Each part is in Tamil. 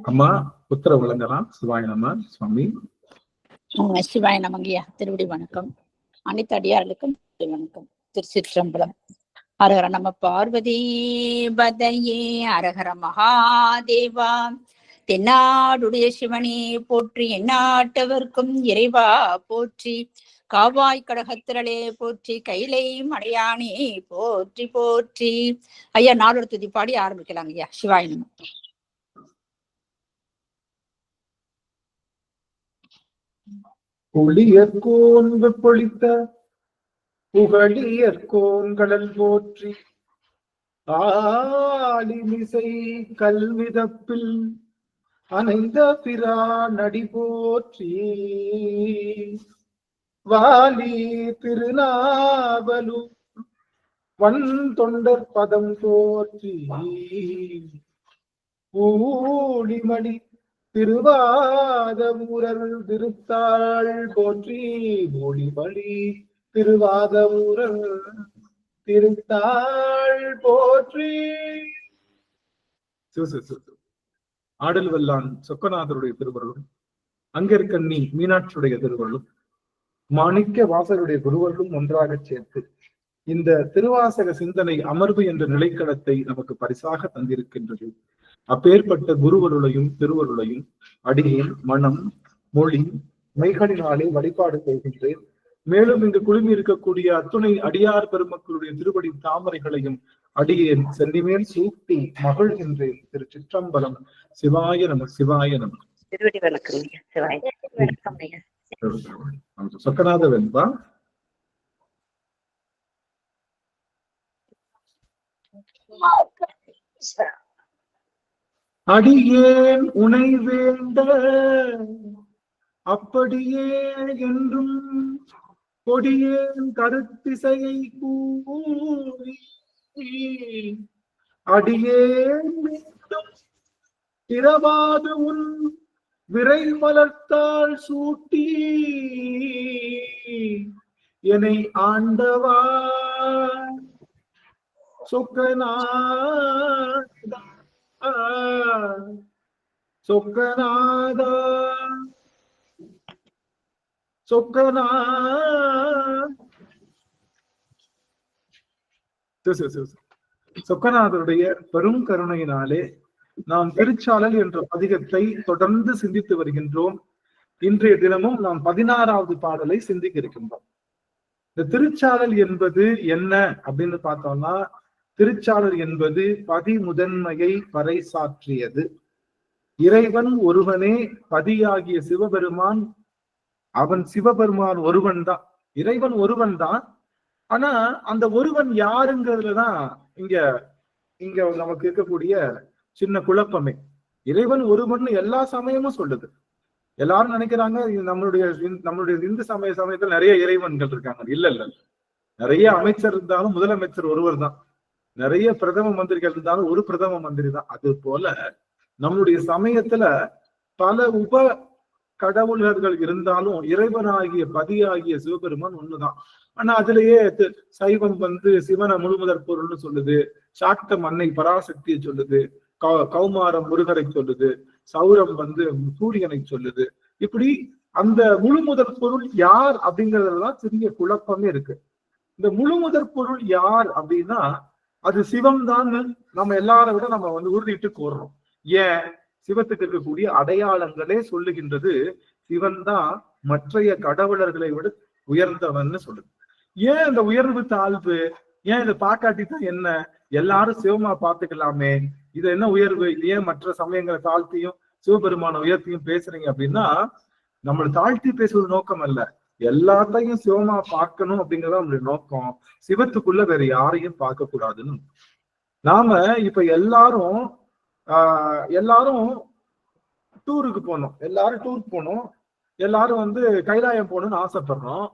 அம்மா உத்தரவு வழங்கலாம். சிவாய நம. சுவாமி சிவாய நமங்கய்யா. திருவடி வணக்கம். அனைத்து அடியார்களுக்கும் வணக்கம். திருச்சிற்றம்பலம். அரகர நம பார்வதி பதையே. அரகர மகாதேவா. தென்னாடுடைய சிவனே போற்றி, எந்நாட்டவர்க்கும் இறைவா போற்றி, காவாய் கடகத்திரளே போற்றி, கைலை மடையானே போற்றி போற்றி. ஐயா, நாடோட துதி பாடி ஆரம்பிக்கலாங்க ஐயா. சிவாய நம. புளியர்கோன் பொழித்த புகழியர்கோன் கடல் போற்றி, ஆலிமிசை கல்விதப்பில் அணைந்த பிரானடி போற்றி, வாலி திருநாவலூர் வன் தொண்டர் பதம் போற்றி, ஊழிமணி திருவாதவூரர் திருத்தாள் போற்றி, ஒளிமணி திருவாதவூரர் திருத்தாள் போற்றி. ஆடல் வல்லான் சொக்கநாதருடைய திருவருளும், அங்கிருக்கண்ணி மீனாட்சியுடைய திருவருளும், மாணிக்க வாசருடைய குருவருளும் ஒன்றாக சேர்த்து இந்த திருவாசக சிந்தனை அமர்வு என்ற நிலைக்களத்தை நமக்கு பரிசாக தந்திருக்கின்றது. அப்பேற்பட்ட குருவருளையும் திருவருளையும் அடியேன் மனம் மொழி மெய்களினாலே வழிபாடு செய்கின்றேன். மேலும் இங்கு குழுமி இருக்கக்கூடிய அத்துணை அடியார் பெருமக்களுடைய திருவடி தாமரைகளையும் அடியேன் சென்னிமேல் சூட்டி மகிழ்கின்றேன். திரு சிற்றம்பலம். சிவாய நம. சிவாய நம. திருவடி வணக்கம். சொக்கநாத வெண்பா. அடியேன் உனை வேண்ட அப்படியே என்றும் கொடியேன் கருத்திசையை கூறி, அடியேன் மீண்டும் திறவாது உன் விரை மலர்த்தாள் சூட்டி, என்னை ஆண்டவா சொக்கநாதா சொக்கநாதா சொக்கநாதருடைய பெரும் கருணையினாலே நாம் திருச்சாளல் என்ற பதிகத்தை தொடர்ந்து சிந்தித்து வருகின்றோம். இன்றைய தினமும் நாம் 16வது பாடலை சிந்திக்க இருக்கின்றோம். இந்த திருச்சாளல் என்பது என்ன அப்படின்னு பார்த்தோம்னா, திருச்சாளர் என்பது பதி முதன்மையை பறைசாற்றியது. இறைவன் ஒருவனே பதியாகிய சிவபெருமான். அவன் சிவபெருமான் ஒருவன் தான், இறைவன் ஒருவன் தான். ஆனா அந்த ஒருவன் யாருங்கிறதுலதான் இங்க நமக்கு இருக்கக்கூடிய சின்ன குழப்பமே. இறைவன் ஒருவன் எல்லா சமயமும் சொல்லுது. எல்லாரும் நினைக்கிறாங்க நம்மளுடைய இந்து சமயத்துல நிறைய இறைவன்கள் இருக்காங்க. இல்ல, நிறைய அமைச்சர் இருந்தாலும் முதலமைச்சர் ஒருவர் தான். நிறைய பிரதம மந்திரிகள் இருந்தாலும் ஒரு பிரதம மந்திரி தான். அது போல நம்முடைய சமயத்துல பல உப கடவுளர்கள் இருந்தாலும் இறைவனாகிய பதியாகிய சிவபெருமான் ஒண்ணுதான். ஆனா அதுலயே சைவம் சிவனை முழுமுதற் பொருள்னு சொல்லுது, சாக்தம் அன்னை பராசக்தியை சொல்லுது, கௌமாரம் முருகரை சொல்லுது, சௌரம் சூரியனை சொல்லுது. இப்படி அந்த முழுமுதற் பொருள் யார் அப்படிங்கறதுலாம் சிறிய குழப்பமே இருக்கு. இந்த முழுமுதற் பொருள் யார் அப்படின்னா அது சிவம் தான். நம்ம எல்லாரை விட நம்ம உறுதிட்டு கூறுறோம். ஏன்? சிவத்துக்கு இருக்கக்கூடிய அடையாளங்களே சொல்லுகின்றது சிவன் தான் மற்றைய கடவுளர்களை விட உயர்ந்தவன்னு சொல்லுது. ஏன் இந்த உயர்வு தாழ்வு? ஏன் இதை பாக்காட்டி தான் என்ன? எல்லாரும் சிவமா பார்த்துக்கலாமே, இது என்ன உயர்வு? ஏன் மற்ற சமயங்களை தாழ்த்தியும் சிவபெருமான உயர்த்தியும் பேசுறீங்க அப்படின்னா, நம்மளை தாழ்த்தி பேசுவது நோக்கம் அல்ல, எல்லாத்தையும் சிவமா பார்க்கணும் அப்படிங்கறத நம்மளுடைய நோக்கம். சிவத்துக்குள்ள வேற யாரையும் பார்க்க கூடாதுன்னு. நாம இப்ப எல்லாரும் டூருக்கு போனோம், எல்லாரும் கைலாயம் போகணும்னு ஆசைப்படுறோம்.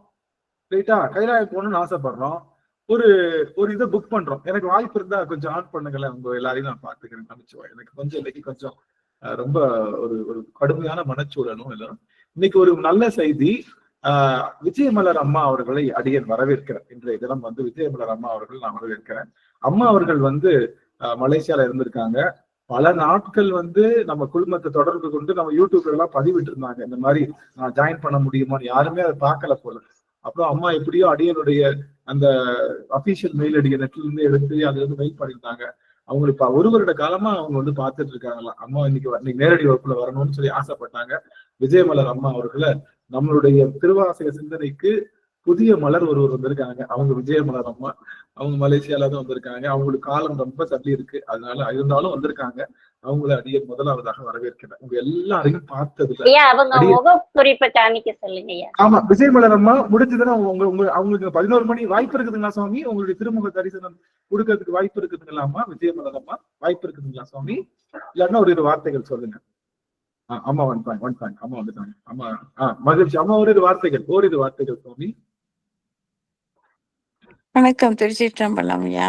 ரைட்டா? கைலாயம் போகணும்னு ஆசைப்படுறோம். ஒரு இதை புக் பண்றோம். எனக்கு வாய்ப்பு இருந்தா கொஞ்சம் ஆன் பண்ணுங்களேன், உங்க எல்லாரையும் நான் பாத்துக்கிறேன். நினைச்சுவேன். எனக்கு கொஞ்சம் இன்னைக்கு கொஞ்சம் ரொம்ப ஒரு கடுமையான மனச்சூழலும் இல்லை. இன்னைக்கு ஒரு நல்ல செய்தி. விஜயமலர் அம்மா அவர்களை அடியேன் வரவேற்கிறேன். இன்றைய தினம் விஜயமலர் அம்மா அவர்கள் நான் வரவேற்கிறேன். அம்மா அவர்கள் மலேசியால இருந்திருக்காங்க. பல நாட்கள் நம்ம குழுமத்தை தொடர்பு கொண்டு நம்ம யூடியூப்ல எல்லாம் பதிவிட்டு இருந்தாங்க. இந்த மாதிரி நான் ஜாயின் பண்ண முடியுமான்னு. யாருமே அதை பார்க்கல போல. அப்புறம் அம்மா எப்படியோ அடியனுடைய அந்த அபிஷியல் மெயில் ஐடியை நெட்ல இருந்து எடுத்து அதுல இருந்து மெயில் பண்ணிருந்தாங்க. அவங்க இப்ப 1 வருட காலமா அவங்க பார்த்துட்டு இருக்காங்களாம். அம்மா இன்னைக்கு நேரடி வகுப்புல வரணும்னு சொல்லி ஆசைப்பட்டாங்க. விஜயமலர் அம்மா அவர்களை நம்மளுடைய திருவாசக சிந்தனைக்கு புதிய மலர் ஒருவர் வந்திருக்காங்க. அவங்க விஜயமலர் அம்மா. அவங்க மலேசியால தான் வந்திருக்காங்க. அவங்களுக்கு காலம் ரொம்ப தள்ளி இருக்கு. அதனால இருந்தாலும் வந்திருக்காங்க. அவங்கள அடிய முதலாவதாக வரவேற்கிறேன். உங்க எல்லாரையும் பார்த்ததுல ஆமா விஜயமலர் அம்மா முடிஞ்சதுன்னா அவங்களுக்கு 11 மணி வாய்ப்பு இருக்குதுங்களா சுவாமி? உங்களுடைய திருமுக தரிசனம் கொடுக்கறதுக்கு வாய்ப்பு இருக்குதுங்களா அம்மா? விஜயமலர் அம்மா வாய்ப்பு இருக்குதுங்களா சுவாமி? இல்லன்னா ஒரு வார்த்தைகள் சொல்லுங்க. அம்மா வந்துட்டாங்க. அம்மா வந்துட்டாங்க. அம்மா மகிழ்ச்சி. அம்மா ஓரிரு வார்த்தைகள் சுவாமி. வணக்கம். திருச்சிற்றம்பலம் ஐயா.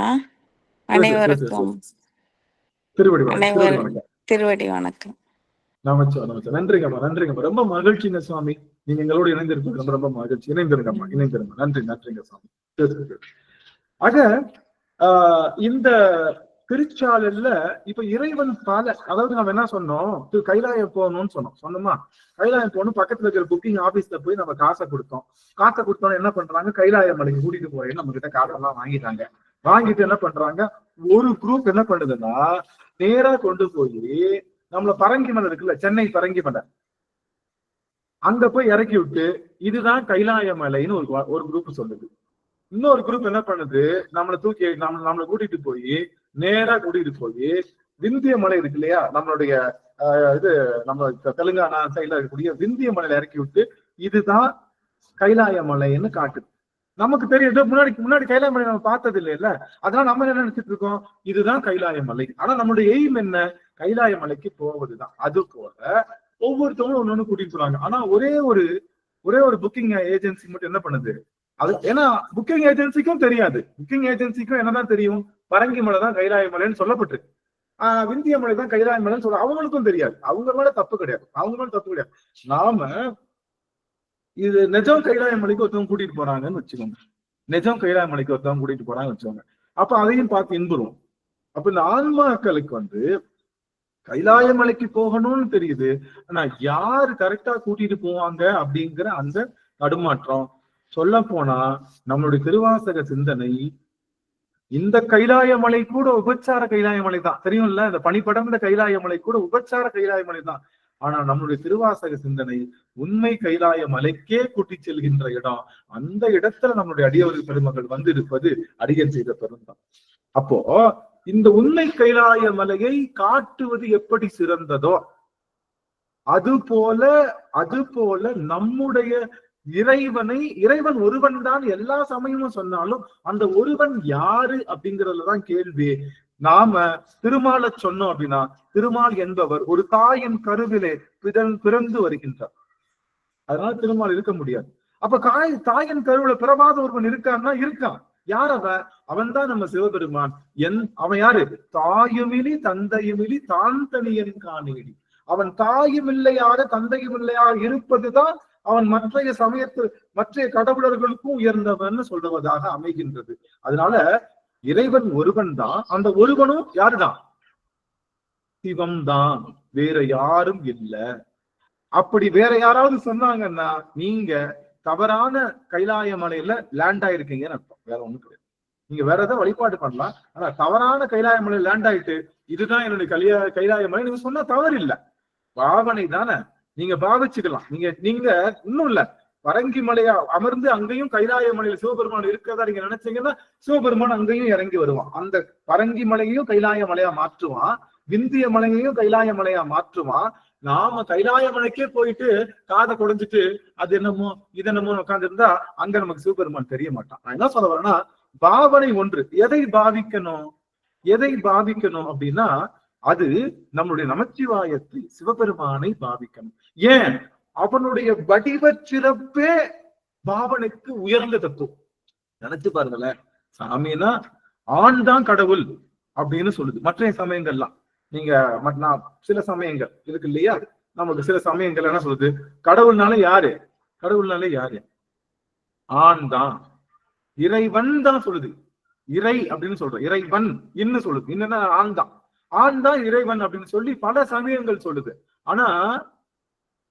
அனைவருக்கும் திருவடி வணக்கம். நன்றிங்கம்மா. ரொம்ப மகிழ்ச்சிங்க சுவாமி. நீங்க எங்களோட இணைந்திருப்பது ரொம்ப ரொம்ப மகிழ்ச்சி. இணைந்திருங்கம்மா. நன்றிங்க சுவாமி. ஆக இந்த திருச்சாலையில இப்ப இறைவன் அதாவது நம்ம என்ன சொன்னோம், கைலாயம் போகணும்னு சொன்னோமா? கைலாயம் போகணும். பக்கத்துல இருக்கிற புக்கிங் ஆபீஸ்ல போய் நம்ம காசை கொடுத்தோம். என்ன பண்றாங்க, கைலாய மலைக்கு கூட்டிட்டு போறேன்னு நம்ம கிட்ட காசெல்லாம் வாங்கிட்டு என்ன பண்றாங்க, ஒரு குரூப் என்ன பண்ணுதுன்னா நேரா கொண்டு போய் நம்மள பரங்கி மலை இருக்குல்ல, சென்னை பரங்கி மலை, அங்க போய் இறக்கி விட்டு இதுதான் கைலாய மலைன்னு ஒரு குரூப் சொல்லுது. இன்னொரு குரூப் என்ன பண்ணுது, நம்மளை கூட்டிட்டு போய் நேரா கூட்டிட்டு போய் விந்திய மலை இருக்கு இல்லையா, நம்மளுடைய நம்ம தெலுங்கானா சைட்ல இருக்கக்கூடிய விந்திய மலையில இறக்கி விட்டு இதுதான் கைலாய மலைன்னு காட்டுது. நமக்கு தெரியும் முன்னாடி கைலாய மலை நம்ம பார்த்தது இல்லைல்ல. அதனால நம்ம என்ன நினைச்சிட்டு இருக்கோம், இதுதான் கைலாய மலை. ஆனா நம்மளுடைய எய்ம் என்ன, கைலாய மலைக்கு போவதுதான். அது போல ஒவ்வொருத்தவங்களும் ஒண்ணு கூட்டிட்டு போறாங்க. ஆனா ஒரே ஒரு புக்கிங் ஏஜென்சி மட்டும் என்ன பண்ணுது, அது ஏன்னா புக்கிங் ஏஜென்சிக்கும் தெரியாது. புக்கிங் ஏஜென்சிக்கும் என்னதான் தெரியும், பரங்கி மலை தான் கைலாய மலைன்னு சொல்லப்பட்டிருக்கு. விந்திய மலை தான் கைலாய மலைன்னு சொல்ல அவங்களுக்கும் தெரியாது. அவங்க மேல தப்பு கிடையாது. நாம இது நிஜம் கைலாய மலைக்கு ஒருத்தவங்க கூட்டிட்டு போறாங்கன்னு வச்சுக்கோங்க. அப்ப அதையும் பார்த்து இன்புறும். அப்ப இந்த ஆன்மாக்களுக்கு கைலாய மலைக்கு போகணும்னு தெரியுது. ஆனா யாரு கரெக்டா கூட்டிட்டு போவாங்க அப்படிங்கிற அந்த தடுமாற்றம். சொல்ல போனா நம்மளுடைய திருவாசக சிந்தனை இந்த கைலாய மலை கூட உபச்சார கைலாய மலை தான், தெரியும்ல. இந்த பனிப்படர்ந்த கைலாய மலை கூட உபச்சார கைலாய மலை தான். ஆனா நம்மளுடைய திருவாசக சிந்தனை உண்மை கைலாய மலைக்கே கூட்டி செல்கின்ற இடம். அந்த இடத்துல நம்மளுடைய அடியவர்கள் பெருமக்கள் இருப்பது அடியன் செய்த பெருந்தான். அப்போ இந்த உண்மை கைலாய மலையை காட்டுவது எப்படி சிறந்ததோ அது போல நம்முடைய இறைவன் ஒருவன் தான் எல்லா சமயமும் சொன்னாலும் அந்த ஒருவன் யாரு அப்படிங்கறதுலதான் கேள்வி. நாம திருமாலை சொன்னோம் அப்படின்னா, திருமால் என்பவர் ஒரு தாயின் கருவிலே பிறந்து வருகின்றார். அதனால திருமால் இருக்க முடியாது. அப்ப தாயின் கருவில பிறவாத ஒருவன் இருக்கான்னா இருக்கான். யார் அவன் தான் நம்ம சிவபெருமான். அவன் யாரு, தாயுமிலி தந்தையுமிலி தான் தனியன் காணேடி. அவன் தாயும் இல்லையாக தந்தையும் இல்லையாக இருப்பதுதான் அவன் மற்ற கடவுளர்களுக்கும் உயர்ந்தவன் சொல்லுவதாக அமைகின்றது. அதனால இறைவன் ஒருவன் தான். அந்த ஒருவனும் யாருதான், சிவம் தான், வேற யாரும் இல்லை. அப்படி வேற யாராவது சொன்னாங்கன்னா நீங்க தவறான கைலாய மலையில லேண்ட் ஆயிருக்கீங்கன்னு அர்த்தம். வேற ஒண்ணும் கிடையாது. நீங்க வேற ஏதாவது வழிபாடு பண்ணலாம். ஆனா தவறான கைலாய மலையில லேண்ட் ஆயிட்டு இதுதான் என்னுடைய கைலாய மலை நீங்க சொன்னா தவறு இல்லை, பாவனை தானே. நீங்க பாவிச்சுக்கலாம். நீங்க இன்னும் இல்ல, பரங்கி மலையா அமர்ந்து அங்கேயும் கைலாய மலையில சிவபெருமான் இருக்கிறதா நீங்க நினைச்சீங்கன்னா சிவபெருமான் அங்கேயும் இறங்கி வருவான். அந்த பரங்கி மலையையும் கைலாய மலையா மாற்றுவான், விந்திய மலையையும் கைலாய மலையா மாற்றுவான். நாம கைலாய மலைக்கே போயிட்டு காதை குடைஞ்சிட்டு அது என்னமோ இதென்னமோ உட்கார்ந்து இருந்தா அங்க நமக்கு சிவபெருமான் தெரிய மாட்டான். நான் என்ன சொல்ல வரேன்னா, பாவனை ஒன்று. எதை பாவிக்கணும் அப்படின்னா அது நம்மளுடைய நமச்சிவாயத்தை சிவபெருமானை பாவிக்கணும். ஏன், அவனுடைய வடிவ சிறப்பே பாவனைக்கு உயர்ந்த தத்துவம். நினைச்சு பாருங்களேன், சாமினா ஆண் தான் கடவுள் அப்படின்னு சொல்லுது மற்ற சமயங்கள்லாம். நீங்க சில சமயங்கள் இருக்கு இல்லையா, நமக்கு சில சமயங்கள் என்ன சொல்லுது, கடவுள்னாலே யாரு ஆண் தான், இறைவன் தான் சொல்லுது. இறை அப்படின்னு சொல்ற, இறைவன் இன்னும் சொல்லுது. என்னன்னா ஆண் தான். ஆண் தான் இறைவன் அப்படின்னு சொல்லி பல சமயங்கள் சொல்லுது. ஆனா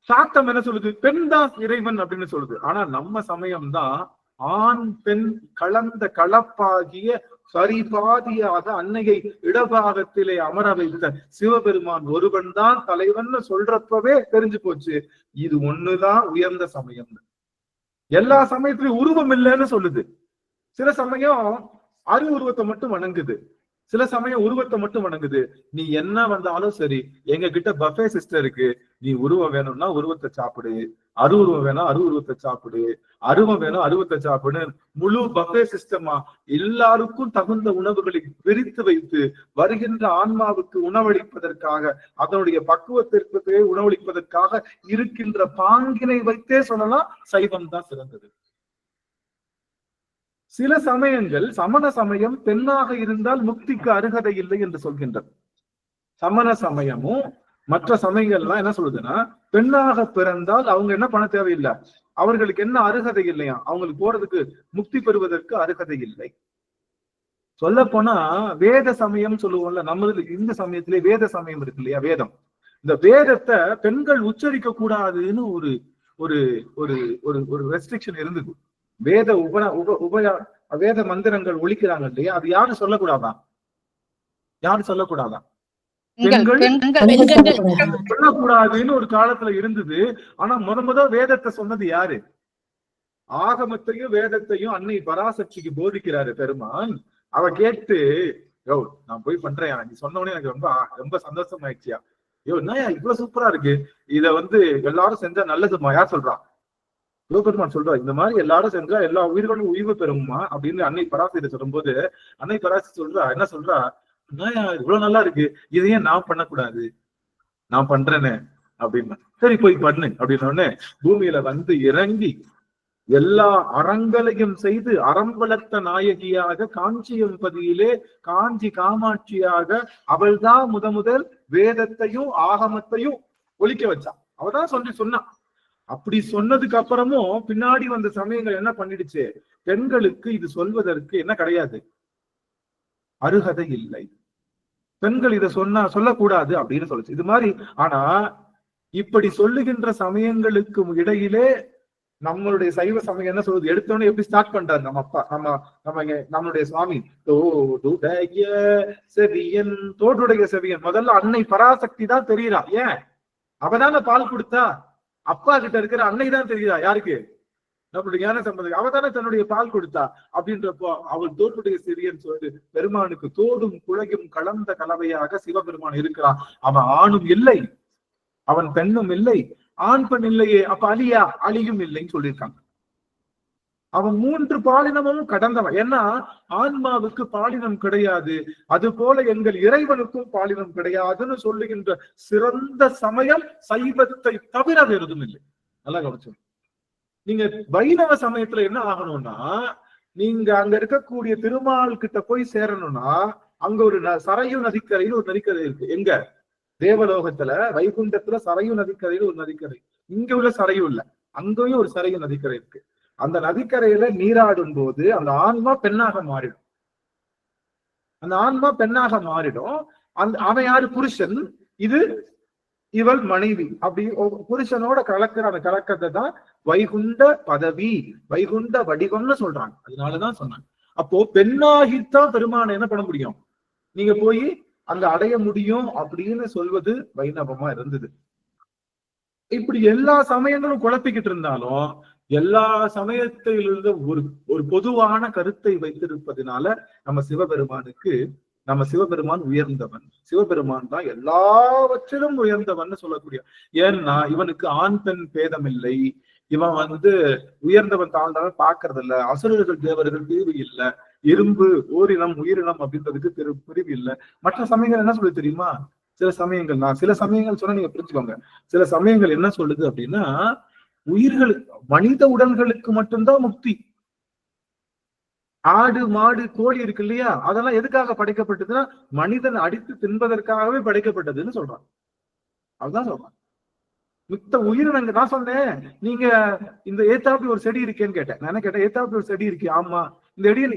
சாத்தம் என்ன சொல்லுது? பெண் தான் இறைவன் அப்படின்னு சொல்லுது. ஆனா நம்ம சமயம் தான் ஆண் பெண் கலந்த கலப்பாகிய சரிபாதியாக அன்னையை இடபாகத்திலே அமர வைத்த சிவபெருமான் ஒருவன் தான் தலைவன் சொல்றப்பவே தெரிஞ்சு போச்சு, இது ஒண்ணுதான் உயர்ந்த சமயம். எல்லா சமயத்திலயும் உருவம் இல்லைன்னு சொல்லுது. சில சமயம் உருவத்தை மட்டும் வணங்குது, சில சமயம் உருவத்தை மட்டும் வணங்குது. நீ என்ன வந்தாலும் சரி, எங்க கிட்ட பஃபே சிஸ்டம் இருக்கு, நீ உருவம் வேணும்னா உருவத்தை சாப்பிடு, உருவம் வேணும் உருவத்தை சாப்பிடு, அருவம் வேணும் அருவத்தை சாப்பிடு. முழு பஃபே சிஸ்டமா எல்லாருக்கும் தகுந்த உணவுகளை பிரித்து வைத்து வருகின்ற ஆன்மாவுக்கு உணவளிப்பதற்காக, அதனுடைய பக்குவத்திற்கு உணவளிப்பதற்காக இருக்கின்ற பாங்கினை வைத்தே சொல்லலாம் சைவம் தான் சிறந்தது. சில சமயங்கள் சமண சமயம் பெண்ணாக இருந்தால் முக்திக்கு அருகதை இல்லை என்று சொல்கின்றது. சமண சமயமும் மற்ற சமயங்கள்லாம் என்ன சொல்லுதுன்னா, பெண்ணாக பிறந்தால் அவங்க என்ன பண்ண தேவையில்லை, அவர்களுக்கு என்ன அருகதை இல்லையா, அவங்களுக்கு போறதுக்கு முக்தி பெறுவதற்கு அருகதை இல்லை. சொல்ல போனா வேத சமயம் சொல்லுவோம்ல, நம்மளது இந்த சமயத்திலே வேத சமயம் இருக்கு இல்லையா, வேதம். இந்த வேதத்தை பெண்கள் உச்சரிக்க கூடாதுன்னு ஒரு ஒரு ஒரு ஒரு ரெஸ்ட்ரிக்ஷன் இருந்தது. வேத வேத மந்திரங்கள் ஒழிக்கிறாங்க இல்லையா, அது யாரும் சொல்லக்கூடாதான், யாரும் சொல்லக்கூடாதான், சொல்லக்கூடாதுன்னு ஒரு காலத்துல இருந்தது. ஆனா முத வேதத்தை சொன்னது யாரு? ஆகமத்தையும் வேதத்தையும் அன்னை பராசக்திக்கு போதிக்கிறாரு பெருமான். அவ கேட்டு, யோ நான் போய் பண்றேன், நீ சொன்னவனே எனக்கு ரொம்ப ரொம்ப சந்தோஷம் ஆயிடுச்சியா, யோ என்ன இவ்வளவு சூப்பரா இருக்கு, இத எல்லாரும் செஞ்சா நல்லதுமா, யார் சொல்றா? சிவபெருமான் சொல்றா, இந்த மாதிரி எல்லாரும் செஞ்சா எல்லா உயிர்களும் உய்வு பெறுமா அப்படின்னு அன்னை பராசக்தி சொல்லும்போது, அன்னை பராசக்தி சொல்றா, என்ன சொல்றா, இவ்வளவு நல்லா இருக்கு, இதையே நான் பண்ணக்கூடாது, நான் பண்றேன்னு அப்படின்னு. சரி போய் பண்ணு அப்படின்னு பூமியில வந்து இறங்கி எல்லா அறங்களையும் செய்து அறம் வளர்த்த நாயகியாக காஞ்சியம்பதியிலே காஞ்சி காமாட்சியாக அவள்தான் முதல் வேதத்தையும் ஆகமத்தையும் ஒழிக்க வச்சா. அவதான் சொன்னான். அப்படி சொன்னதுக்கு அப்புறமும் பின்னாடி வந்த சமயங்கள் என்ன பண்ணிடுச்சு, பெண்களுக்கு இது சொல்வதற்கு என்ன கிடையாது, அருகதை இல்லை, பெண்கள் இதை சொல்லக்கூடாது அப்படின்னு சொல்லுச்சு. இது மாதிரி. ஆனா இப்படி சொல்லுகின்ற சமயங்களுக்கு இடையிலே நம்மளுடைய சைவ சமயம் என்ன சொல்றது, எடுத்தோன்னே எப்படி ஸ்டார்ட் பண்றாரு நம்ம அப்பா, நம்மளுடைய சுவாமி, தோடுடைய செவியன், தோடுடைய செவியன். முதல்ல அன்னை பராசக்தி தான் தெரியுறா. ஏன்? அவதான பால் கொடுத்தா, அப்பா கிட்ட இருக்கிற அன்னை தான் தெரியுதா யாருக்கு? நம்மளுடைய ஞான சம்பந்தம். அவதானே தன்னுடைய பால் கொடுத்தா. அப்படின்றப்போ அவள் தோட்டுடைய சிறியன் சொல்லிட்டு பெருமானுக்கு தோடும் குழையும் கலந்த கலவையாக சிவபெருமான் இருக்கிறான். அவன் ஆணும் இல்லை, அவன் பெண்ணும் இல்லை, ஆண் பெண் இல்லையே, அப்ப அழியும் இல்லைன்னு சொல்லியிருக்காங்க. அவன் 3 பாலினமும் கடந்தவன். ஏன்னா ஆன்மாவுக்கு பாலினம் கிடையாது, அது போல எங்கள் இறைவனுக்கும் பாலினம் கிடையாதுன்னு சொல்லுகின்ற சிறந்த சமயம் சைவத்தை தவிர வேறு எதுவும் இல்லை. நல்லா கவனிச்சு. நீங்க வைணவ சமயத்துல என்ன ஆகணும்னா, நீங்க அங்க இருக்கக்கூடிய திருமால் கிட்ட போய் சேரணும்னா, அங்க ஒரு சரையு நதிக்கரைன்னு ஒரு நதிக்கரை இருக்கு. எங்க? தேவலோகத்துல வைகுண்டத்துல சரையு நதிக்கரைன்னு ஒரு நதிக்கரை. இங்க உள்ள சரையு இல்ல, அங்கேயும் ஒரு சரையு நதிக்கரை இருக்கு. அந்த நதிக்கரையில நீராடும் போது அந்த ஆன்மா பெண்ணாக மாறிடும். அந்த ஆன்மா பெண்ணாக மாறிடும். அவன் யாரு? புருஷன். இவள் மனைவி. அப்படி புருஷனோட கலக்கிற அந்த கலக்கத்தை தான் வைகுண்ட பதவி, வைகுண்ட வடிவம்னு சொல்றாங்க. அதனாலதான் சொன்னாங்க. அப்போ பெண்ணாகித்தான் பெருமானை என்ன பண்ண முடியும், நீங்க போய் அங்க அடைய முடியும் அப்படின்னு சொல்வது வைணவமா இருந்தது. இப்படி எல்லா சமயங்களும் குழப்பிக்கிட்டு இருந்தாலும் எல்லா சமயத்திலிருந்து ஒரு பொதுவான கருத்தை வைத்திருப்பதனால நம்ம சிவபெருமான் உயர்ந்தவன். சிவபெருமான் தான் எல்லாவற்றிலும் உயர்ந்தவன் சொல்லக்கூடிய. ஏன்னா இவனுக்கு ஆண் பெண் பேதம் இல்லை, இவன் உயர்ந்தவன் தாழ்ந்தவன் பாக்குறது இல்ல, அசுரர்கள் தேவர்கள் பிரிவு இல்ல, இரும்பு ஓரினம் உயிரினம் அப்படின்றதுக்கு பிரிவு இல்லை. மற்ற சமயங்கள் என்ன சொல்லு தெரியுமா? சில சமயங்கள் சொன்னா நீங்க புரிஞ்சுக்கோங்க. சில சமயங்கள் என்ன சொல்லுது அப்படின்னா, மனித உடல்களுக்கு மட்டும்தான் முக்தி. ஆடு மாடு கோழி இருக்கு இல்லையா, அதெல்லாம் எதுக்காக படைக்கப்பட்டதுன்னா மனிதன் அடித்து தின்பதற்காகவே படைக்கப்பட்டதுன்னு சொல்றான். அதுதான் சொல்றான். மித்த உயிரினங்க. நான் சொன்னேன், நீங்க இந்த ஏத்தாப்பி ஒரு செடி இருக்கேன்னு கேட்டேன். நான் என்ன கேட்டேன், ஏத்தாப்பி ஒரு செடி இருக்கு. ஆமா.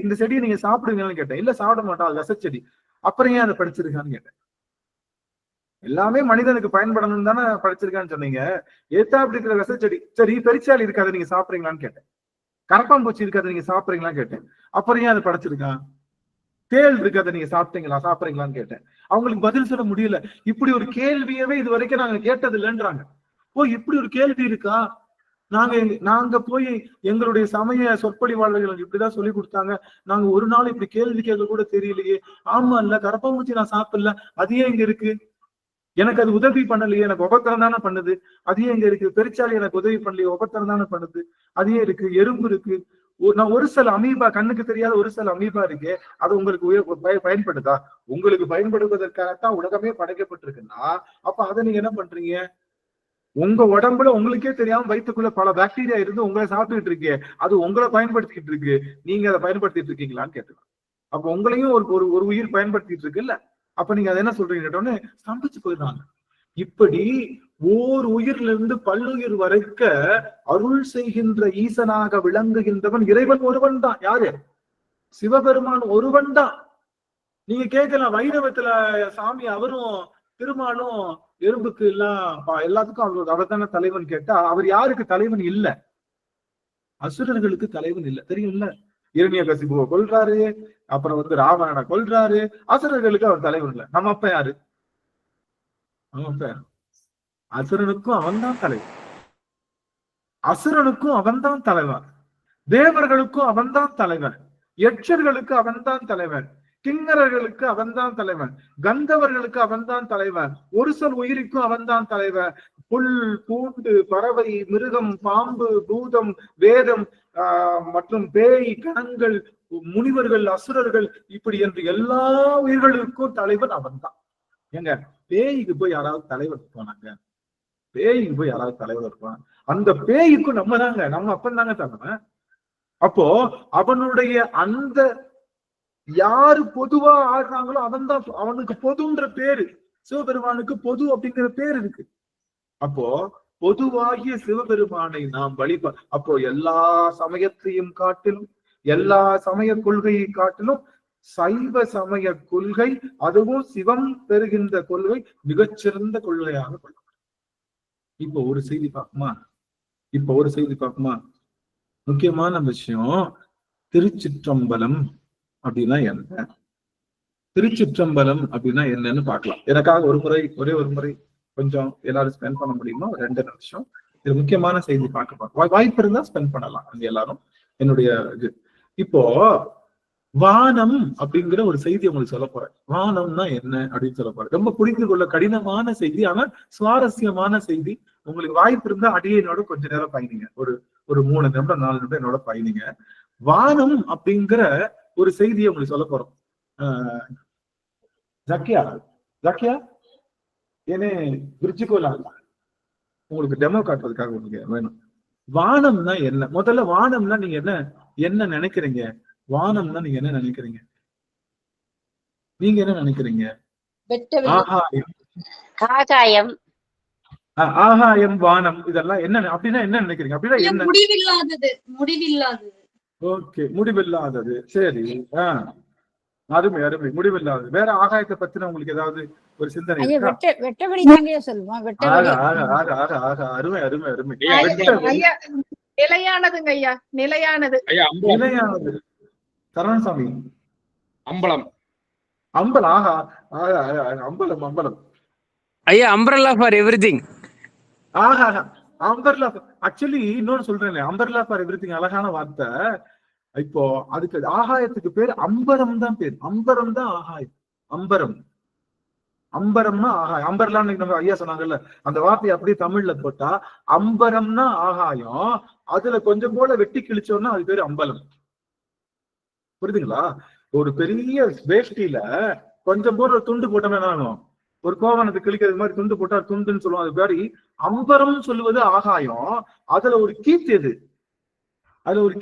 இந்த செடியை நீங்க சாப்பிடுவீங்கன்னு கேட்டேன். இல்ல சாப்பிட மாட்டோம், அது விசச்செடி. அப்புறம் ஏன் அதை படிச்சிருக்கான்னு கேட்டேன். எல்லாமே மனிதனுக்கு பயன்படணும்னு தானே படிச்சிருக்கான்னு சொன்னீங்க. ஏத்தாப்படி இருக்கிற விசைச்செடி, சரி பெருச்சாளி இருக்காது நீங்க சாப்பிடுறீங்களான்னு கேட்டேன். கரப்பாம்பூச்சி இருக்காது நீங்க சாப்பிடுறீங்களான்னு கேட்டேன். அப்புறம் ஏன் அதை படைச்சிருக்கான்? தேள் இருக்காது நீங்க சாப்பிடுறீங்களான்னு கேட்டேன். அவங்களுக்கு பதில் சொல்ல முடியல. இப்படி ஒரு கேள்வியவே இது வரைக்கும் நாங்க கேட்டது இல்லைன்றாங்க. ஓ, இப்படி ஒரு கேள்வி இருக்கா? நாங்க போய் எங்களுடைய சமய சொற்பொழிவாளர்கள் இப்படிதான் சொல்லி கொடுத்தாங்க. நாங்க ஒரு நாள் இப்படி கேள்வி கேட்க கூட தெரியலையே. ஆமா இல்ல, கரப்பாம்பூச்சி நான் சாப்பிடல, அது ஏன் இங்க இருக்கு? எனக்கு அது உதவி பண்ணலையே, எனக்கு உபத்திரம் தானே பண்ணுது, அது ஏன் இங்க இருக்கு? பெருச்சாலி எனக்கு உதவி பண்ணலையே, உபத்திரம் தானே பண்ணுது, அது ஏன் இருக்கு? எறும்பு இருக்கு, நான் ஒரு சில அமீபா, கண்ணுக்கு தெரியாத ஒரு சில அமீபா இருக்கு, அது உங்களுக்கு பயன்படுதா? உங்களுக்கு பயன்படுவதற்காகத்தான் உலகமே படைக்கப்பட்டிருக்குன்னா அப்ப அதை நீங்க என்ன பண்றீங்க? உங்க உடம்புல உங்களுக்கே தெரியாம வயிற்றுக்குள்ள பல பாக்டீரியா இருந்து உங்களை சாப்பிட்டுட்டு இருக்கு, அது உங்களை பயன்படுத்திக்கிட்டு இருக்கு, நீங்க அதை பயன்படுத்திட்டு இருக்கீங்களான்னு கேட்டுக்கலாம். அப்ப உங்களையும் ஒரு உயிர் பயன்படுத்திட்டு இருக்குல்ல, அப்ப நீங்க அதை என்ன சொல்றீங்க கேட்டோன்னு ஸ்தம்பிச்சு போயிடுறாங்க. இப்படி ஓர் உயிர்ல இருந்து பல்லுயிர் வரைக்க அருள் செய்கின்ற ஈசனாக விளங்குகின்றவன் இறைவன் ஒருவன் தான். யாரு? சிவபெருமான் ஒருவன் தான். நீங்க கேட்கலாம், வைணவத்துல சாமி அவரும் திருமாலும் எறும்புக்கு எல்லாத்துக்கும் அவர் தானே தலைவன் கேட்டா, அவர் யாருக்கு தலைவன் இல்ல? அசுரர்களுக்கு தலைவன் இல்ல, தெரியும்ல. இரணியகசிபுவை கொல்றாரு, அப்புறம் ராவணனை கொல்றாரு. அசுரர்களுக்கு அவர் தலைவன் இல்ல. நம்ம அப்ப யாரு? நம்ம அப்ப அசுரனுக்கும் அவன் தான் தலைவன், அசுரனுக்கும் அவன் தான் தலைவன், தேவர்களுக்கும் அவன் தான் தலைவன், யட்சர்களுக்கு அவன் தான் தலைவன், கிண்ணறர்களுக்கு அவன்தான் தலைவன், கந்தவர்களுக்கு அவன்தான் தலைவன், ஒரு சொல் உயிருக்கும் அவன்தான் தலைவன். புல், பூண்டு, பறவை, மிருகம், பாம்பு, பூதம், வேதம் மற்றும் பேய், கணங்கள், முனிவர்கள், அசுரர்கள், இப்படி என்று எல்லா உயிர்களுக்கும் தலைவன் அவன்தான். ஏங்க, பேய்க்கு போய் யாராவது தலைவர் இருப்பானாங்க? பேய்க்கு போய் யாராவது தலைவர் இருப்பான்? அந்த பேய்க்கும் நம்ம தாங்க, நம்ம அப்பன் தாங்க தலைவன். அப்போ அவனுடைய அந்த யாரு பொதுவா ஆடுறாங்களோ அவன் தான், அவனுக்கு பொதுன்ற பேரு, சிவபெருமானுக்கு பொது அப்படிங்கிற பேர் இருக்கு. அப்போ பொதுவாகிய சிவபெருமானை நாம் அப்போ எல்லா சமயத்தையும் காட்டிலும், எல்லா சமய கொள்கையை காட்டிலும் சைவ சமய கொள்கை, அதுவும் சிவம் பெறுகின்ற கொள்கை மிகச்சிறந்த கொள்கையாக கொள்ளப்படும். இப்போ ஒரு செய்தி பார்க்குமா? முக்கியமான விஷயம், திருச்சிற்றம்பலம் அப்படின்னா என்ன? திருச்சிற்றம்பலம் அப்படின்னா என்னன்னு பார்க்கலாம். எனக்காக ஒரே ஒரு முறை கொஞ்சம் எல்லாரும் ஸ்பெண்ட் பண்ண முடியுமா? 2 நிமிஷம். இது முக்கியமான செய்தி பார்க்க வாய்ப்பு இருந்தா ஸ்பெண்ட் பண்ணலாம் அங்க எல்லாரும். என்னுடைய இது இப்போ வானம் அப்படிங்கிற ஒரு செய்தி உங்களுக்கு சொல்ல போறேன். வானம்னா என்ன அப்படின்னு சொல்ல போறேன். ரொம்ப புரிந்து கொள்ள கடினமான செய்தி, ஆனா சுவாரஸ்யமான செய்தி. உங்களுக்கு வாய்ப்பு இருந்தா அடியனோட கொஞ்ச நேரம் பயணிங்க, ஒரு 3 நிமிடம் 4 நிமிடம் என்னோட பயணிங்க. வானம் அப்படிங்கிற ஒரு செய்தியை உங்களுக்கு சொல்ல போறோம். ஜக்கியா ஏனே பிரிட்ஜுக்கோல உங்களுக்கு டெமோ காட்டுறதுக்காக உங்களுக்கு வேணும். வானம்னா என்ன? முதல்ல வானம்னா நீங்க என்ன நினைக்கிறீங்க? வானம்னா நீங்க என்ன நினைக்கிறீங்க? ஆகாயம், ஆகாயம், வானம், இதெல்லாம் என்ன அப்படின்னா என்ன நினைக்கிறீங்க? அப்படின்னா என்ன? முடிவில்லாதது. ஓகே, முடிவில்லாதது. சரி, அருமை, முடிவில்லாதது. வேற ஆகாயத்தை பத்தின உங்களுக்கு ஏதாவது ஒரு சிந்தனை இருக்கா? அருமை. நிலையானதுங்க ஐயா, நிலையானது. சரணசாமி, அம்பலம். ஆஹா, அம்பலம் ஐயா, அம்பரல்லா ஃபார் எவ்ரிதிங். ஆஹா, அம்பர்லா. ஆக்சுவலி இன்னொன்னு சொல்றேன், அம்பர்லா ஃபார் எவ்ரிதிங் அழகான வார்த்தை. இப்போ அதுக்கு ஆகாயத்துக்கு பேர் அம்பரம் தான் பேர். அம்பரம் தான் ஆகாயம். அம்பரம்னா ஆகாயம். அம்பர்லான்னு நம்ம ஐயா சொன்னாங்கல்ல, அந்த வார்த்தையை அப்படியே தமிழ்ல போட்டா அம்பரம்னா ஆகாயம். அதுல கொஞ்சம் போல வெட்டி கிழிச்சோம்னா அது பேரு அம்பலம். புரியுதுங்களா? ஒரு பெரிய வேஷ்டியில கொஞ்சம் போல துண்டு போட்டோம்னா என்ன ஆகும்? ஒரு கோவணத்தை கிழிக்கிறது மாதிரி துண்டு போட்டா துண்டுன்னு சொல்லுவோம். அது மாதிரி அம்பரம் சொல்லுவது ஆகாயம். அதுல ஒரு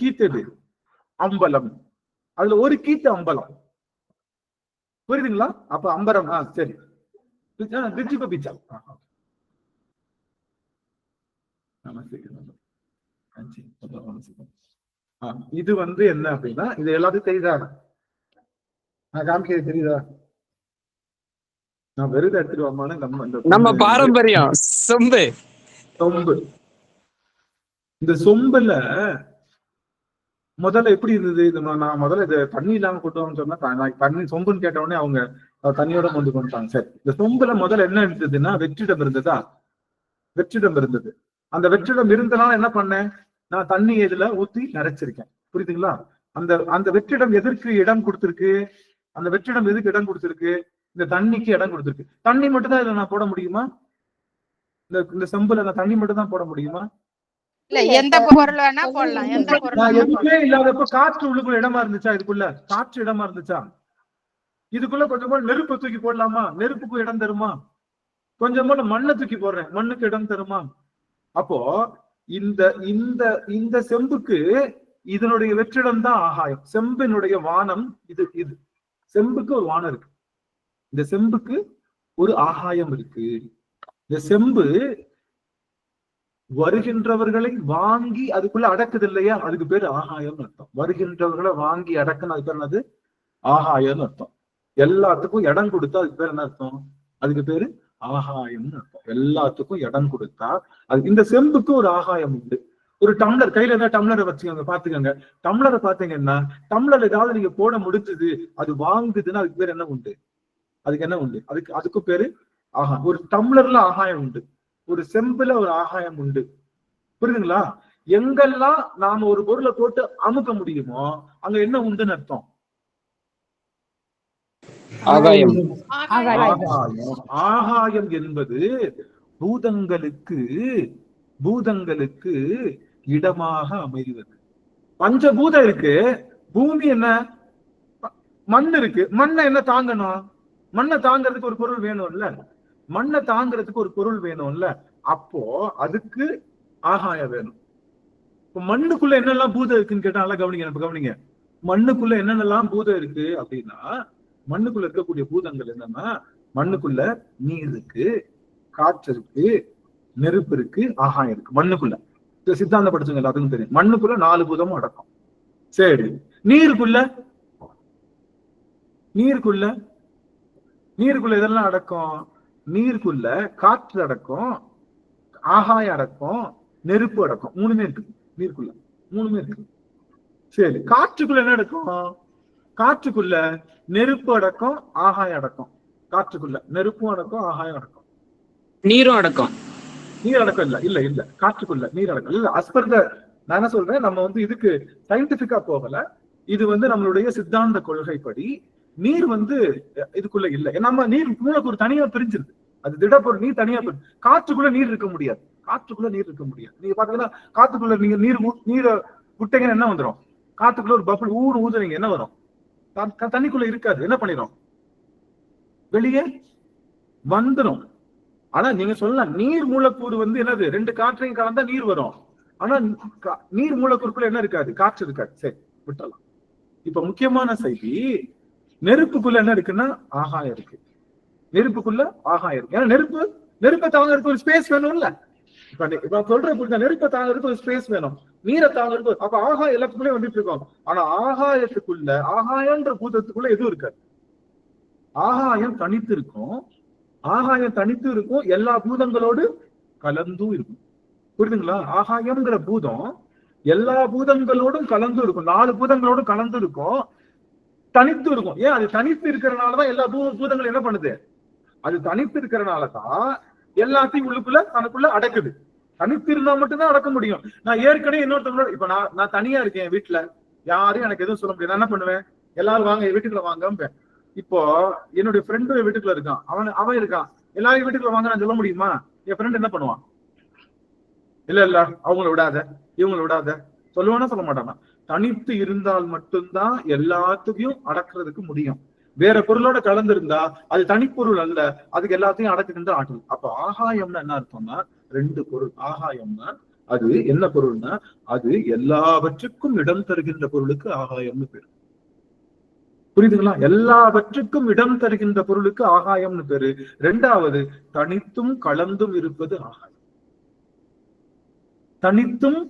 கீத்து அம்பலம். அதுல ஒரு கீத்து அம்பலம். புரியுதுங்களா? அப்ப அம்பரம். சரி, இது என்ன அப்படின்னா, இது எல்லாத்துக்கும் தெரியுதா? நான் காமிக்கிறது தெரியுதா? நான் விருது எடுத்துட்டு வாமான்னு நம்ம பாரம்பரியம் சொம்பு. சொம்பு. இந்த சொம்புல முதல்ல எப்படி இருந்தது? நான் முதல்ல இதை தண்ணி இல்லாம கொண்டு சொன்னா தண்ணி சொம்புன்னு கேட்ட உடனே அவங்க தண்ணியோட கொண்டு வந்துட்டாங்க. சரி, இந்த சொம்புல முதல்ல என்ன இருந்ததுன்னா வெற்றிடம் இருந்ததா? வெற்றிடம் இருந்தது. அந்த வெற்றிடம் இருந்தனால என்ன பண்ணேன், நான் தண்ணி இதுல ஊத்தி நிறைச்சிருக்கேன். புரியுதுங்களா? அந்த அந்த வெற்றிடம் எதற்கு இடம் கொடுத்திருக்கு? அந்த வெற்றிடம் எதுக்கு இடம் கொடுத்திருக்கு? இந்த தண்ணிக்கு இடம் கொடுத்திருக்கு. தண்ணி மட்டும் தான் இதுல நான் போட முடியுமா? இந்த செம்புல நான் தண்ணி மட்டும் தான் போட முடியுமா? இல்ல, எந்த பொருள் வேணா போடலாம். எந்த பொருள் எதுவுமே இல்லாதப்ப காற்று உள்ளுக்குள்ள இடமா இருந்துச்சா? இதுக்குள்ள காற்று இடமா இருந்துச்சா? இதுக்குள்ள கொஞ்சமா நெருப்பு தூக்கி போடலாமா? நெருப்புக்கு இடம் தருமா? கொஞ்சமா மண்ணை தூக்கி போடுறேன், மண்ணுக்கு இடம் தருமா? அப்போ இந்த இந்த இந்த செம்புக்கு இதனுடைய வெற்றிடம் தான் ஆகாயம். செம்பினுடைய வானம் இது. இது செம்புக்கு ஒரு வானம் இருக்கு, இந்த செம்புக்கு ஒரு ஆகாயம் இருக்கு. இந்த செம்பு வருகின்றவர்களை வாங்கி அதுக்குள்ள அடக்குது இல்லையா? அதுக்கு பேரு ஆகாயம் அர்த்தம். வருகின்றவர்களை வாங்கி அடக்குன்னு அதுக்கு பேர் என்னது? ஆகாயம்னு அர்த்தம். எல்லாத்துக்கும் இடம் கொடுத்தா அதுக்கு பேர் என்ன அர்த்தம்? அதுக்கு பேரு ஆகாயம்னு அர்த்தம். எல்லாத்துக்கும் இடம் கொடுத்தா அது. இந்த செம்புக்கு ஒரு ஆகாயம் உண்டு. ஒரு டம்ளர் கையில ஏதாவது டம்ளரை வச்சுக்கோங்க, பாத்துக்கோங்க. டம்ளரை பாத்தீங்கன்னா டம்ளர் ஏதாவது நீங்க போட முடிச்சது அது வாங்குதுன்னா அதுக்கு பேர் என்ன உண்டு? அதுக்கு என்ன உண்டு? அதுக்கு பேரு ஆகாயம். ஒரு டம்ளர்ல ஆகாயம் உண்டு, ஒரு செம்புல ஒரு ஆகாயம் உண்டு. புரியுதுங்களா? எங்கெல்லாம் நாம ஒரு பொருளை போட்டு அமுக்க முடியுமோ அங்க என்ன உண்டுன்னு அர்த்தம்? ஆகாயம். ஆகாயம் என்பது பூதங்களுக்கு இடமாக அமைவது. பஞ்சபூதம் இருக்கு, பூமி என்ன, மண் இருக்கு. மண்ணை என்ன தாங்கணும்? மண்ணை தாங்கிறதுக்கு ஒரு பொருள் வேணும்ல, மண்ணை தாங்கிறதுக்கு ஒரு பொருள் வேணும்ல. அப்போ அதுக்கு ஆகாயம் வேணும். இப்ப மண்ணுக்குள்ள என்னெல்லாம் பூதம் இருக்குன்னு கேட்டா நல்லா கவனிங்க. கவனிங்க, மண்ணுக்குள்ள என்னென்னலாம் பூதம் இருக்கு அப்படின்னா, மண்ணுக்குள்ள இருக்கக்கூடிய பூதங்கள் என்னன்னா, மண்ணுக்குள்ள நீர் இருக்கு, காற்று இருக்கு, நெருப்பு இருக்கு, ஆகாயம் இருக்கு. மண்ணுக்குள்ள சித்தாந்த படிச்சுங்க, எல்லாத்துக்கும் தெரியும். மண்ணுக்குள்ள 4 பூதமும் அடக்கம். சரி, நீருக்குள்ள இதெல்லாம் அடக்கம். நீருக்குள்ள காற்று அடக்கம், ஆகாயம் அடக்கம், நெருப்பு அடக்கம். 3மே இருக்கு நீருக்குள்ள, 3மே இருக்கு. சரி, காற்றுக்குள்ள என்ன அடக்கம்? காற்றுக்குள்ள நெருப்பு அடக்கம், ஆகாயம் அடக்கம். காற்றுக்குள்ள நெருப்பும் அடக்கம், ஆகாயம் அடக்கம். நீரும் அடக்கம். நீர் அடக்கம் இல்ல காற்றுக்குள்ள நீர் அடக்கம் இல்ல. அஸ்பர்த நான் என்ன சொல்றேன், நம்ம இதுக்கு சயின்டிபிக்கா போகல. இது நம்மளுடைய சித்தாந்த கொள்கைப்படி நீர் இதுக்குள்ள இல்ல. நம்ம நீர் மூலக்கூறு தனியா பிரிஞ்சிருது, அது திடப்பொருள். நீர் தனியா பிரிஞ்சு, காற்றுக்குள்ள நீர் இருக்க முடியாது. நீங்க பாத்தீங்கன்னா காத்துக்குள்ள நீங்க நீரை விட்டீங்கன்னா என்ன வந்துடும்? காத்துக்குள்ள ஒரு பப்புள் ஊதுனீங்க என்ன வரும்? தண்ணிக்குள்ள இருக்காது. என்ன பண்ணிடும்? வெளியே வந்துடும். ஆனா நீங்க சொல்லலாம் நீர் மூலக்கூறு என்னது, 2 காற்றையும் கலந்தா நீர் வரும். ஆனா நீர் மூலக்கூறுக்குள்ள என்ன இருக்காது? காற்று இருக்காது. சரி, விட்டலாம். இப்ப முக்கியமான செய்தி, நெருப்புக்குள்ள என்ன இருக்குன்னா ஆகாயம் இருக்கு. நெருப்புக்குள்ள ஆகாயம் இருக்கு. ஏன்னா நெருப்பை தாங்கிறதுக்கு ஒரு ஸ்பேஸ் வேணும்ல. இப்ப சொல்ற புரிஞ்சா, நெருப்பை தாங்கிறதுக்கு ஒரு ஸ்பேஸ் வேணும், நீரை தாங்கிறதுக்கு. அப்ப ஆகாயம் எல்லாத்துக்குள்ளே வந்துட்டு இருக்கோம். ஆனா ஆகாயத்துக்குள்ள, ஆகாயன்ற பூதத்துக்குள்ள எதுவும் இருக்காது. ஆகாயம் தனித்து இருக்கும். எல்லா பூதங்களோடு கலந்தும் இருக்கும். புரியுதுங்களா? ஆகாயம்ங்கிற பூதம் எல்லா பூதங்களோடும் கலந்து இருக்கும். 4 பூதங்களோடும் கலந்து இருக்கும், தனித்து இருக்கும். ஏன்? அது தனித்து இருக்கிறனாலதான் எல்லா பூதங்களும் என்ன பண்ணுது? அது தனித்து இருக்கிறனாலதான் எல்லாத்தையும் உள்ளுக்குள்ள தனக்குள்ள அடக்குது. தனித்து இருந்தா மட்டும்தான் அடக்க முடியும். நான் ஏற்கனவே இன்னொருத்தவங்களோட, இப்ப நான் தனியா இருக்கேன் வீட்டுல, யாரையும் எனக்கு எதுவும் சொல்ல முடியாது. நான் என்ன பண்ணுவேன்? எல்லாரும் வாங்க வீட்டுக்குள்ள வாங்க. இப்போ என்னுடைய ஃப்ரெண்டு வீட்டுக்குள்ள இருக்கான், அவன் இருக்கான், எல்லாரும் வீட்டுக்குள்ள வாங்க நான் சொல்ல முடியுமா? என் ஃப்ரெண்ட் என்ன பண்ணுவான்? இல்ல அவங்கள விடாத, இவங்களை விடாத சொல்லுவானா? சொல்ல மாட்டானா? தனித்து இருந்தால் மட்டும்தான் எல்லாத்தையும் அடக்குறதுக்கு முடியும். வேற பொருளோட கலந்து இருந்தா அது தனிப்பொருள் அல்ல, அதுக்கு எல்லாத்தையும் அடக்குகின்ற ஆற்றல். அப்ப ஆகாயம்னா என்ன அர்த்தம்னா, 2 பொருள். ஆகாயம்னா அது என்ன பொருள்னா, அது எல்லாவற்றுக்கும் இடம் தருகின்ற பொருளுக்கு ஆகாயம்னு பேரு. புரியுதுங்களா? எல்லாவற்றுக்கும் இடம் தருகின்ற பொருளுக்கு ஆகாயம்னு பேரு. 2வது, தனித்தும் கலந்தும் இருப்பது ஆகாயம். தனித்தும்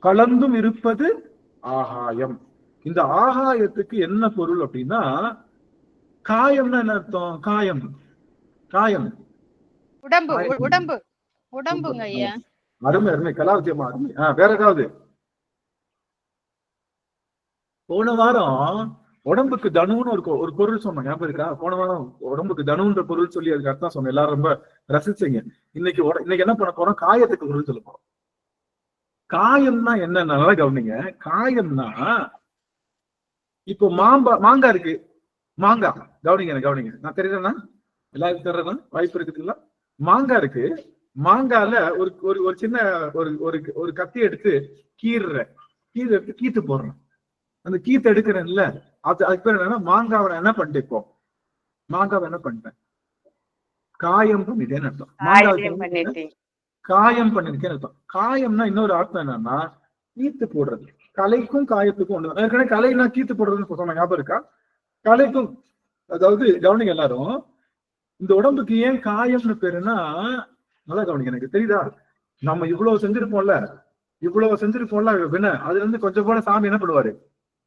கலந்தும் இருப்பது ஆகாயம். இந்த ஆகாயத்துக்கு என்ன பொருள் அப்படின்னா, காயம்னா என்ன அர்த்தம்? காயம் உடம்பு உடம்பு உடம்புங்க ஐயா. அருமை அருமை கலாவத்தியமா அருமை. வேற ஏதாவது? போன வாரம் உடம்புக்கு தனுன்னு ஒரு பொருள் சொன்னோம், ஞாபகம் இருக்கா? போன வாரம் உடம்புக்கு தனுன்ற பொருள் சொல்லி அதுக்கு அர்த்தம் சொன்னோம், எல்லாரும் ரொம்ப ரசிச்சீங்க. இன்னைக்கு என்ன பண்ண போறோம்? காயத்துக்கு பொருள் சொல்ல போறோம். காயம்னா என்னன்னா கவனிங்க. காயம்னா இப்போ மாங்காய் இருக்கு, மாங்காய் கவனிங்க நான் தெரியலன்னா எல்லாருக்கும் தெரியறேன்னா வாய்ப்பு இருக்குதுங்களா? மாங்காய் இருக்கு, மாங்கால ஒரு சின்ன ஒரு கத்தி எடுத்து எடுத்து கீத்து போடுறேன். அந்த கீத்து எடுக்கிறேன்ல, அதுக்கு பேர் என்னன்னா மாங்காவை என்ன பண்ணிட்டேன்? இப்போ மாங்காவை என்ன பண்ணிட்டேன்? காயம் பண்ணிட்டேன்னு அர்த்தம். காயம் பண்ணிருக்கேன்னு அர்த்தம். காயம்னா இன்னொரு அர்த்தம் என்னன்னா கீத்து போடுறது. கலைக்கும் காயத்துக்கும் ஒண்ணு. ஏற்கனவே கலைனா கீத்து போடுறதுன்னு சொன்ன ஞாபகம் இருக்கா? கலைக்கும், அதாவது கவனிங்க எல்லாரும், இந்த உடம்புக்கு ஏன் காயம்னு பேருன்னா நல்லா கவனிங்க. எனக்கு தெரியுதா, நம்ம இவ்வளவு செஞ்சிருப்போம்ல வினை, அதுல இருந்து கொஞ்சம் போல சாமி என்ன பண்ணுவாரு?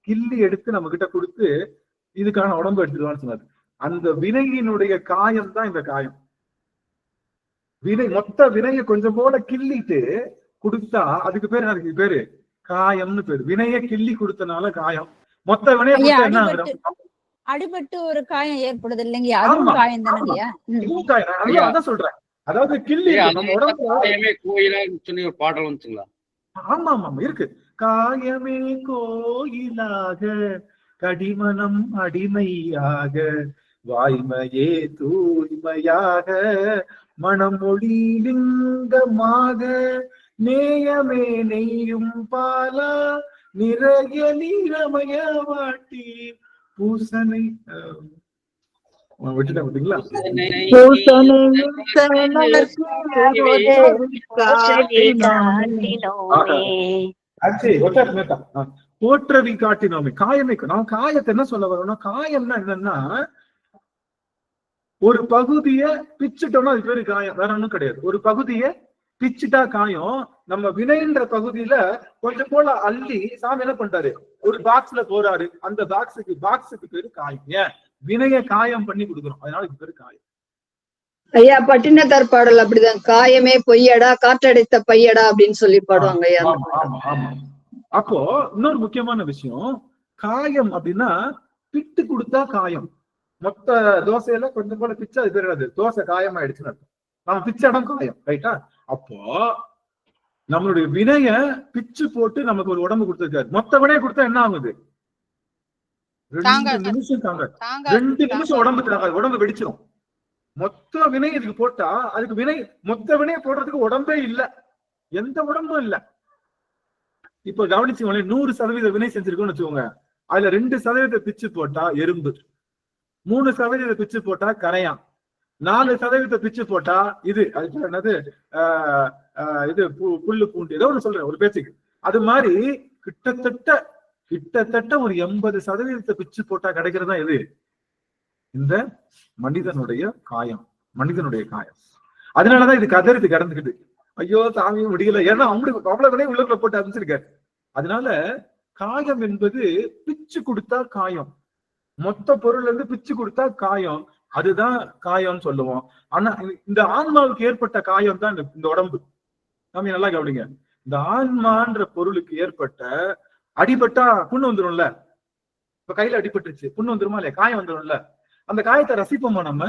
கிள்ளி எடுத்து நம்ம கிட்ட கொடுத்து இதுக்கான உடம்பு எடுத்துடுவான்னு சொன்னாரு. அந்த வினையினுடைய காயம் தான் இந்த காயம். மொத்த வினையை கொஞ்சம் போல கிள்ளிட்டு கொடுத்தா அதுக்கு பேரு அதுக்கு பேரு காயம்னு பேரு. வினைய கிள்ளி கொடுத்தனால காயம். மொத்த வினைய என்ன அடிபட்டு ஒரு காயம் ஏற்படுது இல்லைங்க, அதுவும் காயம் தானங்கய்யா? அதான் சொல்றேன். அதாவது கிள்ளி நம்ம உடம்பு கோயிலா பாடல் வந்துச்சுங்களா? ஆமா ஆமா இருக்கு. காயமே கோயிலாக, கடிமனம் அடிமையாக, வாய்மையே தூய்மையாக, மனமொழி லிங்கமாக, நேயமே நெய்யும் பாலா, நிறைய நீரமய வாட்டி பூசனை விட்டுட்டேன் பாத்தீங்களா? போற்றவி காட்டினோமே. காயமே நம்ம காயத்தை என்ன சொல்ல வரோம்னா, காயம்னா என்னன்னா ஒரு பகுதிய பிச்சுட்டோம்னா அது பேரு காயம், வேற ஒண்ணும் கிடையாது. ஒரு பகுதிய பிச்சுட்டா காயம். நம்ம வினைன்ற பகுதியில கொஞ்சம் போல அள்ளி சாமி என்ன பண்றாரு? ஒரு பாக்ஸ்ல போறாரு. அந்த பாக்ஸுக்கு பேரு காயம். ஏன்? வினைய காயம் பண்ணி கொடுக்குறோம், அதனால இது பேரு காயம். ஐயா, பட்டினத்தார் பாடல் அப்படிதான், காயமே பொய்யடா காற்றடைத்த பையடா அப்படின்னு சொல்லி பாடுவாங்க ஐயா. அப்போ இன்னொரு முக்கியமான விஷயம், காயம் அப்படின்னா பிட்டு கொடுத்தா காயம். மொத்த தோசையில கொஞ்சம் போல பிச்சை, அது பேரு தோசை காயம் ஆயிடுச்சுன்னு அர்த்தம். நம்ம பிச்சடம் காயம், ரைட்டா? அப்போ நம்மளுடைய வினைய பிச்சு போட்டு நமக்கு ஒரு உடம்பு கொடுத்திருக்காரு. மொத்த வினையை கொடுத்தா என்ன ஆகுது? 2 நிமிஷம் தாங்க. 2 நிமிஷம் உடம்பு தாங்காது, உடம்பு வெடிச்சிடும். மொத்த வினை இதுக்கு போட்டா அதுக்கு மொத்த வினையை போடுறதுக்கு உடம்பே இல்ல, எந்த உடம்பும் இல்ல. இப்ப கவனிச்சுக்கோங்க, 100% வினை செஞ்சிருக்கோம்னு வச்சுக்கோங்க. அதுல 2% பிச்சு போட்டா எறும்பு, 3% பிச்சு போட்டா கரையான், 4% பிச்சு போட்டா இது என்னது இது புல்லு பூண்டு, ஏதோ ஒண்ணு சொல்றேன் ஒரு பேச்சுக்கு. அது மாதிரி கிட்டத்தட்ட ஒரு 80% பிச்சு போட்டா கிடைக்கிறதா எது? இந்த மனிதனுடைய காயம். அதனாலதான் இது கதறிது கிடந்துக்கிட்டு, ஐயோ சாமியும் முடியல. ஏன்னா அவங்களுக்கு அவ்வளவு வினை உள்ளுக்குள்ள போட்டு அமைச்சிருக்காரு. அதனால காயம் என்பது பிச்சு கொடுத்தா காயம், மொத்த பொருள்ல இருந்து பிச்சு கொடுத்தா காயம், அதுதான் காயம்னு சொல்லுவோம். ஆனா இந்த ஆன்மாவுக்கு ஏற்பட்ட காயம் தான் இந்த உடம்பு. சாமி நல்லா கவனிங்க, இந்த ஆன்மான்ற பொருளுக்கு ஏற்பட்ட அடிபட்டா புண்ணு வந்துடும்ல. இப்ப கையில அடிபட்டுருச்சு, புண்ணு வந்துருமா இல்லையா? காயம் வந்துடும்ல. அந்த காயத்தை ரசிப்போமா நம்ம?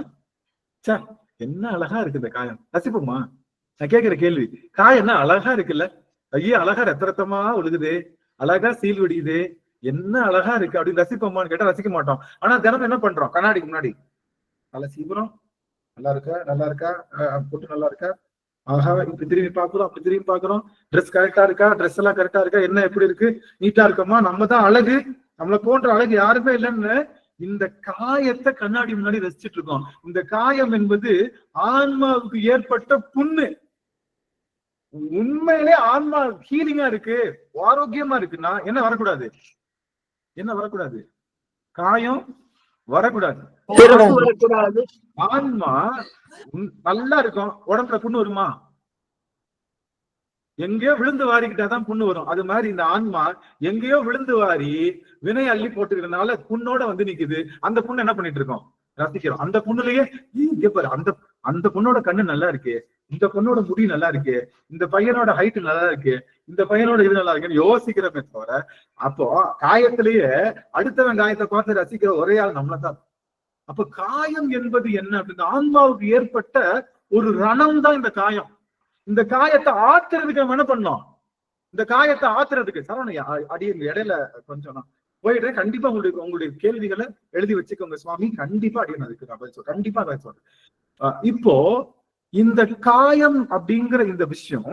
சார் என்ன அழகா இருக்கு இந்த காயம், ரசிப்போமா? நான் கேட்கிற கேள்வி, காயம் என்ன அழகா இருக்குல்ல? ஐயோ அழகா ரத்தமா ஒழுகுது, அழகா சீல் வெடியுது, என்ன அழகா இருக்கு அப்படின்னு ரசிப்போமான்னு கேட்டா ரசிக்க மாட்டோம். ஆனா தினம் என்ன பண்றோம்? கண்ணாடிக்கு முன்னாடி நல்லா சீவுறோம், நல்லா இருக்கா போட்டு நல்லா இருக்கா, ஆஹா இப்படி திரும்பி பாக்குறோம், அப்படி திரும்பி பாக்குறோம், ட்ரெஸ் கரெக்டா இருக்கா, ட்ரெஸ் எல்லாம் கரெக்டா இருக்கா, என்ன எப்படி இருக்கு, நீட்டா இருக்கோமா, நம்ம தான் அழகு, நம்மளை போன்ற அழகு யாருமே இல்லைன்னு இந்த காயத்தை கண்ணாடி முன்னாடி ரசிச்சுட்டு இருக்கோம். இந்த காயம் என்பது ஆன்மாவுக்கு ஏற்பட்ட புண்ணு. உண்மையிலே ஆன்மா ஹீலிங்கா இருக்கு, ஆரோக்கியமா இருக்குன்னா என்ன வரக்கூடாது? காயம் வரக்கூடாது. ஆன்மா நல்லா இருக்கும், உடம்புல புண்ணு வருமா? எங்கேயோ விழுந்து வாரிக்கிட்டாதான் புண்ணு வரும். அது மாதிரி இந்த ஆன்மா எங்கேயோ விழுந்து வாரி வினை அள்ளி போட்டுக்கிறதுனால புண்ணோட வந்து நிக்குது. அந்த புண்ணு என்ன பண்ணிட்டு இருக்கோம்? ரசிக்கிறோம். அந்த பொண்ணுலயே இங்க பாரு, அந்த அந்த பொண்ணோட கண்ணு நல்லா இருக்கு, இந்த பொண்ணோட முடி நல்லா இருக்கு, இந்த பையனோட ஹைட் நல்லா இருக்கு, இந்த பையனோட இது நல்லா இருக்குன்னு யோசிக்கிறோமே தவிர, அப்போ காயத்திலேயே அடுத்தவன் காயத்தை பார்த்து ரசிக்கிற ஒரே ஆள் நம்மளதான். அப்ப காயம் என்பது என்ன அப்படின்னா, ஆன்மாவுக்கு ஏற்பட்ட ஒரு ரணம் தான் இந்த காயம். இந்த காயத்தை ஆத்துறதுக்கு நம்ம என்ன பண்ணோம்? இந்த காயத்தை ஆத்துறதுக்கு சரவணையா அடியுங்க, இடையில கொஞ்சம் நான் போயிட்டு கண்டிப்பா உங்களுடைய கேள்விகளை எழுதி வச்சுக்கோங்க சுவாமி. கண்டிப்பா அடியும் அதுக்கு நான் சொல்றேன், கண்டிப்பா நான் சொல்றேன். இப்போ இந்த காயம் அப்படிங்கிற இந்த விஷயம்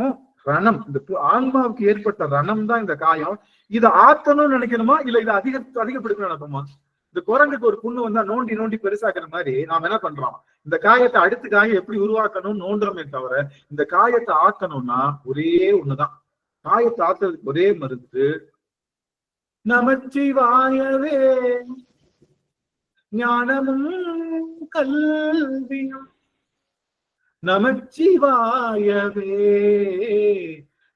ரணம், இந்த ஆன்மாவுக்கு ஏற்பட்ட ரணம் தான் இந்த காயம். இதை ஆத்தணும்னு நினைக்கணுமா இல்ல இதை அதிகப்படுத்தணும்னு நினைப்போமா? இந்த குரங்குக்கு ஒரு புண்ணு வந்தா நோண்டி நோண்டி பெருசாக்குற மாதிரி நாம என்ன பண்றோம்? இந்த காயத்தை அடுத்த காயம் எப்படி உருவாக்கணும்னு நோண்டுறோமே தவிர, இந்த காயத்தை ஆக்கணும்னா ஒரே ஒண்ணுதான். காயத்தை ஆக்குறதுக்கு ஒரே மருந்து நமச்சிவாயவே, ஞானமும் கல்வியும். நமச்சிவாயவே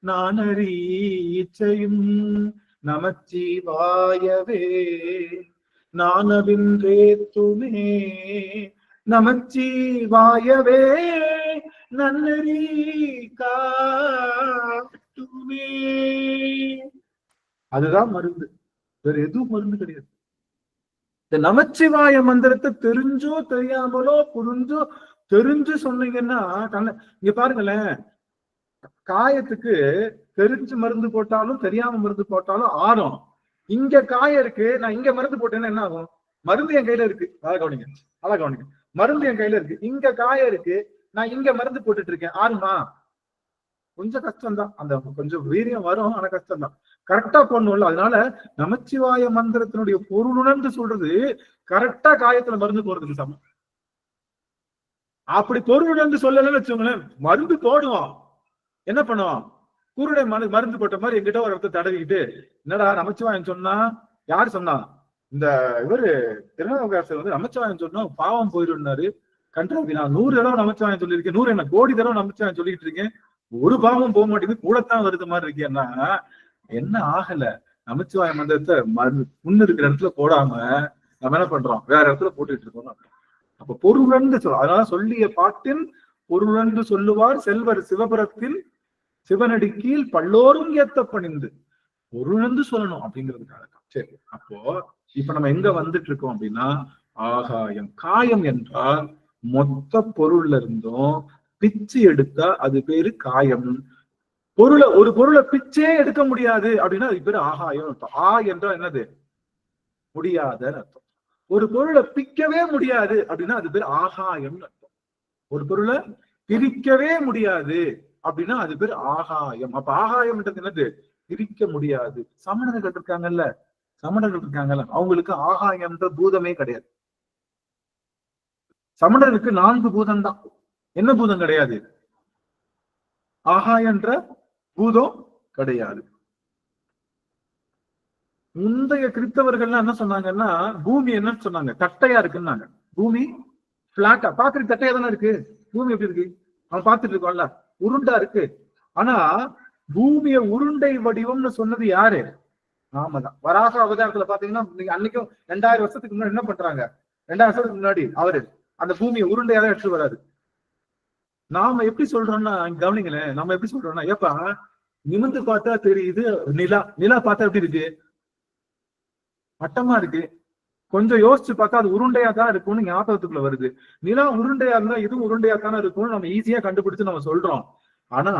நானரீச்சையும், நமச்சிவாயவே நானவின்றேத்துமே, நமச்சிவாயவே நன்னறி காட்டுமே. அதுதான் மருந்து, வேற எதுவும் மருந்து கிடையாது. இந்த நமச்சிவாய மந்திரத்தை தெரிஞ்சோ தெரியாமலோ புரிஞ்சோ தெரிஞ்சு சொன்னீங்கன்னா இங்க பாருங்களேன், காயத்துக்கு தெரிஞ்சு மருந்து போட்டாலும் தெரியாம மருந்து போட்டாலும் ஆறும். இங்க காயம் இருக்கு, நான் இங்க மருந்து போட்டேன்னா என்ன ஆகும்? மருந்து என் கையில இருக்கு, அழகா கவனிங்க, மருந்து என் கையில இருக்கு, இங்க காயம் இருக்கு, நான் இங்க மருந்து போட்டுட்டு இருக்கேன், ஆறுமா? கொஞ்சம் கஷ்டம்தான், அந்த கொஞ்சம் வீரியம் வரும், ஆனா கஷ்டம்தான். கரெக்டா பண்ணும்ல. அதனால நமச்சிவாய மந்திரத்தினுடைய பொருளுணர்ந்து சொல்றது கரெக்டா காயத்துல மருந்து போடுறதுக்கு சமம். அப்படி பொருளுணர்ந்து சொல்லலன்னு வச்சுக்கோங்களேன், மருந்து போடுவோம், என்ன பண்ணுவோம்? குருடை மருந்து போட்ட மாதிரி எங்கிட்ட ஒரு இடத்த தடவிக்கிட்டு, என்னடா நமச்சிவாயன் சொன்னா? யாரு சொன்னா? இந்த இவரு திருநாவுக்கரசர் வந்து நமச்சிவாயன் சொன்னா பாவம் போயிடுனாரு. கண்டாவி, நான் 100 தடவை நமச்சிவாயன் சொல்லியிருக்கேன், 100 என்ன கோடி தடவை நமச்சிவாயன் சொல்லிட்டு இருக்கேன், ஒரு பாவம் போக மாட்டேங்குது, கூடத்தான் வருது மாதிரி இருக்கேன்னா என்ன ஆகல? நமச்சிவாய மந்திரத்தை முன்ன இருக்கிற இடத்துல போடாம நம்ம என்ன பண்றோம்? வேற இடத்துல போட்டுட்டு இருக்கோம். அப்ப பொருளந்து அதனால சொல்லிய பாட்டின் பொருளந்து சொல்லுவார் செல்வர் சிவபுரத்தில் சிவனடி கீழ் பல்லோரும் ஏத்த பணிந்து, பொருளந்து சொல்லணும் அப்படிங்கிறதுக்காக. சரி, அப்போ இப்ப நம்ம எங்க வந்துட்டு இருக்கோம் அப்படின்னா, ஆகாயம். காயம் என்றால் மொத்த பொருள்ல இருந்தும் பிச்சு எடுத்தா அது பேரு காயம். ஒரு பொருளை பிச்சே எடுக்க முடியாது அப்படின்னா அது பேரு ஆகாயம் அர்த்தம். என்றால் என்னது? முடியாத அர்த்தம். ஒரு பொருளை பிக்கவே முடியாது அப்படின்னா அது பேர் ஆகாயம்னு அர்த்தம். ஒரு பொருளை பிரிக்கவே முடியாது அப்படின்னா அது பேர் ஆகாயம். அப்ப ஆகாயம்ன்றது என்னது? பிரிக்க முடியாது. சமணர்கள் இருக்காங்கல்ல, அவங்களுக்கு ஆகாயம்ன்ற பூதமே கிடையாது. சமணருக்கு 4 பூதம் தான். என்ன பூதம் கிடையாது? ஆகாயன்ற பூதம் கிடையாது. முந்தைய கிறிஸ்தவர்கள் என்ன சொன்னாங்கன்னா, பூமி என்னன்னு சொன்னாங்க? தட்டையா இருக்குன்னாங்க. பூமி பிளாட்டா பாக்குறது தட்டையா தானே இருக்கு. பூமி எப்படி இருக்கு? அவன் பார்த்துட்டு இருக்கோம்ல, உருண்டா இருக்கு. ஆனா பூமிய உருண்டை வடிவம்னு சொன்னது யாரு? நாம தான். வராக அவதாரத்துல பாத்தீங்கன்னா, நீங்க அன்னைக்கும் 2000 வருஷத்துக்கு முன்னாடி என்ன பண்றாங்க? 2000 வருஷத்துக்கு முன்னாடி அவரு அந்த பூமியை உருண்டையா தான் எடுத்து வராது. நாம எப்படி சொல்றோம்னா, கவனிங்களேன், நம்ம எப்படி சொல்றோம்னா, ஏப்பா நிமிந்து பார்த்தா தெரியுது நிலா பார்த்தா எப்படி இருக்கு? வட்டமா இருக்கு. கொஞ்சம் யோசிச்சு பார்த்தா அது உருண்டையா தான் இருக்கும்னு ஞாபகத்துக்குள்ள வருது. நிலா உருண்டையா இருந்தா இதுவும் உருண்டையா தானே இருக்கும்னு நம்ம ஈஸியா கண்டுபிடிச்சு நம்ம சொல்றோம். ஆனா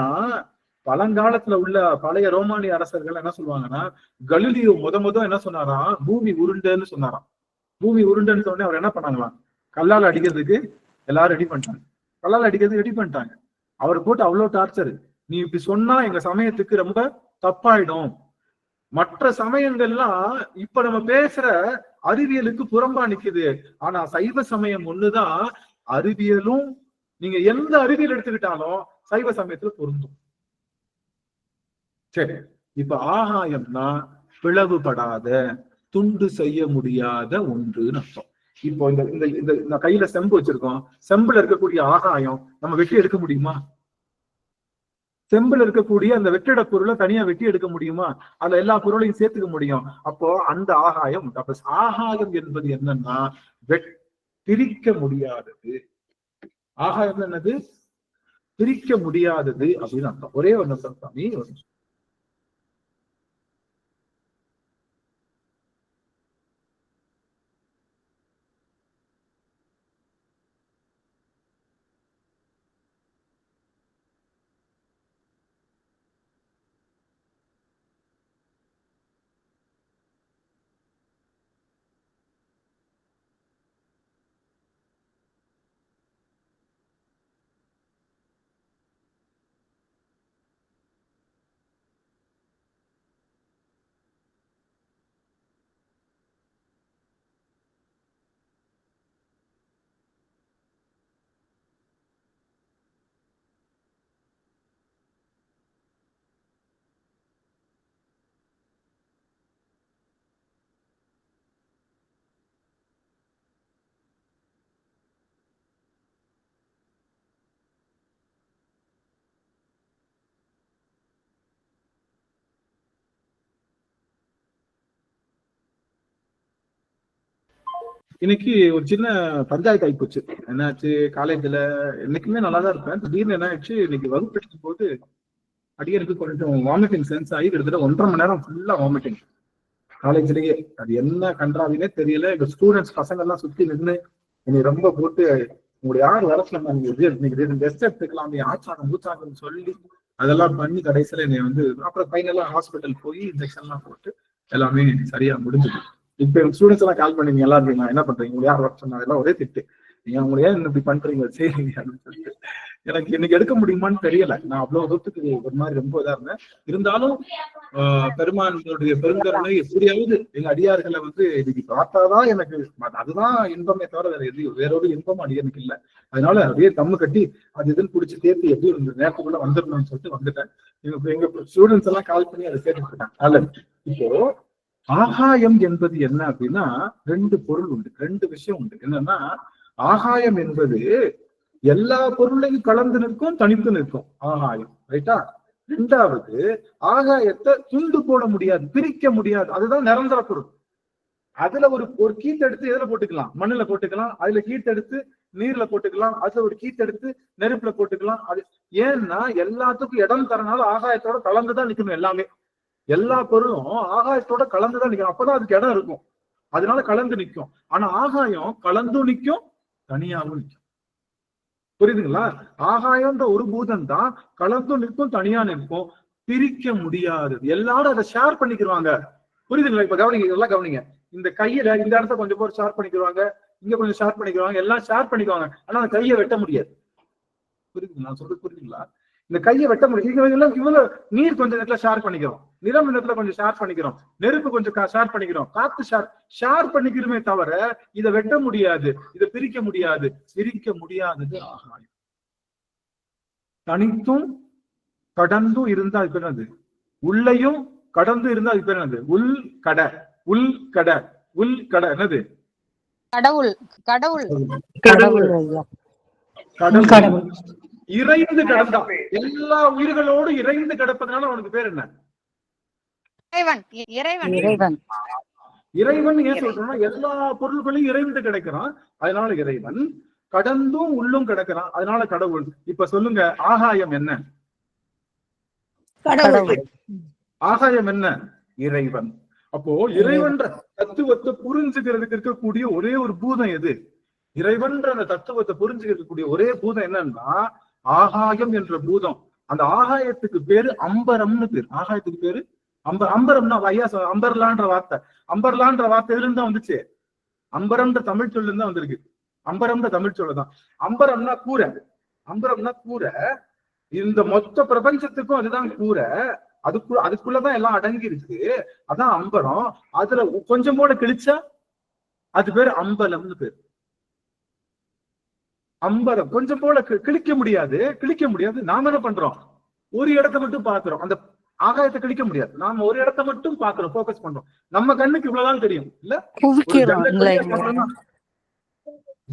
பழங்காலத்துல உள்ள பழைய ரோமானிய அரசர்கள் என்ன சொல்லுவாங்கன்னா, கலிலியோ முத என்ன சொன்னாராம்? பூமி உருண்டைன்னு சொன்னாராம். பூமி உருண்டைன்னு சொன்னே அவர் என்ன பண்ணாங்களாம்? கல்லால் அடிக்கிறதுக்கு எல்லாரும் ரெடி பண்ணிட்டாங்க. அவர் போட்டு அவ்வளவு டார்ச்சர். நீ இப்படி சொன்னா எங்க சமயத்துக்கு ரொம்ப தப்பாயிடும். மற்ற சமயங்கள்லாம் இப்ப நம்ம பேசுற அறிவியலுக்கு புறம்பா நிக்குது. ஆனா சைவ சமயம் ஒண்ணுதான் அறிவியலும். நீங்க எந்த அறிவியல் எடுத்துக்கிட்டாலும் சைவ சமயத்துல பொருந்தும். சரி, இப்ப ஆகாயம்னா பிளவுபடாத, துண்டு செய்ய முடியாத ஒன்றுன்னு அர்த்தம். இப்போ இந்த கையில செம்பு வச்சிருக்கோம். செம்புல இருக்கக்கூடிய ஆகாயம் நம்ம வெட்டி எடுக்க முடியுமா? செம்புல இருக்கக்கூடிய அந்த வெற்றிட பொருளை தனியா வெட்டி எடுக்க முடியுமா? அதுல எல்லா பொருளையும் சேர்த்துக்க முடியும். அப்போ அந்த ஆகாயம். அப்ப ஆகாயம் என்பது என்னன்னா, பிரிக்க முடியாதது. ஆகாயம் என்னது? பிரிக்க முடியாதது அப்படின்னு அர்த்தம். ஒரே ஒரு நிமிஷம் சாமி. இன்னைக்கு ஒரு சின்ன பஞ்சாயத்து ஆகி போச்சு. என்னாச்சு, காலேஜ்ல என்னைக்குமே நல்லாதான் இருப்பேன். திடீர்னு என்ன ஆயிடுச்சு, இன்னைக்கு வகுப்பு எடுக்கும் போது அடியனுக்கு கொஞ்சம் வாமிட்டிங் சென்ஸ் ஆகி கிட்டத்தட்ட 1.5 மணி நேரம் ஃபுல்லா வாமிட்டிங் காலேஜ்லயே. அது என்ன கன்றாவினே தெரியல. எங்க ஸ்டூடெண்ட்ஸ் பசங்க எல்லாம் சுத்தி நின்று என்னை ரொம்ப போட்டு, உங்களுடைய யார் வர சொன்னாங்க, நீங்க டெஸ்ட் எடுத்துக்கலாம், நீ ஆச்சாரம் மூச்சாங்கன்னு சொல்லி அதெல்லாம் பண்ணி கடைசியில என்னை வந்து அப்புறம் ஃபைனலா ஹாஸ்பிட்டல் போய் இன்ஜெக்ஷன் எல்லாம் போட்டு எல்லாமே சரியா முடிஞ்சது. இப்ப எங்க ஸ்டூடெண்ட்ஸ் எல்லாம் கால் பண்ணி எல்லாரும் இருக்கீங்க, என்ன பண்றீங்க, உங்க யார் ஒர்க் சொன்னா எல்லாம் ஒரே திட்டு, நீங்க உங்களை ஏன் இப்படி பண்றீங்க செய்றீங்க அப்படின்னு சொல்லிட்டு. எனக்கு இன்னைக்கு எடுக்க முடியுமான்னு தெரியல. நான் அவ்வளவு தூரத்துக்கு ஒரு மாதிரி ரொம்ப இதா இருந்தேன். இருந்தாலும் பெருமானுடைய பெருங்கருணை எப்படியாவது எங்க அடியார்களை வந்து இன்னைக்கு பார்த்தாதான் எனக்கு அதுதான் இன்பமே தவிர வேற ஒரு இன்பம் அடியனுக்கு இல்லை. அதனால அப்படியே தம்மு கட்டி அது இதுன்னு பிடிச்சி தேர்த்து எப்படி இந்த நேரத்துக்குள்ள வந்துடணும்னு சொல்லிட்டு வந்துட்டேன். எங்க ஸ்டூடெண்ட்ஸ் எல்லாம் கால் பண்ணி அதை கேட்டுட்டு இருக்காங்க. நல்லது. இப்போ ஆகாயம் என்பது என்ன அப்படின்னா 2 பொருள் உண்டு, 2 விஷயம் உண்டு. என்னன்னா, ஆகாயம் என்பது எல்லா பொருளையும் கலந்து நிற்கும், தனித்து நிற்கும் ஆகாயம், ரைட்டா? 2வது, ஆகாயத்தை துண்டு போட முடியாது, பிரிக்க முடியாது. அதுதான் நிரந்தர பொருள். அதுல ஒரு கீத்து எடுத்து எதுல போட்டுக்கலாம், மண்ணுல போட்டுக்கலாம். அதுல கீத்து எடுத்து நீர்ல போட்டுக்கலாம். அதுல ஒரு கீத்து எடுத்து நெருப்புல போட்டுக்கலாம். அது ஏன்னா எல்லாத்துக்கும் இடம் தரனால ஆகாயத்தோட கலந்துதான் நிக்கணும். எல்லாமே எல்லா பொருளும் ஆகாயத்தோட கலந்துதான் நிக்கணும். அப்பதான் அதுக்கு இடம் இருக்கும். அதனால கலந்து நிற்கும். ஆனா ஆகாயம் கலந்தும் நிற்கும், தனியாகவும் நிற்கும். புரியுதுங்களா? ஆகாயம்ன்ற ஒரு பூதம் தான் கலந்தும் நிற்கும், தனியா நிற்கும், பிரிக்க முடியாதது. எல்லாரும் அதை ஷேர் பண்ணிக்கிறாங்க. புரியுதுங்களா? இப்ப கவனிங்க, எல்லாம் கவனிங்க. இந்த கையில இந்த இடத்த கொஞ்சம் பேர் ஷேர் பண்ணிக்கிறாங்க, இங்க கொஞ்சம் ஷேர் பண்ணிக்கிறாங்க, எல்லாம் ஷேர் பண்ணிக்குவாங்க. ஆனா அந்த கையை வெட்ட முடியாது. புரியுதுங்களா? சொல்றது புரியுதுங்களா? இந்த கையை வெட்ட முடியும். இவ்வளவு நீர் கொஞ்சம் இடத்துல ஷேர் பண்ணிக்கிறோம், நிலம் இடத்துல கொஞ்சம் ஷேர் பண்ணிக்கிறோம், நெருப்பு கொஞ்சம் ஷேர் பண்ணிக்கிறோம், காத்து ஷேர் பண்ணிக்கிறோமே தவிர இதை வெட்ட முடியாது, இதை பிரிக்க முடியாது. பிரிக்க முடியாதது ஆகாயம். தனித்தும் கடந்தும் இருந்தா அது பேர் என்னது? உள்ளையும் கடந்து இருந்தா அது பேர் என்னது? உள் கடை. என்னது? கடவுள். கடவுள். கடவுள் இறைந்து கிடந்தா. எல்லா உயிர்களோடு இறைந்து கிடப்பதனால அவனுக்கு பேர் என்ன? இறைவன். இறைவன் ஏன் சொல்றோம்னா எல்லா பொருள்களையும் இறைந்து கிடக்கிறான், அதனால இறைவன். கடந்தும் உள்ளும் கிடக்கிறான், அதனால கடவுள். இப்ப சொல்லுங்க, ஆகாயம் என்ன? கடவுள். ஆகாயம் என்ன? இறைவன். அப்போ இறைவன்ற தத்துவத்தை புரிஞ்சுக்கிறதுக்கு இருக்கக்கூடிய ஒரே ஒரு பூதம் எது? இறைவன்ற அந்த தத்துவத்தை புரிஞ்சுக்கக்கூடிய ஒரே பூதம் என்னன்னா ஆகாயம் என்ற பூதம். அந்த ஆகாயத்துக்கு பேரு அம்பரம்னு பேரு. ஆகாயத்துக்கு பேரு அம்பரம்னா ஐயா அம்பர்லான்ற வார்த்தை. அம்பர்லான்ற வார்த்தை இருந்தா வந்துச்சு. அம்பரம்ன்ற தமிழ் சொல்லு தான் வந்திருக்கு. அம்பரம்ன்ற தமிழ் சொல்லுதான். அம்பரம்னா கூரை. அம்பரம்னா கூரை. இந்த மொத்த பிரபஞ்சத்துக்கும் அதுதான் கூரை. அதுக்குள்ளதான் எல்லாம் அடங்கி இருக்கு. அதான் அம்பரம். அதுல கொஞ்சம் கூட கிழிச்சா அது பேரு அம்பலம்னு பேரு. அம்பரம் கொஞ்சம் போல கிழிக்க முடியாது. நாம என்ன பண்றோம்? ஒரு இடத்தை மட்டும் பாக்குறோம். அந்த ஆகாயத்தை கிழிக்க முடியாது. நாம ஒரு இடத்தை மட்டும் பாக்குறோம், போக்கஸ் பண்றோம். நம்ம கண்ணுக்கு இவ்வளவுதான் தெரியும் இல்ல?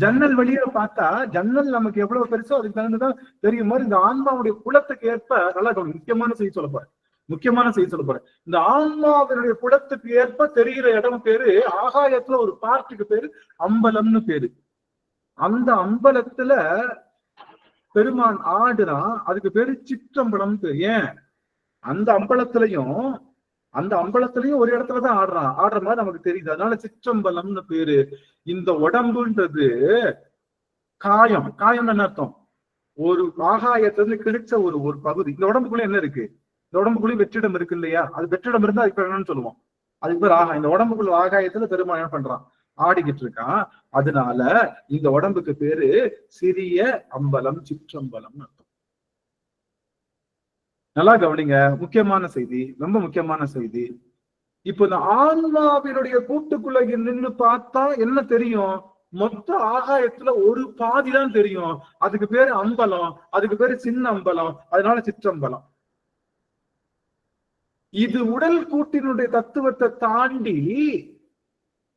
ஜன்னல் வழியில பார்த்தா ஜன்னல் நமக்கு எவ்வளவு பெருசோ அதுக்கு தகுந்துதான் தெரியும். மாதிரி இந்த ஆன்மாவுடைய குலத்துக்கு ஏற்ப நல்லா முக்கியமான செய்தி சொல்ல போறேன். இந்த ஆன்மாவினுடைய குலத்துக்கு ஏற்ப தெரிகிற இடம் பேரு ஆகாயத்துல ஒரு பார்ட்டுக்கு பேரு அம்பலம்னு பேரு. அந்த அம்பலத்துல பெருமான் ஆடுனா அதுக்கு பேரு சிற்றம்பலம். ஏன் அந்த அம்பலத்திலையும் ஒரு இடத்துலதான் ஆடுற மாதிரி நமக்கு தெரியுது, அதனால சிற்றம்பலம்னு பேரு. இந்த உடம்புன்றது காயம் என்ன அர்த்தம்? ஒரு ஆகாயத்திலிருந்து கிடைச்ச ஒரு பகுதி. இந்த உடம்புக்குள்ள என்ன இருக்கு? இந்த உடம்புக்குள்ளேயும் வெற்றிடம் இருக்கு இல்லையா? அது வெற்றிடம் இருந்தா அதுக்கு என்னன்னு சொல்லுவோம், அதுக்கு பேர் ஆகாயம். இந்த உடம்புக்குள்ள ஆகாயத்துல பெருமாள் என்ன பண்றான்? ஆடிக்கிட்டு இருக்கான். அதனால இந்த உடம்புக்கு பேரு சிறிய அம்பலம், சிற்றம்பலம் அர்த்தம். நல்லா கவனிங்க, முக்கியமான செய்தி, ரொம்ப முக்கியமான செய்தி. இப்போ இந்த ஆன்மாவினுடைய கூட்டுக்குள்ள நின்று பார்த்தா என்ன தெரியும்? மொத்த ஆகாயத்துல ஒரு பாதிதான் தெரியும். அதுக்கு பேரு அம்பலம், அதுக்கு பேரு சின்ன அம்பலம், அதனால சிற்றம்பலம். இது உடல் கூட்டினுடைய தத்துவத்தை தாண்டி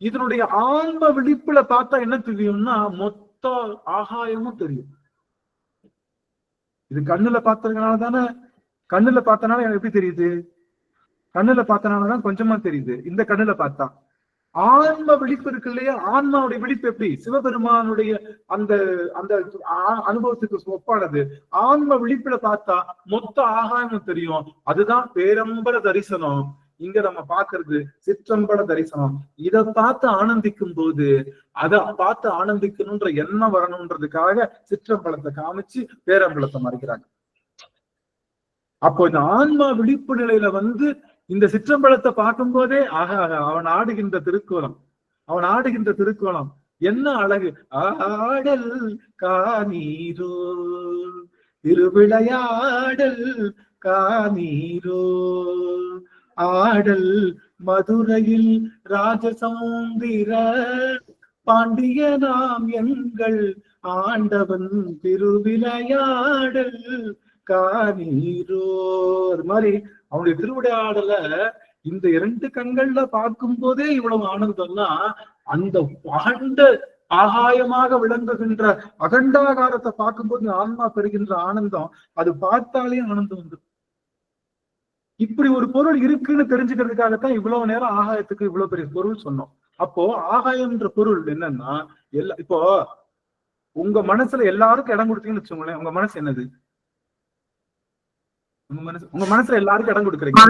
இதனுடைய ஆன்ம விழிப்புல பார்த்தா என்ன தெரியும்னா மொத்த ஆகாயமும் தெரியும். இது கண்ணுல பார்த்ததுனால தானே, கண்ணுல பார்த்தனால எனக்கு எப்படி தெரியுது? கண்ணுல பார்த்தனாலதான் கொஞ்சமா தெரியுது. இந்த கண்ணுல பார்த்தா ஆன்ம விழிப்பு இருக்கு இல்லையா? ஆன்மாவுடைய விழிப்பு எப்படி? சிவபெருமானுடைய அந்த அந்த அனுபவத்துக்கு ஒப்பானது. ஆன்ம விழிப்புல பார்த்தா மொத்த ஆகாயமும் தெரியும். அதுதான் பேரம்பல தரிசனம். இங்க நம்ம பாக்குறது சிற்றம்பல தரிசனம். இதை பார்த்து ஆனந்திக்கும் போது, அதை பார்த்து ஆனந்திக்கணும்ன்ற எண்ணம் வரணும்ன்றதுக்காக சிற்றம்பலத்தை காமிச்சு பேரம்பலத்தை மறைக்கிறாங்க. அப்போ இந்த ஆன்மா விழிப்பு நிலையில இந்த சிற்றம்பலத்தை பார்க்கும் போதே அவன் ஆடுகின்ற திருக்கோலம் என்ன அழகு! ஆடல் காணீரோ திருவிளையாடல் காணீரோ, ஆடல் மதுரையில் ராஜசமுந்திர பாண்டியனாம் எங்கள் ஆண்டவன் திருவிளையாடல் காணீரோ. அது மாதிரி அவனுடைய திருவிளையாடல இந்த 2 கண்கள்ல பார்க்கும் போதே இவ்வளவு ஆனந்தம்னா, அந்த அகண்ட ஆகாயமாக விளங்குகின்ற அகண்டாகாரத்தை பார்க்கும்போது ஆன்மா பெறுகின்ற ஆனந்தம், அது பார்த்தாலே ஆனந்தம் வந்து. இப்படி ஒரு பொருள் இருக்குன்னு தெரிஞ்சுக்கிறதுக்காகத்தான் இவ்வளவு நேரம் ஆகாயத்துக்கு இவ்வளவு பெரிய பொருள் சொன்னோம். அப்போ ஆகாயம்ன்ற பொருள் என்னன்னா, இப்போ உங்க மனசுல எல்லாருக்கும் இடம் கொடுத்தீங்கன்னு வச்சுக்கோங்களேன், உங்க மனசு என்னது? உங்க மனசுல எல்லாருக்கும் இடம் கொடுக்குறீங்க.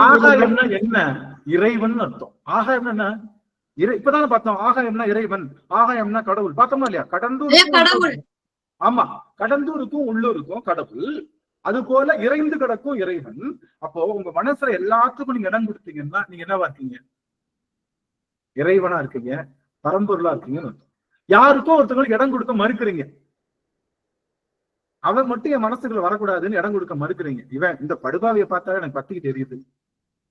ஆகாயம்னா என்ன? இறைவன் அர்த்தம். ஆகாயம்னா என்ன? இப்பதானே பார்த்தோம். ஆகாயம்னா இறைவன், ஆகாயம்னா கடவுள். பார்த்தோமா இல்லையா? கடந்தூர். ஆமா, கடந்தூருக்கும் உள்ளூருக்கும் கடவுள், அது போல இறைந்து கிடக்கும் இறைவன். அப்போ உங்க மனசுல எல்லாத்துக்கும் நீங்க இடம் கொடுத்தீங்கன்னா நீங்க என்னவா இருக்கீங்க? இறைவனா இருக்கீங்க, பரம்பொருளா இருக்கீங்கன்னு அர்த்தம். யாருக்கும் ஒருத்தவங்களுக்கு இடம் கொடுக்க மறுக்கிறீங்க. அவன் மட்டும் என் மனசுக்குள்ள வரக்கூடாதுன்னு இடம் கொடுக்க மறுக்கிறீங்க. இவன் இந்த படுபாவியை பார்த்தாலே எனக்கு பத்திக்கு தெரியுது,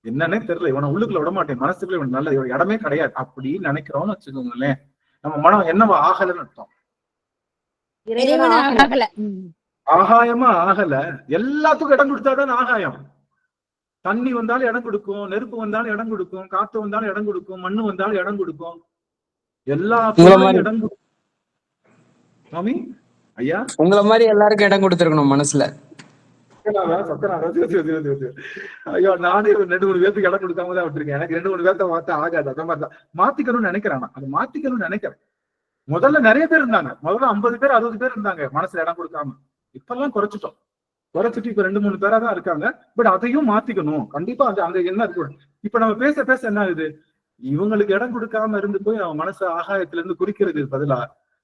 என்னன்னே தெரியல, இவனை உள்ளுக்குள்ள விட மாட்டேன், மனசுக்குள்ள இவன் நல்ல இடமே கிடையாது அப்படின்னு நினைக்கிறோம்னு வச்சுக்கோங்களேன். நம்ம மனம் என்னவா ஆகலன்னு அர்த்தம். ஆகாயமா ஆகல. எல்லாத்துக்கும் இடம் கொடுத்தாதான் ஆகாயம். தண்ணி வந்தாலும் இடம் கொடுக்கும், நெருப்பு வந்தாலும் இடம் கொடுக்கும், காத்து வந்தாலும் இடம் கொடுக்கும், மண்ணு வந்தாலும் இடம் கொடுக்கும், எல்லா இடம் கொடுக்கும். மாமி ஐயா, உங்களை மாதிரி எல்லாருக்கும் இடம் கொடுத்துருக்கணும் மனசுல. ஐயோ, நானே 2-3 பேருக்கு இடம் கொடுக்காம தான் விட்டுருக்கேன். எனக்கு 2-3 பேர்த்த மாத்த ஆகாது. அந்த மாதிரிதான் மாத்திக்கணும்னு நினைக்கிறேன். அது மாத்திக்கணும்னு நினைக்கிறேன். முதல்ல நிறைய பேர் இருந்தாங்க, முதல்ல 50 பேர் 60 பேர் இருந்தாங்க மனசுல இடம் கொடுக்காம. இப்பெல்லாம் குறைச்சிட்டு இப்ப 2-3 பேரா தான் இருக்காங்க. பட் அதையும் மாத்திக்கணும் கண்டிப்பா. அங்க என்ன இருக்கு? இப்ப நம்ம பேச என்ன ஆகுது? இவங்களுக்கு இடம் கொடுக்காம இருந்து போய் நம்ம மனசு ஆகாயத்துல இருந்து குறிக்கிறதுக்கு பதிலா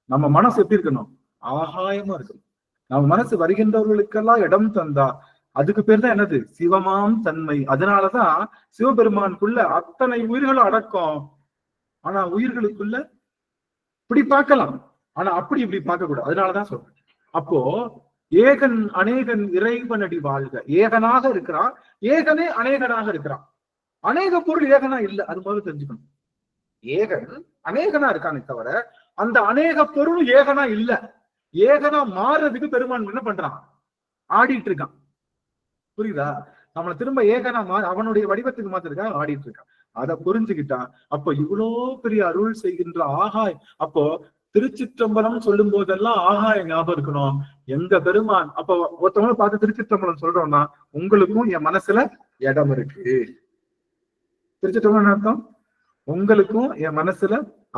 நம்ம மனசு எப்படி இருக்கணும்? ஆகாயமா இருக்கணும். நம்ம மனசு வருகின்றவர்களுக்கெல்லாம் இடம் தந்தா அதுக்கு பேர் தான் என்னது? சிவமாம் தன்மை. அதனாலதான் சிவபெருமானுக்குள்ள அத்தனை உயிர்களும் அடக்கம். ஆனா உயிர்களுக்குள்ள இப்படி பார்க்கலாம், ஆனா அப்படி இப்படி பார்க்க கூடாது. அதனாலதான் சொல்றேன். அப்போ ஏகன் அநேகன் இறைவனடி வாழ்க. ஏகனாக இருக்கிறான், ஏகனே அநேகனாக இருக்கிறான். அநேக பொருள் ஏகனா இல்ல, அது முதல்ல தெரிஞ்சுக்கணும். ஏகன் அநேகனா இருக்கானே தவிர அந்த அநேக பொருள் ஏகனா இல்ல. ஏகனா மாறுறதுக்கு பெருமான் என்ன பண்றான்? ஆடிட்டு இருக்கான். புரியுதா? நம்மளை திரும்ப ஏகனா அவனுடைய வடிவத்துக்கு மாத்திருக்கான், ஆடிட்டு இருக்கான். அதை புரிஞ்சுக்கிட்டா அப்ப இவ்வளோ பெரிய அருள் செய்கின்ற ஆகாயம். அப்போ திருச்சிற்றம்பலம் சொல்லும் போதெல்லாம் ஆகாயம் ஞாபகம் இருக்கணும். எங்க பெருமான் அப்ப ஒருத்தவங்க பார்த்து திருச்சிற்றம்பலம் சொல்றோம்னா உங்களுக்கும் என் மனசுல இடம் இருக்கு. திருச்சிற்றம்பலம் அர்த்தம் உங்களுக்கும் என் மனசுல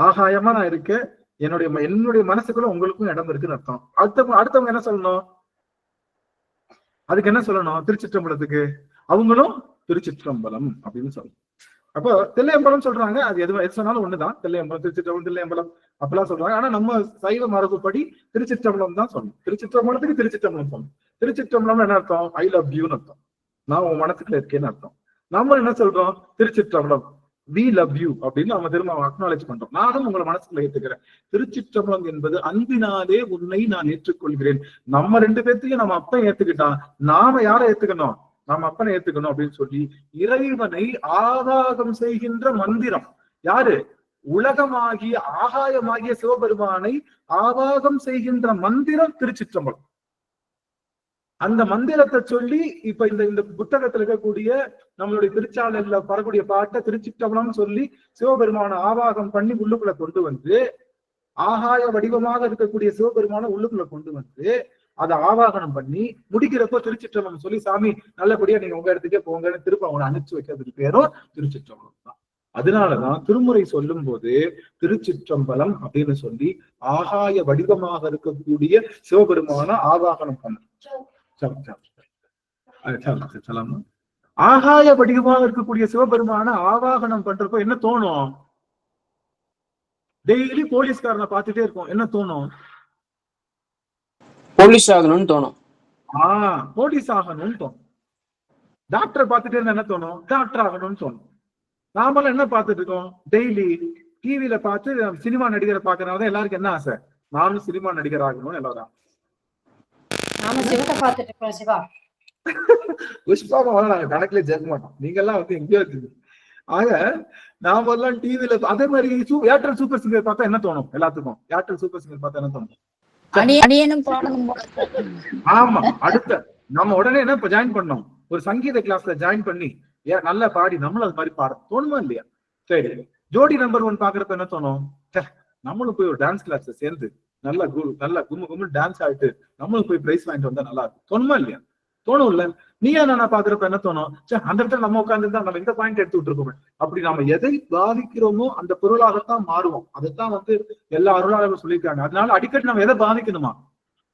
ஆகாயமா நான் இருக்கேன், என்னுடைய மனசுக்குள்ள உங்களுக்கும் இடம் இருக்குன்னு அர்த்தம். அடுத்தவங்க என்ன சொல்லணும்? அதுக்கு என்ன சொல்லணும்? திருச்சிற்றம்பலத்துக்கு அவங்களும் திருச்சிற்றம்பலம் அப்படின்னு சொல்லணும். அப்போ தில்லையம்பலம் சொல்றாங்க, அது எது சொன்னாலும் ஒண்ணுதான். தில்லையம்பலம், திருச்சிற்றம்பலம், தில்லையம்பலம் அப்படிலாம் சொல்றாங்க. ஆனா நம்ம சைவ மரபுப்படி திருச்சிற்றம்பலம் தான் சொல்லணும். திருச்சிற்றம்பலத்துக்கு திருச்சிற்றம்பலம் சொல்லணும். திருச்சிற்றம்பலம் என்ன அர்த்தம்? ஐ லவ் யூன்னு அர்த்தம். நான் உன் மனசுக்குள்ள இருக்கேன்னு அர்த்தம். நம்ம என்ன சொல்றோம்? திருச்சிற்றம்பலம், வி லவ் யூ அப்படின்னு நம்ம திரும்ப அக்னாலேஜ் பண்றோம். நானும் உங்களை மனசுக்குள்ள ஏத்துக்கிறேன். திருச்சிற்றம்பலம் என்பது அன்பினாலே உன்னை நான் ஏற்றுக்கொள்கிறேன். நம்ம 2 பேர்த்தையும் நம்ம அப்பன் ஏத்துக்கிட்டான், நாம யாரை ஏத்துக்கணும்? நம்ம அப்பனை ஏத்துக்கணும் அப்படின்னு சொல்லி இறைவனை ஆவாகம் செய்கின்ற மந்திரம். யாரு? உலகமாகிய ஆகாயமாகிய சிவபெருமானை ஆவாகம் செய்கின்ற மந்திரம் திருச்சிற்றம்பலம். அந்த மந்திரத்தை சொல்லி இப்ப இந்த புத்தகத்துல இருக்கக்கூடிய நம்மளுடைய திருச்சாலையில வரக்கூடிய பாட்டை திருச்சிற்றம்பலம் சொல்லி சிவபெருமான ஆவாகம் பண்ணி உள்ளுக்குள்ள கொண்டு வந்து, ஆகாய வடிவமாக இருக்கக்கூடிய சிவபெருமான உள்ளுக்குள்ள கொண்டு வந்து அதை ஆவாகனம் பண்ணி முடிக்கிறப்போ திருச்சிற்றம்பலம் சொல்லி, சாமி நல்லபடியா நீங்க உங்க இடத்துக்கே போங்கன்னு திருப்ப அவனை அனுப்பிச்சு வைக்கிறதுக்கு பேரும் திருச்சிற்றம்பலம் தான். அதனாலதான் திருமுறை சொல்லும் போது திருச்சிற்றம்பலம் அப்படின்னு சொல்லி ஆகாய வடிவமாக இருக்கக்கூடிய சிவபெருமான ஆவாகனம் பண்ண. ஆகாய வடிவமாக இருக்கக்கூடிய சிவபெருமான ஆவாகனம் பண்றப்போ என்ன தோணும்? டெய்லி போலீஸ்காரனை பார்த்துட்டே இருக்கும், என்ன தோணும்? போலீஸ் ஆகணும்னு தோணும். போலீஸ் ஆகணும்னு தோணும். டாக்டர் பார்த்துட்டே இருந்தா என்ன தோணும்? டாக்டர் ஆகணும்னு தோணும். நாமெல்லாம் என்ன பார்த்துட்டு இருக்கோம்? டெய்லி டிவியில பார்த்து சினிமா நடிகரை பார்க்கறதுனாலதான் எல்லாருக்கும் என்ன ஆசை? நானும் சினிமா நடிகர் ஆகணும்னு எல்லாரும். புஷ்பாவை நாங்க கணக்குல சேர்க்க மாட்டோம், நீங்க எல்லாம் வந்து எங்கேயோ இருக்குது. ஆக நாம எல்லாம் டிவியில அதே மாதிரி ஏர்டெல் சூப்பர் சிங்கர் பார்த்தா என்ன தோணும்? எல்லாத்துக்கும் ஏர்டெல் சூப்பர் சிங்கர் பார்த்தா என்ன தோணும்? ஆமா. அடுத்த நம்ம உடனே என்ன இப்ப ஜாயின் பண்ணோம்? ஒரு சங்கீத கிளாஸ்ல ஜாயின் பண்ணி நல்லா பாடி நம்மளும் அது மாதிரி பாட தோணுமா இல்லையா? சரி, ஜோடி நம்பர் 1 பாக்குறப்ப என்ன தோணும்? நம்மளும் போய் ஒரு டான்ஸ் கிளாஸ்ல சேர்ந்து நல்லா கும்மு டான்ஸ் ஆயிட்டு நம்மளும் போய் பிரைஸ் வாங்கிட்டு வந்தா நல்லா இருக்கும். தோணுமா இல்லையா? தோணும் இல்ல? நீயா நானா பாக்குறப்ப என்ன தோணும்? அந்த இடத்துல நம்ம உட்காந்துருந்தா நம்ம இந்த பாயிண்ட் எடுத்துட்டு இருக்கோம். அப்படி நம்ம எதை பாதிக்கிறோமோ அந்த பொருளாகத்தான் மாறுவோம். அதைத்தான் வந்து எல்லா அருளாளர்களும் சொல்லியிருக்காங்க. அதனால அடிக்கடி நம்ம எதை பாதிக்கணுமா?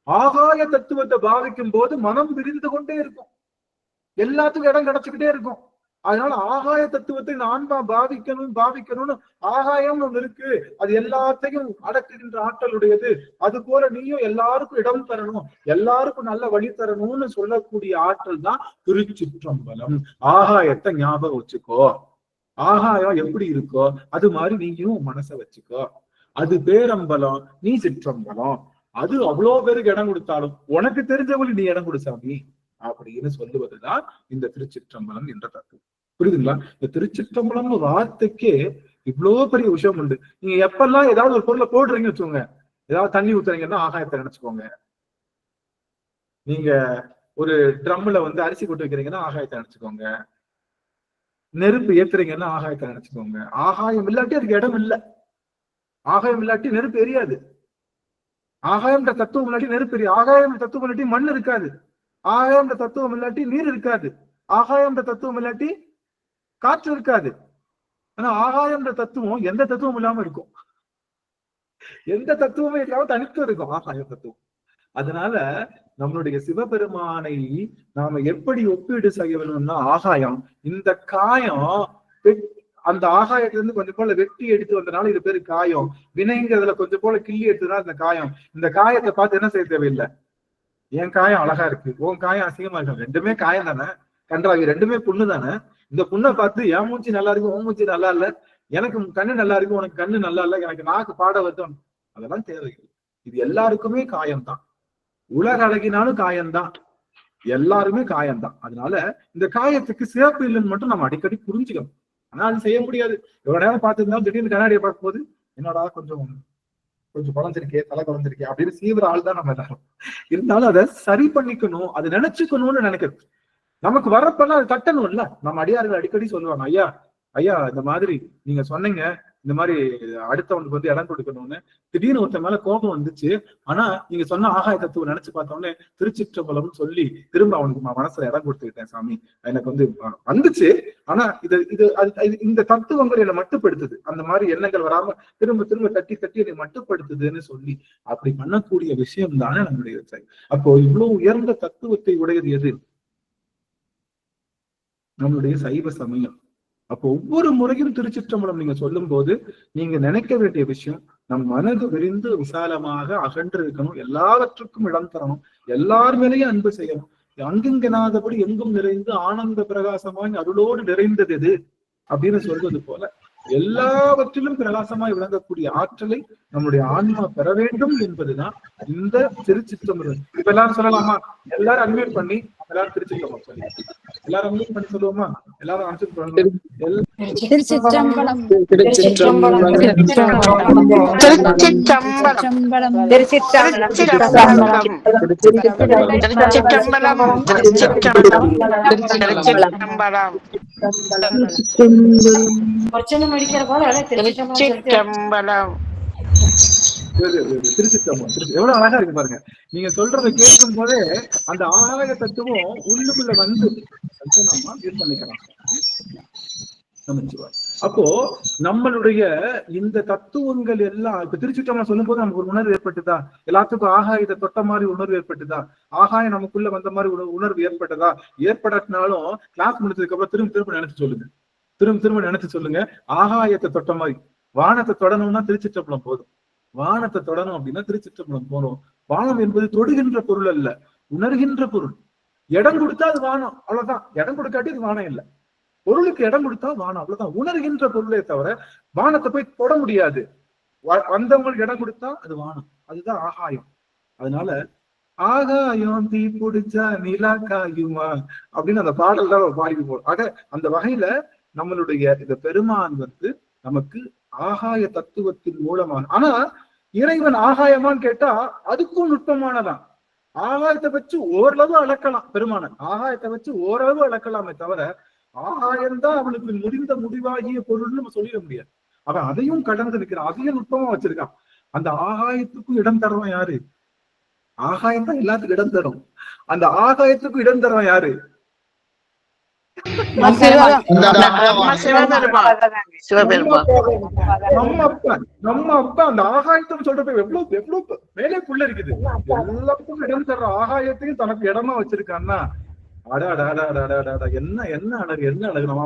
ஆகாய தத்துவத்தை பாதிக்கும் போது மனம் விரிந்து கொண்டே இருக்கும், எல்லாத்துக்கும் இடம் கிடைச்சுக்கிட்டே இருக்கும். அதனால ஆகாய தத்துவத்தை நான் பாவிக்கணும்னு ஆகாயம் ஒண்ணு இருக்கு, அது எல்லாத்தையும் அடக்குகின்ற ஆற்றலுடையது. அது போல நீயும் எல்லாருக்கும் இடம் தரணும், எல்லாருக்கும் நல்ல வழி தரணும்னு சொல்லக்கூடிய ஆற்றல் தான் திருச்சிற்றம்பலம். ஆகாயத்தை ஞாபகம் வச்சுக்கோ. ஆகாயம் எப்படி இருக்கோ அது மாதிரி நீயும் மனசை வச்சுக்கோ. அது பேரம்பலம், நீ சிற்றம்பலம். அது அவ்வளவு பேருக்கு இடம் கொடுத்தாலும் உனக்கு தெரிஞ்சவங்களுக்கு நீ இடம் கொடுசாமி அப்படின்னு சொல்லுவதுதான் இந்த திருச்சிற்றம்பலம் என்ற தத்துவம். புரியுதுங்களா? இந்த திருச்சிற்றம்பலம் வார்த்தைக்கே இவ்வளவு பெரிய விஷயம் உண்டு. நீங்க எப்பெல்லாம் ஏதாவது ஒரு பொருளை போடுறீங்கன்னு வச்சுக்கோங்க, ஏதாவது தண்ணி ஊத்துறீங்கன்னா ஆகாயத்தை நினைச்சுக்கோங்க. நீங்க ஒரு ட்ரம்ல வந்து அரிசி போட்டு வைக்கிறீங்கன்னா ஆகாயத்தை நினைச்சுக்கோங்க. நெருப்பு ஏத்துறீங்கன்னா ஆகாயத்தை நினைச்சுக்கோங்க. ஆகாயம் இல்லாட்டி அதுக்கு இடம் இல்லை. ஆகாயம் இல்லாட்டி நெருப்பு எரியாது. ஆகாயம்ன்ற தத்துவம் இல்லாட்டி நெருப்பு எரியாது. ஆகாயம் தத்துவம் இல்லாட்டி மண் இருக்காது. ஆகாயம்ன்ற தத்துவம் இல்லாட்டி நீர் இருக்காது. ஆகாயம்ன்ற தத்துவம் இல்லாட்டி காற்று இருக்காது. ஆனா ஆகாயம்ன்ற தத்துவம் எந்த தத்துவம் இல்லாம இருக்கும். எந்த தத்துவமே இல்லாம தனித்து இருக்கும் ஆகாய தத்துவம். அதனால நம்மளுடைய சிவபெருமானை நாம எப்படி ஒப்பீடு செய்ய வேணும்னா, ஆகாயம் இந்த காயம் அந்த ஆகாயத்துல இருந்து கொஞ்சம் போல வெட்டி எடுத்து வந்தனால இது பேரு காயம். வினைங்கிறதுல கொஞ்சம் போல கிள்ளி எடுத்துதான் இந்த காயம். இந்த காயத்தை பார்த்து என்ன செய்ய தேவையில்லை, என் காயம் அழகா இருக்கு, உன் காயம் அசிங்கமா இருக்கு, ரெண்டுமே காயம் தானே, கன்றாவி ரெண்டுமே புண்ணு தானே. இந்த புண்ணை பார்த்து என் மூஞ்சி நல்லா இருக்கு, உன் மூஞ்சி நல்லா இல்ல, எனக்கு கண்ணு நல்லா இருக்கு, உனக்கு கண்ணு நல்லா இல்ல, எனக்கு நாக்கு பாட வருதும், அதெல்லாம் தேவையில்லை. இது எல்லாருக்குமே காயம்தான். உலக அழகினாலும் காயம்தான், எல்லாருமே காயம்தான். அதனால இந்த காயத்துக்கு சிறப்பு இல்லைன்னு மட்டும் நம்ம அடிக்கடி புரிஞ்சுக்கணும். ஆனா அது செய்ய முடியாது. எவ்வளவு நேரம் பார்த்துருந்தாலும் திடீர்னு கண்ணாடியை பார்க்கும் போது என்னடா கொஞ்சம் குழந்திருக்கே, தலை குழந்திருக்கே அப்படின்னு சீவிர ஆள் தான் நம்ம எல்லாரும். இருந்தாலும் அதை சரி பண்ணிக்கணும், அதை நினைச்சுக்கணும்னு நினைக்கிறது. நமக்கு வரப்பெல்லாம் அது தட்டணும் இல்ல. நம்ம அடியார்கள் அடிக்கடி சொல்லுவாங்க, ஐயா ஐயா இந்த மாதிரி நீங்க சொன்னீங்க, இந்த மாதிரி அடுத்தவனுக்கு வந்து இடம் கொடுக்கணும்னு திடீர்னு ஒருத்தன் மேல கோபம் வந்துச்சு. ஆனா நீங்க சொன்ன ஆகாய தத்துவம் நினைச்சு பார்த்தோன்னே திருச்சிற்றம்பலம்னு சொல்லி திரும்ப அவனுக்கு மனசுல இடம் கொடுத்துக்கிட்டேன் சாமி. எனக்கு வந்து வந்துச்சு. ஆனா இந்த தத்துவங்கள் என்னை மட்டுப்படுத்துது, அந்த மாதிரி எண்ணங்கள் வராம திரும்ப திரும்ப தட்டி தட்டி என்னை மட்டுப்படுத்துதுன்னு சொல்லி அப்படி பண்ணக்கூடிய விஷயம் தானே நம்முடைய செயல். அப்போ இவ்வளவு உயர்ந்த தத்துவத்தை உடையது எது? நம்மளுடைய சைவ சமயம். அப்போ ஒவ்வொரு முறையும் திருச்சிற்றம்பலம் நீங்க சொல்லும் போது நீங்க நினைக்க வேண்டிய விஷயம், நம் மனது விரிந்து விசாலமாக அகன்று இருக்கணும், எல்லாவற்றுக்கும் இடம் தரணும், எல்லார் மேலேயும் அன்பு செய்யணும். அங்குங்கெனாதபடி எங்கும் நிறைந்து ஆனந்த பிரகாசமாய் அருளோடு நிறைந்தது எது அப்படின்னு சொல்வது போல எல்லாவற்றிலும் பிரகாசமாய் விளங்கக்கூடிய ஆற்றலை நம்முடைய ஆன்மா பெற வேண்டும் என்பதுதான் இந்த திருச்சிற்றம்பலம். இப்ப எல்லாரும் சொல்லலாமா? எல்லாரும் அன்மியூட் பண்ணி எல்லாரும் திருச்சிற்றம்பலம் சொல்லி எல்லாரும் அன்மியூட் பண்ணி சொல்லுவோமா? எல்லாரும் திருச்சிற்றம்பலம். எவ்வளவு அழகா இருக்கு பாருங்க. நீங்க சொல்றதை கேட்கும் போதே அந்த ஆகாய தத்துவம் உள்ளுக்குள்ள வந்து பண்ணிக்கலாம். அப்போ நம்மளுடைய இந்த தத்துவங்கள் எல்லாம் இப்ப திருச்சிற்றம்பலம் சொல்லும் போது நமக்கு ஒரு உணர்வு ஏற்பட்டுதா? எல்லாத்துக்கும் ஆகாயத்தை தொட்ட மாதிரி உணர்வு ஏற்பட்டுதா? ஆகாயம் நமக்குள்ள வந்த மாதிரி உணர்வு ஏற்பட்டதா? ஏற்படாட்டினாலும் கிளாஸ் முடிச்சதுக்கு அப்புறம் திரும்ப நினைச்சு சொல்லுங்க, திரும்ப நினைச்சு சொல்லுங்க. ஆகாயத்தை தொட்ட மாதிரி வானத்தை தொடணும்னா திருச்சிற்றம்பலம் போதும். வானத்தை தொடணும் அப்படின்னா திருச்சிற்றம்பலம் போகணும். வானம் என்பது தொடுகின்ற பொருள் அல்ல, உணர்கின்ற பொருள். இடம் கொடுத்தா அது வானம், அவ்வளவுதான். இடம் கொடுக்காட்டி அது வானம் இல்லை. பொருளுக்கு இடம் கொடுத்தா வானம், அவ்வளவுதான். உணர்கின்ற பொருளே தவிர வானத்தை போய் தொட முடியாது. வந்தவங்களுக்கு இடம் கொடுத்தா அது வானம், அதுதான் ஆகாயம். அதனால ஆகாயம் தீ பிடிச்சா நிலா காயுமா அப்படின்னு அந்த பாடல் தான் பாடி போடும். ஆக அந்த வகையில நம்மளுடைய இந்த பெருமான் வந்து நமக்கு ஆகாய தத்துவத்தின் மூலமான, ஆனா இறைவன் ஆகாயமான்னு கேட்டா அதுக்கும் நுட்பமானதான். ஆகாயத்தை வச்சு ஓரளவு அளக்கலாம் பெருமான, ஆகாயத்தை வச்சு ஓரளவு அளக்கலாமே தவிர ஆகாயம்தான் அவனுக்கு முடிந்த முடிவாகிய பொருள்னு நம்ம சொல்லிட முடியாது. அவன் அதையும் கடந்து நிற்கிறான், அதையும் நுட்பமா வச்சிருக்கான். அந்த ஆகாயத்துக்கும் இடம் தருவான் யாரு? ஆகாயம் தான் எல்லாத்துக்கும் இடம் தரும். அந்த ஆகாயத்துக்கும் இடம் தருவான் யாரு? நம்ம அப்பா அந்த ஆகாயத்தை சொல்றப்ப எவ்வளவு மேலே புள்ள இருக்குது. எல்லாத்துக்கும் இடம் தர்ற ஆகாயத்தையும் தனக்கு இடமா வச்சிருக்கான்னா என்ன அழகு, என்ன அழகு. நம்ம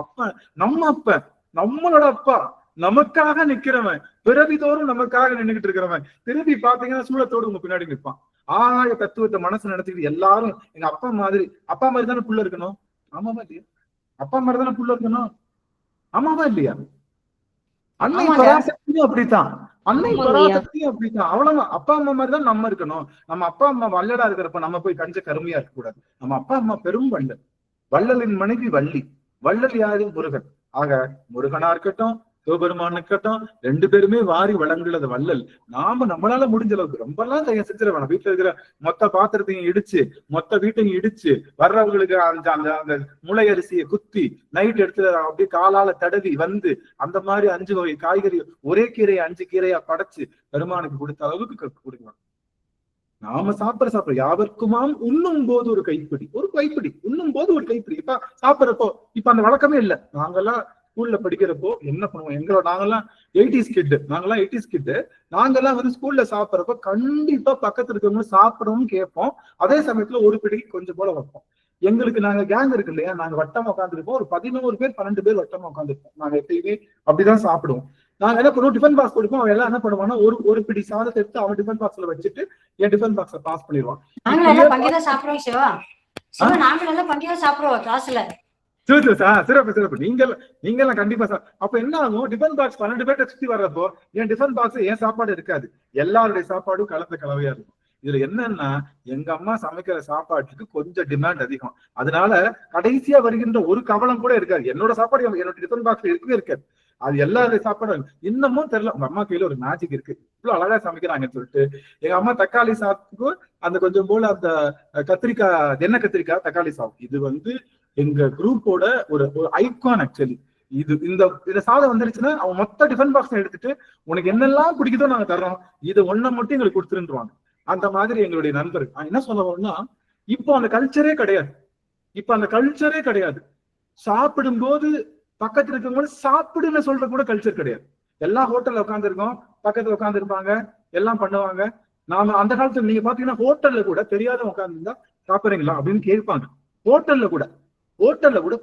அப்பா நம்மளோட அப்பா நமக்காக நிக்கிறவன், பிறவிதோறும் நமக்காக நின்றுகிட்டு இருக்கிறவன். திரும்பி பாத்தீங்கன்னா சூழத்தோடு உங்க பின்னாடி நிற்பான். ஆகாய தத்துவத்தை மனசு நடத்திக்கிட்டு எல்லாரும் எங்க அப்பா மாதிரி தானே புள்ள இருக்கணும். ஆமாவா இல்லையா? அப்பா மாதிரி தானே புள்ள இருக்கணும். ஆமாவா இல்லையா? அன்னை பராசக்தியும் அப்படித்தான், அன்னை பராசக்தியும் அப்படித்தான். அவ்வளவுதான். அப்பா அம்மா மாதிரி தான் நம்ம இருக்கணும். நம்ம அப்பா அம்மா வள்ளலா இருக்கிறப்ப நம்ம போய் கஞ்ச கருமையா இருக்க கூடாது. நம்ம அப்பா அம்மா பெரும் வள்ளல். வள்ளலின் மனைவி வள்ளி. வள்ளல் யாரு? முருகன். ஆக முருகனா இருக்கட்டும், சிவபெருமான் இருக்கட்டும், ரெண்டு பேருமே வாரி வழங்குறது வள்ளல். நம்மளால முடிஞ்ச அளவுக்கு ரொம்ப எல்லாம் செஞ்சிட வேணாம். வீட்டுல இருக்கிற மொத்த பாத்திரத்தையும் இடிச்சு, மொத்த வீட்டையும் இடிச்சு, வர்றவங்களுக்கு அந்த முளை அரிசியை குத்தி நைட் எடுத்து அப்படியே காலால தடவி வந்து அந்த மாதிரி 5 வகை காய்கறி ஒரே கீரையை 5 கீரையா படைச்சு பெருமானுக்கு கொடுத்த அளவுக்கு கொடுக்கணும். நாம சாப்பிட யாவர்க்குமாம் உண்ணும் போது ஒரு கைப்பிடி உண்ணும் போது ஒரு கைப்பிடி. இப்ப சாப்பிடறப்போ இப்ப அந்த வழக்கமே இல்லை. நாங்கெல்லாம் ஸ்கூல்ல படிக்கிறப்போ என்ன பண்ணுவோம், நாங்கெல்லாம் 80s கிட். நாங்கெல்லாம் வந்து ஸ்கூல்ல சாப்பிட்றப்ப கண்டிப்பா பக்கத்துல இருக்கவங்க சாப்பிடணும்னு கேட்போம். அதே சமயத்துல ஒரு பிடி கொஞ்சம் போல வைப்போம். எங்களுக்கு நாங்க கேங் இருக்கு இல்லையா, நாங்க வட்டமா உட்காந்துருப்போம். ஒரு 11 பேர் 12 பேர் வட்டமா உட்காந்துருப்போம். நாங்க எப்பயுமே அப்படிதான் சாப்பிடுவோம். நாங்க என்ன பண்ணுவோம், டிஃபன் பாக்ஸ் கொடுப்போம். அவன் எல்லாம் என்ன பண்ணுவான்னா ஒரு பிடி சாதத்தை எடுத்து அவன் டிஃபன் பாக்ஸ்ல வச்சுட்டு என் டிஃபன் பாக்ஸ பாஸ் பண்ணிடுவான். சிறப்பு. நீங்க கண்டிப்பா அப்ப என்ன ஆகும், டிஃபன் பாக்ஸ் 12 பேர்ட்ட சுத்தி வர்றப்போ என் டிஃபன் பாக்ஸ் என் சாப்பாடு இருக்காது, எல்லாருடைய சாப்பாடும் கலவையா இருக்கும். இதுல என்னன்னா, எங்க அம்மா சமைக்கிற சாப்பாட்டுக்கு கொஞ்சம் டிமாண்ட் அதிகம். அதனால கடைசியா வருகின்ற ஒரு கவலம் கூட இருக்காது. என்னோட சாப்பாடு என்னோட டிஃபன் பாக்ஸ்ல இருக்கவே இருக்காது. அது எல்லாருடைய சாப்பாடும் இன்னமும் தெரியல. உங்க அம்மா கையில ஒரு மேஜிக் இருக்கு, இவ்வளவு அழகா சமைக்கிறாங்கன்னு சொல்லிட்டு. எங்க அம்மா தக்காளி சாதத்துக்கு அந்த கொஞ்சம் போல அந்த கத்திரிக்காய், எண்ணெய் கத்திரிக்காய் தக்காளி சாதம், இது வந்து எங்க குரூப்போட ஒரு ஐகான். ஆக்சுவலி இந்த சாதம் வந்துருச்சுன்னா அவன் மொத்த டிஃபன் பாக்ஸ் எடுத்துட்டு உனக்கு என்னெல்லாம் பிடிக்குதோ நாங்க தர்றோம், இது ஒன்ன மட்டும் எங்களுக்கு கொடுத்துருவாங்க. அந்த மாதிரி எங்களுடைய நண்பர்கள் என்ன சொல்ல வரோம்னா, இப்போ அந்த கல்ச்சரே கிடையாது. சாப்பிடும்போது பக்கத்துல இருக்கவங்க சாப்பிடுன்னு சொல்ற கூட கல்ச்சர் கிடையாது. எல்லா ஹோட்டல்ல உட்காந்துருக்கோம், பக்கத்துல உட்காந்து இருப்பாங்க, எல்லாம் பண்ணுவாங்க. நாம அந்த காலத்துல நீங்க பாத்தீங்கன்னா ஹோட்டல்ல கூட தெரியாத உட்காந்துருந்தா சாப்பிடுறீங்களா அப்படின்னு கேட்பாங்க. ஹோட்டல்ல கூட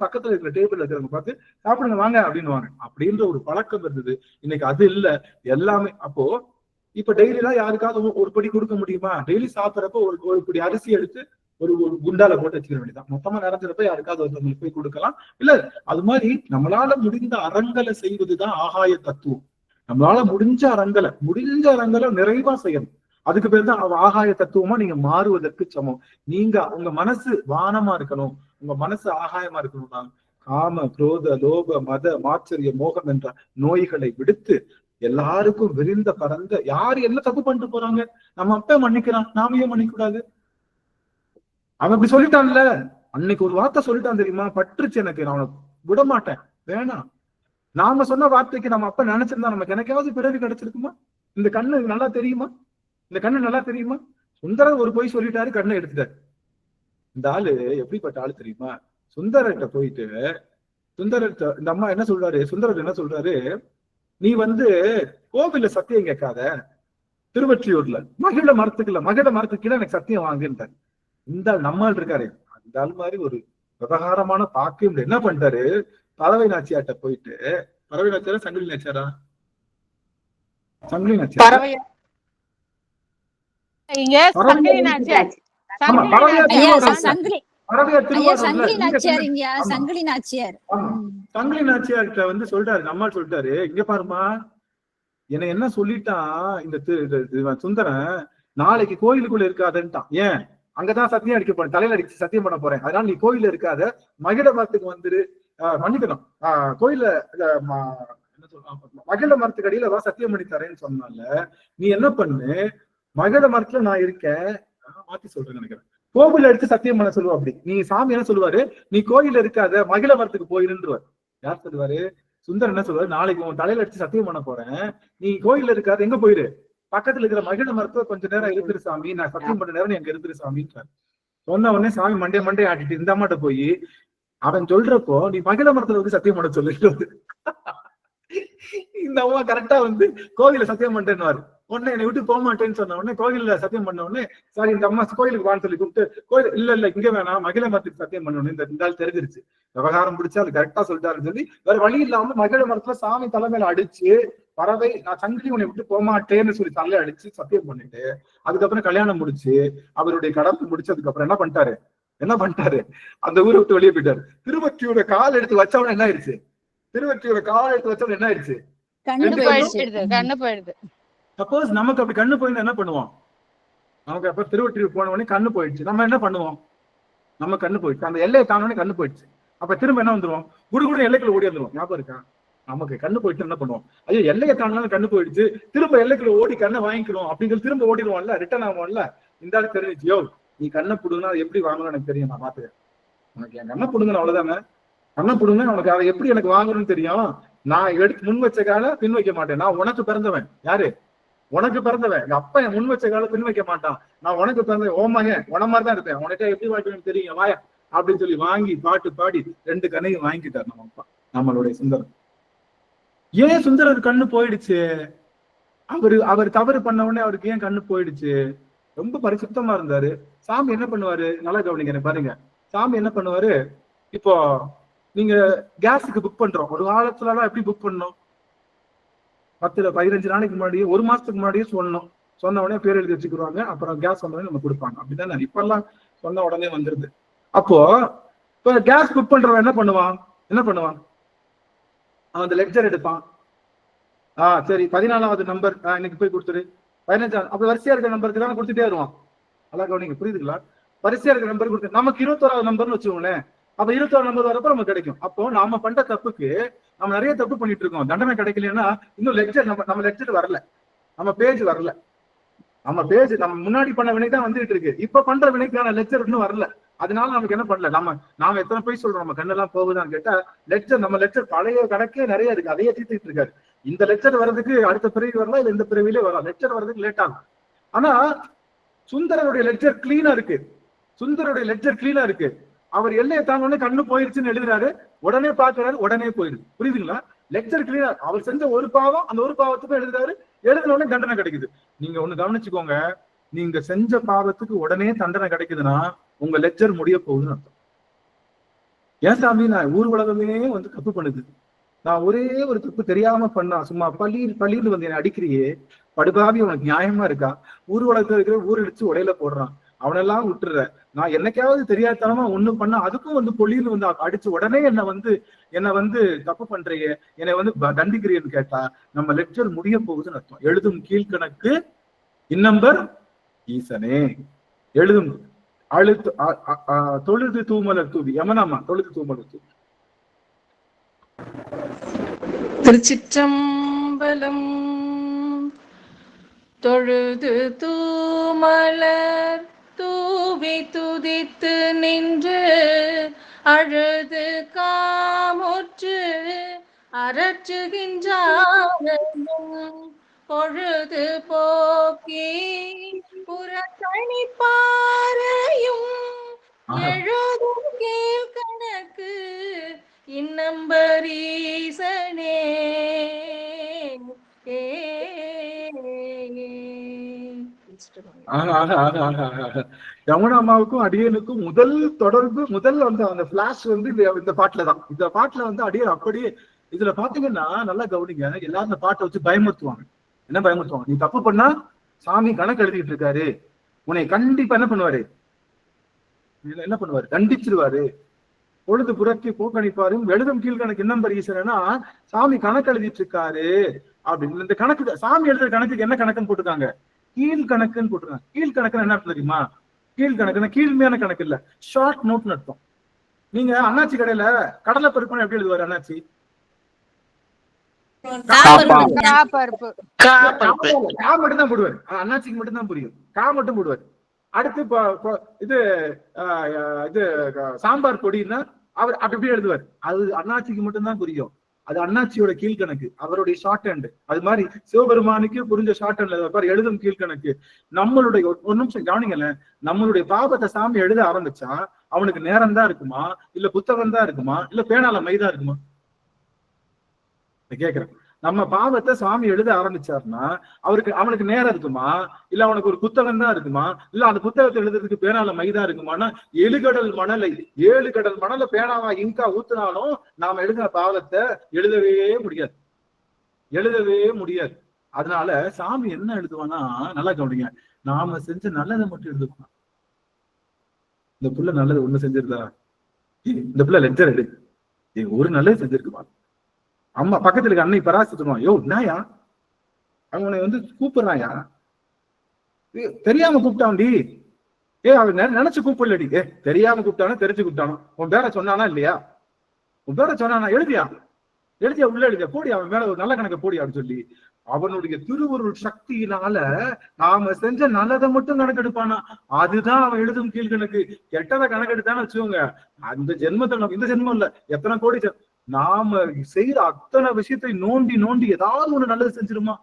பக்கத்துல இருக்கிற டேபிள்ல இருக்கிறவங்க பார்த்து சாப்பிடுங்க வாங்க அப்படின்னுவாங்க. அப்படின்ற ஒரு பழக்கம் இருந்தது. இன்னைக்கு அது இல்ல. எல்லாமே அப்போ இப்ப டெய்லி எல்லாம் யாருக்காவது ஒரு படி கொடுக்க முடியுமா? டெய்லி சாப்பிட்றப்ப ஒரு படி அரிசி எடுத்து ஒரு குண்டால போட்டு வச்சுக்க வேண்டியதான். மொத்தமா நிறைஞ்சிருப்ப யாருக்காவது ஒருத்தவங்களுக்கு போய் கொடுக்கலாம். இல்ல அது மாதிரி நம்மளால முடிந்த அறங்களை செய்வதுதான் ஆகாய தத்துவம். நம்மளால முடிஞ்ச அறங்களை நிறைவா செய்யணும். அதுக்கு பேர் தான் ஆகாய தத்துவமா நீங்க மாறுவதற்கு சமம். நீங்க உங்க மனசு வானமா இருக்கணும், உங்க மனசு ஆகாயமா இருக்கணும்னா காம, குரோத, லோப, மத, மாச்சரிய, மோகம் என்ற நோய்களை விடுத்து எல்லாருக்கும் விரிந்த பறந்த யாரு என்ன தப்பு பண்ணிட்டு போறாங்க, நம்ம அப்ப மன்னிக்கிறான், நாம ஏன் மன்னிக்க கூடாது? அவன் அப்படி சொல்லிட்டான்ல, அன்னைக்கு ஒரு வார்த்தை சொல்லிட்டான் தெரியுமா, பற்றுச்சு எனக்கு, நான் அவனை விட மாட்டேன், வேணாம். நாம சொன்ன வார்த்தைக்கு நம்ம அப்ப நினைச்சிருந்தா நமக்கு எனக்காவது பிறகு கிடைச்சிருக்குமா? இந்த கண்ணு நல்லா தெரியுமா? சுந்தரர் ஒரு பொய் சொல்லிட்டாரு, கண்ணை எடுத்துட்டாரு. இந்த ஆளு எப்படிப்பட்ட ஆளு தெரியுமா? சுந்தரர்கிட்ட போயிட்டு இந்த அம்மா என்ன சொல்றாரு, சுந்தரர் என்ன சொல்றாரு, நீ கோவில்ல சத்தியம் கேட்காத, திருவற்றியூர்ல மகிழ மரத்துக்கு எனக்கு சத்தியம் வாங்குன்றார். இந்த நம்மால் இருக்காரு, அந்த ஆள் மாதிரி ஒரு விவகாரமான பாக்கியம் என்ன பண்ணிட்டாரு, பறவை நாச்சியார்ட்ட போயிட்டு, பறவை நாச்சியாரா சங்கிலி நாச்சியாரா? சங்கிலி நாச்சியார். சங்கிலி நாச்சியார்ட்ட சொல்றாரு, நம்மால் சொல்லிட்டாரு, இங்க பாருமா, என்ன என்ன சொல்லிட்டான் இந்த சுந்தரன், நாளைக்கு கோயிலுக்குள்ள இருக்காதுன்ட்டான். ஏன்? அங்கதான் சத்தியம் அடிக்க போறேன், தலையில அடிச்சு சத்தியம் பண்ண போறேன், அதனால நீ கோயில இருக்காத, மகிழ மரத்துக்கு வந்துரு, மன்னிக்கணும், கோயில என்ன சொல்றான், மகிழ மரத்துக்கு அடியில வா, சத்தியம் பண்ணி தரேன்னு சொன்னால நீ என்ன பண்ணு, மகிழ மரத்துல நான் இருக்கேன், மாத்தி சொல்றேன்னு நினைக்கிறேன், கோவில எடுத்து சத்தியம் பண்ண சொல்லுவா. அப்படி நீ சாமி என்ன சொல்லுவாரு, நீ கோயில இருக்காத, மகிழ மரத்துக்கு போயிருன்றுவார். யார் சொல்லுவாரு? சுந்தர் என்ன சொல்லுவாரு, நாளைக்கு உன் தலையில எடுத்து சத்தியம் பண்ண போறேன், நீ கோயில இருக்காது, எங்க போயிரு, பக்கத்துல இருக்கிற மகிழ மரத்துல கொஞ்ச நேரம் இருந்துரு சாமி, நான் சத்தியம் பண்ண நேரம் எங்க இருந்துரு சாமின்றார். சொன்ன உடனே சாமி மண்டே ஆட்டிட்டு இந்த அம்மாட்ட போய் அவன் சொல்றப்போ, நீ மகிழ மரத்துல சத்தியம் பண்ண சொல்லு. இந்த அம்மா கரெக்டா கோவில சத்தியம் பண்றேன்னு உடனே என்னை விட்டு போக மாட்டேன்னு சொன்ன உடனே, கோயில்ல சத்தியம் பண்ண உடனே, சாரி இந்த அம்மா கோயிலுக்கு வான்னு சொல்லி கூப்பிட்டு, கோயில் இல்ல இங்க வேணாம், மகிழ மரத்துக்கு சத்தியம் பண்ணணும். இந்த ஆள் தெரிஞ்சிருச்சு, விவகாரம் பிடிச்சா அது கரெக்டா சொல்லிட்டாருன்னு சொல்லி வேற வழி இல்லாம மகிழ மரத்துல சாமி தலைமையில அடிச்சு, பறவை நான் சங்கிலி உன்னை விட்டு போக மாட்டேன்னு சொல்லி தலையில அடிச்சு சத்தியம் பண்ணிட்டு, அதுக்கப்புறம் கல்யாணம் முடிச்சு அவருடைய கடமை முடிச்சு, அதுக்கப்புறம் என்ன பண்ணிட்டாரு, அந்த ஊரை விட்டு வெளியே போயிட்டாரு. திருவற்றியூர கால் எடுத்து வச்சவன என்ன ஆயிடுச்சு, கண்ணு போயிடுது. சப்போஸ் நமக்கு அப்படி கண்ணு போயிருந்தா என்ன பண்ணுவோம், நமக்கு அப்ப திருவற்றியூர் போன உடனே கண்ணு போயிடுச்சு, நம்ம என்ன பண்ணுவோம், நம்ம கண்ணு போயிடுச்சு, அந்த எல்லையை தானே கண்ணு போயிடுச்சு, அப்ப திரும்ப என்ன வந்துருவோம், குடுகுடு எல்லைக்குள்ள ஓடி வந்துருவோம். ஞாபகம் இருக்கா? நமக்கு கண்ணு போயிட்டு என்ன பண்ணுவோம், ஐயோ எல்லையை தாண்டாலும் கண்ணு போயிடுச்சு, திரும்ப எல்லைக்குள்ள ஓடி கண்ணை வாங்கிக்கிறோம் அப்படின்னு திரும்ப ஓடிடுவோம்ல, ரிட்டர்ன் ஆகும்ல. இந்த ஆளு தெரிஞ்சிச்சியோ, நீ கண்ணை புடுங்கன்னா அது எப்படி வாங்கணும்னு எனக்கு தெரியும், நான் பாத்துக்கிறேன், உனக்கு என் கண்ணை புடுங்கணும் அவ்வளவுதானே, கண்ணை புடுங்க, உனக்கு அதை எப்படி எனக்கு வாங்கணும்னு தெரியும், நான் எடுத்து முன் வச்ச கால பின் வைக்க மாட்டேன், நான் உனக்கு பிறந்தவன். யாரு? உனக்கு பிறந்தவன். எங்க அப்பா என் முன் வச்ச கால பின் வைக்க மாட்டான், நான் உனக்கு பிறந்தவன், ஓமாங்க உன மாதிரிதான் இருப்பேன், உனக்கு எப்படி வாங்கிக்கணும்னு தெரியும், வாயா அப்படின்னு சொல்லி வாங்கி பாட்டு பாடி 2 கண்ணையும் வாங்கிட்டார் நம்ம அப்பா, நம்மளுடைய சுந்தரம். ஏன் சுந்தரர் கண்ணு போயிடுச்சு, அவர் தவறு பண்ண உடனே அவருக்கு ஏன் கண்ணு போயிடுச்சு? ரொம்ப பரிசுத்தமா இருந்தாரு. சாமி என்ன பண்ணுவாரு, நல்லா கவனிங்க பாருங்க, சாமி என்ன பண்ணுவாரு, இப்போ நீங்க கேஸுக்கு புக் பண்றோம், ஒரு காலத்துலலாம் எப்படி புக் பண்ணணும், 10-15 நாளைக்கு முன்னாடியே, 1 மாசத்துக்கு முன்னாடியே சொல்லணும், சொன்ன உடனே பேர் எழுதி வச்சுக்கிடுவாங்க, அப்புறம் கேஸ் வந்த உடனே நம்ம கொடுப்பாங்க, அப்படிதானே? இப்பெல்லாம் சொன்ன உடனே வந்துருது. அப்போ இப்ப கேஸ் புக் பண்றவன் என்ன பண்ணுவான், அவன் அந்த லெட்ஜர் எடுப்பான், சரி 14வது நம்பர் இன்னைக்கு போய் கொடுத்துரு, 15 அப்ப வரிசையா இருக்கிற நம்பருக்கு தானே கொடுத்துட்டே வருவான். நல்லா கவனிங்க, புரியுதுங்களா? வரிசையா இருக்கிற நம்பர் கொடுத்து நமக்கு 21வது நம்பர்னு வச்சுக்கோங்களேன், அப்ப 21 நம்பர் வரப்ப நமக்கு கிடைக்கும். அப்போ நாம பண்ற தப்புக்கு நம்ம நிறைய தப்பு பண்ணிட்டு இருக்கோம், தண்டனை கிடைக்கலன்னா இன்னும் லெக்சர் நம்ம லெக்சர் வரல, நம்ம பேஜ் வரல, நம்ம முன்னாடி பண்ண வினை தான் வந்துட்டு இருக்கு, இப்ப பண்ற வினைக்கான லெக்சர் இன்னும் வரல. அதனால நமக்கு என்ன பண்ணல, நாம எத்தனை போய் சொல்றோம் நம்ம கண்ணெல்லாம் போகுதான்னு கேட்டா, நம்ம லெக்சர் பழைய கணக்கே நிறைய இருக்கு, அதையே தீர்த்துட்டு இருக்காரு. இந்த லெக்சர் வர்றதுக்கு அடுத்த பிறவி வரலாம், இல்ல இந்த பிறவிலே வரலாம், லெக்சர் வர்றதுக்கு லேட் ஆகும். ஆனா சுந்தரருடைய லெக்சர் கிளீனா இருக்கு. அவர் எல்லையை தாங்க கண்ணு போயிருச்சுன்னு எழுதுறாரு, உடனே பாக்குறாரு, உடனே போயிடுது. புரியுதுங்களா? லெக்சர் கிளீனா, அவர் செஞ்ச ஒரு பாவம், அந்த ஒரு பாவத்துக்கும் எழுதுறாரு, எழுதின உடனே தண்டனை கிடைக்குது. நீங்க ஒண்ணு கவனிச்சுக்கோங்க, நீங்க செஞ்ச பாவத்துக்கு உடனே தண்டனை கிடைக்குதுன்னா உங்க லெக்சர் முடிய போகுதுன்னு அர்த்தம். ஏன் சாமி நான் ஊர் உலகமே தப்பு பண்ணுது, நான் ஒரே ஒரு தப்பு தெரியாம பண்ணா, சும்மா பள்ளியில் என்ன அடிக்கிறியே, படுபாவி உனக்கு நியாயமா இருக்கா? ஊர் உலகத்துல இருக்கிற ஊர் அடிச்சு உடையில போடுறான், அவனெல்லாம் விட்டுற. நான் என்னைக்காவது தெரியாதனமா ஒண்ணு பண்ணா அதுக்கும் பொலியில் அடிச்சு உடனே என்ன தப்பு பண்றியே, என்னை தண்டிக்கிறேன்னு கேட்டா நம்ம லெக்சர் முடிய போகுதுன்னு அர்த்தம். எழுதும் கீழ்கணக்கு இன்னம்பர் ஈசனே, எழுதும் தொழுது தூமலர் தூவி, யமனாமா தொழுது தூமலர் தூவி. திருச்சிற்றம்பலம். தொழுது தூமலர் தூவி துதித்து நின்று அழுது காமுற்று அரற்றுகின்றாரும் பொழுது போக்கி புறத்தனி பாறையும் எழுதும் கீழ்கணக்கு இன்னம்பரீசனே. யமுனாமாவுக்கும் அடியனுக்கும் முதல் தொடர்பு, அந்த பிளாஷ் இந்த பாட்டுலதான். இந்த பாட்டுல அடியன் அப்படியே இதுல பாத்தீங்கன்னா நல்லா கவனிங்க, எல்லாரும் இந்த பாட்டை வச்சு பயமுறுத்துவாங்க. என்ன பயமுறுத்துவாங்க? நீ தப்பு பண்ணா சாமி கணக்கு எழுதிட்டு இருக்காரு, உன்னை கண்டிப்பா என்ன பண்ணுவாரு, தண்டிச்சிருவாரு, பொழுது புரட்சி போக்கணிப்பாரு, எழுதும் கீழ்கணக்கு இன்னம்பர் ஈசனா, சாமி கணக்கு எழுதிட்டு இருக்காரு அப்படின்னு. இந்த கணக்கு சாமி எழுதுற கணக்குக்கு என்ன கணக்குன்னு போட்டுருக்காங்க? கீழ்கணக்குன்னு போட்டுருக்காங்க. கீழ்கணக்குன்னு என்ன தெரியுமா? கீழ்கணக்குன்னா கீழ்மையான கணக்கு இல்ல, ஷார்ட் நோட்னு அர்த்தம். நீங்க அண்ணாச்சி கடையில கடலை பருப்புன்னு எப்படி எழுதுவாரு அண்ணாச்சி? கா மட்டும் தான் போடுவாரு, அண்ணாச்சிக்கு மட்டும் தான் புரியும், கா மட்டும் போடுவாரு. அடுத்து இது சாம்பார் பொடின்னா அவர் அப்படி எழுதுவார், அது அண்ணாச்சிக்கு மட்டும்தான் புரியும். அது அண்ணாச்சியோட கீழ்கணக்கு, அவருடைய ஷார்ட் ஹேண்ட். அது மாதிரி சிவபெருமானுக்கு புரிஞ்ச ஷார்ட் ஹேண்ட்ல எழுதும் கீழ்கணக்கு. நம்மளுடைய ஒரு நிமிஷம் கவனிங்கல, நம்மளுடைய பாவத்தை சாமி எழுத ஆரம்பிச்சா அவனுக்கு நேரம் தான் இருக்குமா, இல்ல புத்தகம் தான் இருக்குமா, இல்ல பேனால மைதா இருக்குமா? கேக்குறேன். நம்ம பாவத்தை சாமி எழுத ஆரம்பிச்சாருன்னா அவனுக்கு நேரம் இருக்குமா, இல்ல அவனுக்கு ஒரு புத்தகம் தான் இருக்குமா, இல்ல அந்த புத்தகத்தை எழுதுறதுக்கு பேனால மைதா இருக்குமானா? 7 கடல் மணலை பேனாவா இங்கா ஊத்துனாலும் நாம எழுதின பாவத்தை எழுதவே முடியாது. அதனால சாமி என்ன எழுதுவானா, நல்லா கவனிங்க, நாம செஞ்ச நல்லதை மட்டும் எழுதுவான். இந்த புள்ள நல்லது ஒண்ணு செஞ்சிருந்தா, இந்த புள்ள லெக்சர் எடு, ஒரு நல்லது செஞ்சிருக்குமா? அம்மா பக்கத்துல இருக்க அன்னை பராசித்துவான், யோ என்னயா அவனை கூப்பிடுறாயா, தெரியாம கூப்பிட்டான்டி, அவன் நினைச்சு கூப்பிடலடி, தெரியாம கூப்பிட்டானோ தெரிஞ்சு கூப்பிட்டானோ, உன் பேரை சொன்னானா இல்லையா, உன் பேரை சொன்னானா, எழுதியா உள்ள எழுதியா, போடி அவன் மேல ஒரு நல்ல கணக்கு போடி அப்படின்னு சொல்லி அவனுடைய திருவருள் சக்தியினால நாம செஞ்ச நல்லதை மட்டும் கணக்கெடுப்பானா. அதுதான் அவன் எழுதும் கீழ்கணக்கு. கெட்டதை கணக்கெடுத்தான்னு வச்சுக்கோங்க, அந்த ஜென்மத்தை, இந்த ஜென்மம் இல்ல எத்தனை கோடி நாம செய்யற அத்தனை விஷயத்தை நோண்டி ஏதாவது ஒண்ணு நல்லது செஞ்சிருமா,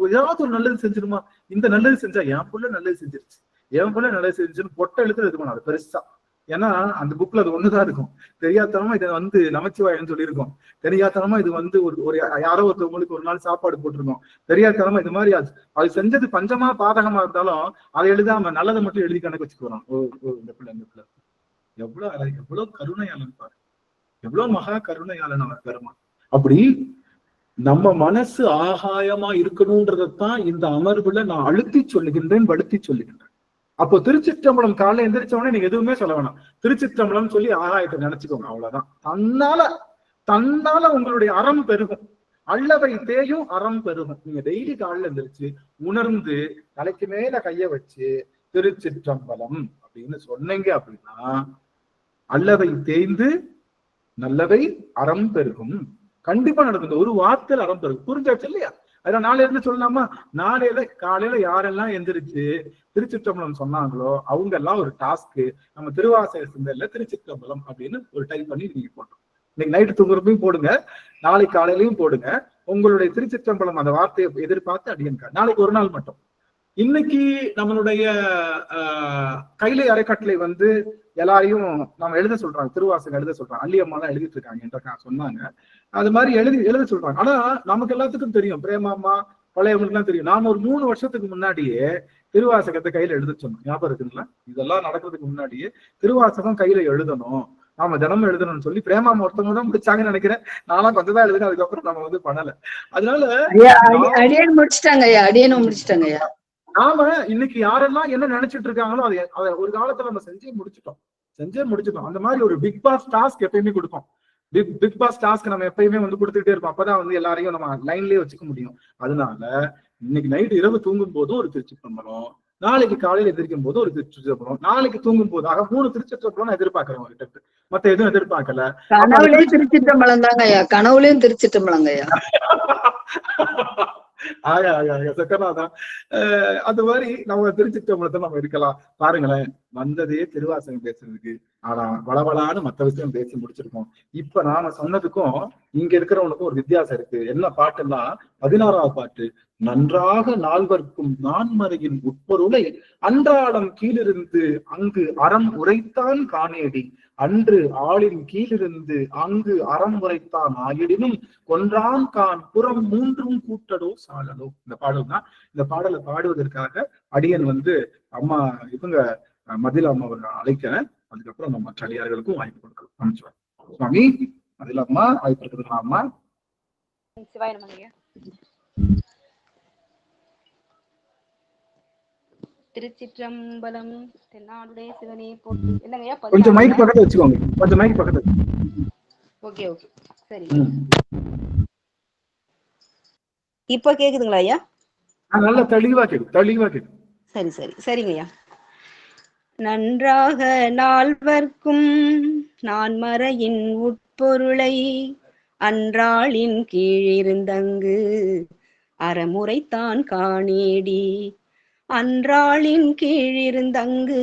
ஏதாவது ஒரு நல்லது செஞ்சிருமா. இந்த நல்லது செஞ்சா என் புள்ள நல்லது செஞ்சிருச்சுன்னு பொட்டை எழுத்துல இருக்கணும், அது பெருசா. ஏன்னா அந்த புக்ல அது ஒண்ணுதான் இருக்கும். தெரியாதனமா இதை நமச்சிவாயன்னு சொல்லியிருக்கோம், தெரியாதனமா இது ஒரு யாரோ ஒருத்தவங்களுக்கு ஒரு நாள் சாப்பாடு போட்டிருக்கோம், தெரியாதனமா இது மாதிரி அது செஞ்சது பஞ்சமா பாதகமா இருந்தாலும் அதை எழுதாம நல்லதை மட்டும் எழுதி கணக்கு வச்சுக்குறோம். இந்த பிள்ளை எவ்வளவு கருணையாளன் பாரு, எவ்வளவு மகா கருணையாளன் அவர் பெருமான். அப்படி நம்ம மனசு ஆகாயமா இருக்கணும்ன்றதான் இந்த அமர்வுல நான் அழுத்தி சொல்லுகின்றேன், வலுத்தி சொல்லுகின்றேன். அப்போ திருச்சிற்றம்பலம் காலைல எந்திரிச்சவனே நீங்க எதுவுமே சொல்ல வேணாம், திருச்சிற்றம்பலம் சொல்லி ஆகாயத்தை நினைச்சுக்கோங்க, அவ்வளவுதான். தன்னால உங்களுடைய அறம் பெருகும், அல்லவை தேயும் அறம் பெருகும். நீங்க டெய்லி காலைல எந்திரிச்சு உணர்ந்து தலைக்கு மேல கைய வச்சு திருச்சிற்றம்பலம் அப்படின்னு சொன்னீங்க அப்படின்னா அல்லவை தேய்ந்து நல்லவை அறம் பெருகும். கண்டிப்பா நடக்கும். ஒரு வார்த்தையில் அறம் பெருகும். புரிஞ்சாச்சு இல்லையா? அதனால நாளையில இருந்து சொல்லலாமா? நாளையில காலையில யாரெல்லாம் எந்திரிச்சு திருச்சிற்றம்பலம் சொன்னாங்களோ அவங்க எல்லாம் ஒரு டாஸ்க், நம்ம திருவாசக சிந்தல்ல திருச்சிற்றம்பலம் அப்படின்னு ஒரு டைப் பண்ணி நீங்க போட்டோம். இன்னைக்கு நைட்டு தூங்குறப்பையும் போடுங்க, நாளைக்கு காலையிலயும் போடுங்க. உங்களுடைய திருச்சிற்றம்பலம் அந்த வார்த்தையை எதிர்பார்த்து அடியன்கா நாளைக்கு ஒரு நாள் மட்டும். இன்னைக்கு நம்மளுடைய கைலை அரைக்கட்டளை வந்து எல்லாரையும் நம்ம எழுத சொல்றாங்க, திருவாசகம் எழுத சொல்றாங்க. அள்ளியம்மா எல்லாம் எழுதிட்டு இருக்காங்க என்ற சொன்னாங்க. அது மாதிரி எழுத சொல்றாங்க. ஆனா நமக்கு எல்லாத்துக்கும் தெரியும், பிரேமாம்மா பழையவங்களுக்கு எல்லாம் தெரியும், நாம ஒரு 3 வருஷத்துக்கு முன்னாடியே திருவாசகத்தை கையில எழுத சொன்னோம். ஞாபகம் இருக்குங்களா? இதெல்லாம் நடக்கிறதுக்கு முன்னாடியே திருவாசகம் கையில எழுதணும், நாம தினமும் எழுதணும்னு சொல்லி பிரேமாமா ஒருத்தவங்க தான் முடிச்சாங்கன்னு நினைக்கிறேன். நான்லாம் கொஞ்சம் தான் எழுதுனேன், அதுக்கப்புறம் நம்ம வந்து பண்ணல. அதனால அடியன் முடிச்சிட்டாங்க ஐயா, அடியனும் முடிச்சிட்டாங்க ஐயா. நாம இன்னைக்கு யாரெல்லாம் என்ன நினைச்சிட்டு இருக்காங்களோ அதை ஒரு காலத்துல நம்ம செஞ்சே முடிச்சிட்டோம். அந்த மாதிரி ஒரு பிக் பாஸ் டாஸ்க் எப்பயுமே கொடுப்போம். பிக் பாஸ் டாஸ்க் நம்ம எப்பயுமே வந்து கொடுத்துட்டே இருப்போம். அப்பதான் வந்து எல்லாரையும் நம்ம லைன்லயே வச்சுக்க முடியும். அதனால இன்னைக்கு நைட்டு இரவு தூங்கும் போதும் ஒரு திருச்சிற்றம்பலம், நாளைக்கு காலையில எதிர்க்கும் போது ஒரு திருச்சிற்றம்பலம், நாளைக்கு தூங்கும் போது 3 திருச்சிற்றம்பலம் நான் எதிர்பார்க்கிறேன் உங்ககிட்ட. மத்த எதுவும் எதிர்பார்க்கல. கனவுலயும் திருச்சிற்றம்பலம் தாங்க ஐயா, கனவுலயும் திருச்சிற்றம்பலங்க ஐயா. சக்கரநாதா, அது மாதிரி நம்ம திருச்சிற்றம்பலத்தை நம்ம இருக்கலாம். பாருங்களேன், வந்ததே திருவாசகம் பேசுறதுக்கு, ஆனா வளவளான்னு மத்த விஷயம் பேசி முடிச்சிருக்கோம். இப்ப நாம சொன்னதுக்கும் இங்க இருக்கிறவனுக்கும் ஒரு வித்தியாசம் இருக்கு. என்ன பாட்டுன்னா 16வது பாட்டு. நன்றாக நால்வர்க்கும் நான்மறையின் உட்பொருளை அன்றாடம் கீழிருந்து அங்கு அறம் உரைத்தான் காணேடி, அன்று ஆளின் கீழிருந்து அங்கு அறம் உரைத்தான் ஆயிடினும் கொன்றான் கான் புறம் 3 கூட்டடோ சாலடோ. இந்த பாடல் தான். இந்த பாடலை பாடுவதற்காக அடியன் வந்து அம்மா இவங்க மதிலா அம்மா அவர்கள் அழைக்கிறேன். அதுக்கப்புறம் நம்ம மற்ற அடியார்களுக்கும் வாய்ப்பு கொடுக்கலாம். அமைச்சுவார் சுவாமி மதிலா அம்மா வாய்ப்பு இருக்கிறதுனா அம்மா. திருச்சிற்றம்பலம். தென்னாடுடைய சிவனே போற்றி. என்னங்கய்யா? கொஞ்சம் மைக் பக்கத்துல வச்சுக்கோங்க, கொஞ்சம் மைக் பக்கத்துல. ஓகே ஓகே சரி. இப்ப கேக்குதுங்களா ஐயா? நல்லா தெளிவா கேக்குது. சரி சரி சரிங்கய்யா. நன்றாக நால்வர்க்கும் நான்மறையின் உட்பொருளை அன்றாளின் கீழிருந்தங்கு அறமுறைத்தான் காணேடி, அன்றாளின் கீழிருந்தங்கு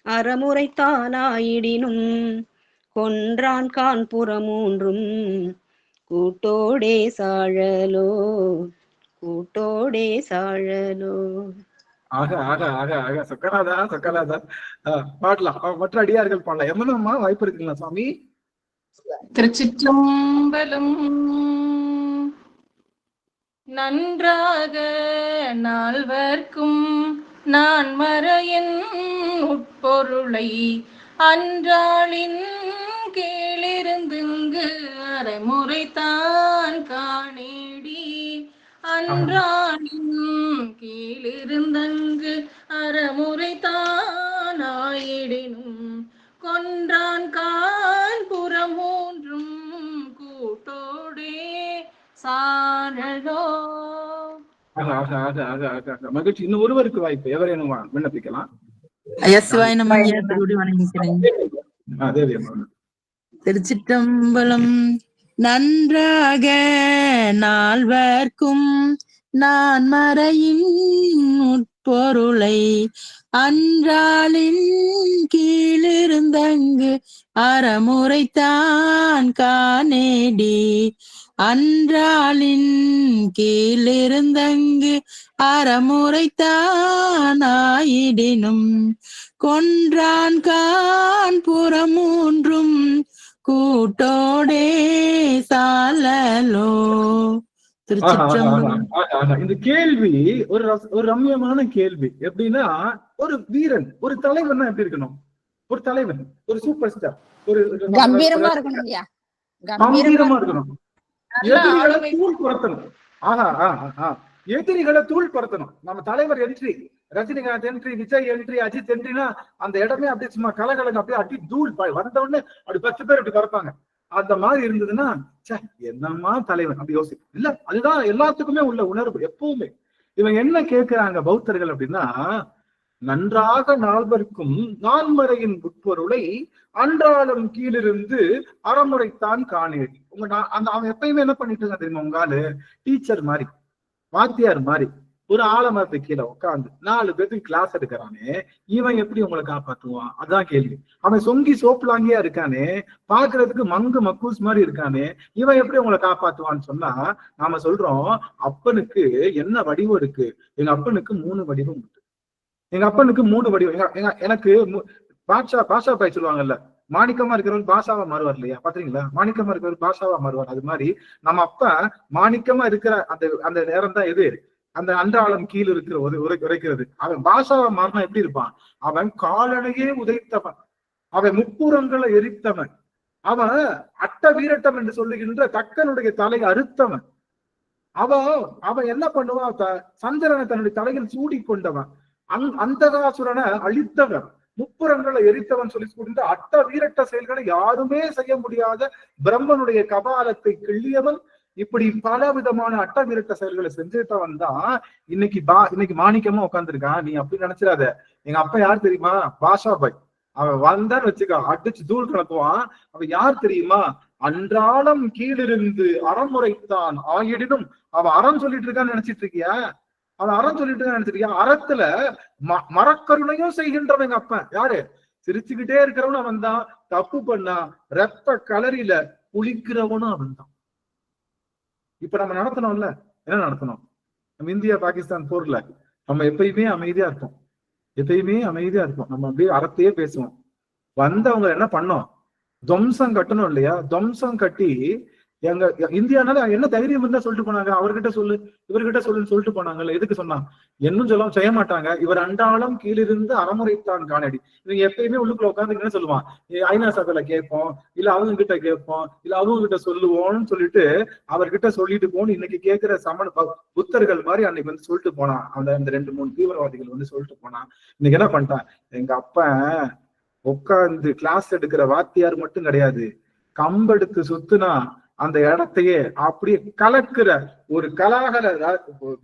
அறமுறைத்தானாயிடினும் கொன்றான் கான் புறமூன்றும் கூட்டோடே சாழலோ. சக்கராதா பாடலாம். மற்ற அடியார்கள் பாடலாம். எம்மனம்மா வாய்ப்பு இருக்குங்களா சுவாமி? திருச்சிற்றம்பலம். நன்றாக நால்வர்க்கும் நான்மறையின் உட்பொருளை அன்றாளின் கீழிருந்துங்கு அரைமுறைத்தான் காணேடி, அன்றாளின் கீழிருந்தங்கு அறமுறைத்தான் ஆயிடினும் கொன்றான் கான் புறம் 3 கூட்டோடே சாரலோ. மகிழ்ச்சி. இன்னும் ஒருவருக்கு வாய்ப்பு, எவரேனும் விண்ணப்பிக்கலாம். திருச்சிற்றம்பலம். நன்றாக நால்வர்க்கும் நான்மறையின் உட்பொருளை அன்றாளின் கீழிருந்தங்கு அறமுறைத்தான் காணேடி, அன்றாளின் கீழிருந்தங்கு அறமுறைத்தான் ஆயிடினும் கொன்றான் கான் புறம் 3 கூட்டோடே சாலலோ. திருச்சிற்றம்பலம். இந்த கேள்வி ஒரு ரம்யமான கேள்வி. எப்படின்னா, ஒரு வீரன், ஒரு தலைவன் எப்படி இருக்கணும்? ஒரு தலைவன், ஒரு சூப்பர் ஸ்டார், ஒரு கம்பீரமா இருக்கணும். எதிரிகளை தூள் படுத்தணும். எதிரிகளை தூள் படுத்தணும். நம்ம தலைவர் entry, Rajinikanth entry, Vijay entry, Ajith என்ட்ரினா அந்த இடமே அப்படியே சும்மா கலகலங்க அப்படியே அடி தூள் வந்த உடனே அப்படி 10 பேர் அப்படி பறப்பாங்க. அந்த மாதிரி இருந்ததுன்னா என்னமா தலைவன் அப்படி யோசிக்கும் இல்ல. அதுதான் எல்லாத்துக்குமே உள்ள உணர்வு எப்பவுமே. இவங்க என்ன கேட்கிறாங்க பௌத்தர்கள் அப்படின்னா, நன்றாக நால்வர்க்கும் நான்மறையின் உட்பொருளை அன்றாடம் கீழிருந்து அறமுறைத்தான் காணேடி. அவன் எப்பயுமே என்ன பண்ணிட்டு இருக்கான் தெரியுமா? உங்காலு டீச்சர் மாதிரி வாத்தியார் மாதிரி ஒரு ஆலமரத்து கீழே உட்காந்து 4 பேருக்கு கிளாஸ் எடுக்கிறானே, இவன் எப்படி உங்களை காப்பாத்துவான்? அதான் கேள்வி. அவன் சொங்கி சோப்புலாங்கியா இருக்கானே, பாக்குறதுக்கு மங்கு மக்கூஸ் மாதிரி இருக்கானே, இவன் எப்படி உங்களை காப்பாத்துவான்னு சொன்னா நாம சொல்றோம், அப்பனுக்கு என்ன வடிவம் இருக்கு? எங்க அப்பனுக்கு 3 வடிவம் உண்டு. எங்க அப்பனுக்கு 3 வடிவம். எனக்கு பாஷா பாய் சொல்லுவாங்கல்ல, மாணிக்கமா இருக்கிறவர் பாஷாவா மாறுவார் இல்லையா? பாத்தீங்களா? மாணிக்கமா இருக்கிறவர் பாஷாவா மாறுவார். அது மாதிரி நம்ம அப்பா மாணிக்கமா இருக்கிற அந்த நேரம் தான் எது? அந்த அன்றாடம் கீழ் இருக்கிற உரைக்கிறது. அவன் பாஷாவா மாறினா எப்படி இருப்பான்? அவன் காலனையே உதைத்தவன், அவன் முப்புறங்களை எரித்தவன், அவன் அட்ட வீரட்டம் என்று சொல்லுகின்ற தக்கனுடைய தலையை அறுத்தவன். அவன் என்ன பண்ணுவான்? சந்திரனை தன்னுடைய தலையில் சூடி கொண்டவன், அந்தகாசுரனை அழித்தவன், முப்புறங்களை எரித்தவன் சொல்லி கூடிய அட்ட வீரட்ட செயல்களை யாருமே செய்ய முடியாத பிரம்மனுடைய கபாலத்தை கிள்ளியவன். இப்படி பல விதமான அட்ட வீரட்ட செயல்களை செஞ்சுட்டவன் தான் இன்னைக்கு மாணிக்கமா உட்காந்துருக்கான். நீ அப்படி நினைச்சிடாத. எங்க அப்பா யார் தெரியுமா? பாஷா பாய். அவன் வந்தான்னு வச்சுக்கா, அடிச்சு தூள் கலக்குவான். அவன் யார் தெரியுமா? அன்றாடம் கீழிருந்து அறமுறைத்தான் ஆயிடினும். அவன் அறம் சொல்லிட்டு இருக்கான்னு நினைச்சிட்டு இருக்கியா? அவன் அறம் சொல்லிட்டு இருக்கான்னு நினைச்சிட்டு இருக்கியா? அறத்துல மரக்கருணையும் செய்கின்றவன் எங்க அப்பன். யாரு? சிரிச்சுக்கிட்டே இருக்கிறவனும் அவன் தான். தப்பு பண்ணா ரத்த கலரில குளிக்கிறவனும் அவன் தான். இப்ப நம்ம நடத்தணும்ல, என்ன நடத்தணும்? நம்ம இந்தியா பாகிஸ்தான் போர்ல நம்ம எப்பயுமே அமைதியா இருப்போம், நம்ம அப்படியே அறத்தையே பேசுவோம். வந்தவங்க என்ன பண்ணோம்? துவம்சம் கட்டணும் இல்லையா? துவம்சம் கட்டி எங்க இந்தியானால என்ன தைரியம் இருந்தா சொல்லிட்டு போனாங்க, அவர்கிட்ட சொல்லு இவர்கிட்ட சொல்லுன்னு சொல்லிட்டு போனாங்கல்ல. எதுக்கு சொன்னாங்க? என்னும் சொல்ல செய்ய மாட்டாங்க. இவர் அன்றாடம் கீழிருந்து அறமுறைத்தான் காணடி. இவங்க எப்பயுமே உள்ளுக்குள்ள உட்காந்து என்ன சொல்லுவான்? ஐநா சபையில கேட்போம், இல்ல அவங்க கிட்ட கேட்போம், இல்ல அவங்க கிட்ட சொல்லுவோம்னு சொல்லிட்டு அவர்கிட்ட சொல்லிட்டு போன்னு இன்னைக்கு கேட்கிற புத்தர்கள் மாதிரி அன்னைக்கு வந்து சொல்லிட்டு போனான். அந்த 2-3 தீவிரவாதிகள் வந்து சொல்லிட்டு போனான். இன்னைக்கு என்ன பண்ணிட்டான்? எங்க அப்பன் உட்கார்ந்து கிளாஸ் எடுக்கிற வாத்தியார் மட்டும் கிடையாது, கம்பெடுத்து சுத்துனா அந்த இடத்தையே அப்படியே கலக்குற ஒரு கலாகல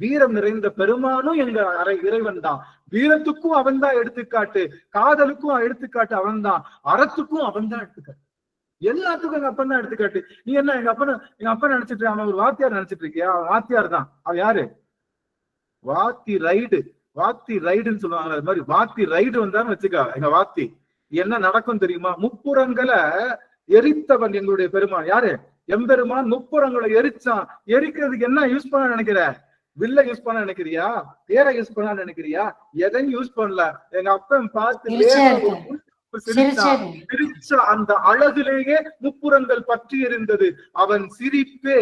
வீரம் நிறைந்த பெருமானும் எங்க இறைவன் தான். வீரத்துக்கும் அவன் தான் எடுத்துக்காட்டு, காதலுக்கும் எடுத்துக்காட்டு அவன் தான், அறத்துக்கும் அவன் தான் எடுத்துக்காட்டு, எல்லாத்துக்கும் எங்க அப்பன் தான் எடுத்துக்காட்டு. நீ என்ன எங்க அப்பன் நினைச்சிட்டு அவன் ஒரு வாத்தியார் நினைச்சிட்டு இருக்கியா? அவன் வாத்தியார் தான். அவன் யாரு? வாத்தி ரைடுன்னு சொல்லுவாங்க. அது மாதிரி வாத்தி ரைடு வந்தான்னு வச்சுக்கா. எங்க வாத்தி என்ன நடக்கும் தெரியுமா? முப்புறங்களை எரித்தவன் எங்களுடைய பெருமான். யாரு? எம்பெருமான் முப்புறங்களை எரிச்சான். எரிக்கிறதுக்கு என்ன யூஸ் பண்ண நினைக்கிற? வில்ல யூஸ் பண்ண நினைக்கிறியா? பேரை யூஸ் பண்ண நினைக்கிறியா? எதையும் யூஸ் பண்ணல. எங்க அப்பன் பார்த்து சிரிச்ச அந்த அழகிலேயே முப்புறங்கள் பற்றி எரிந்தது. அவன் சிரிப்பே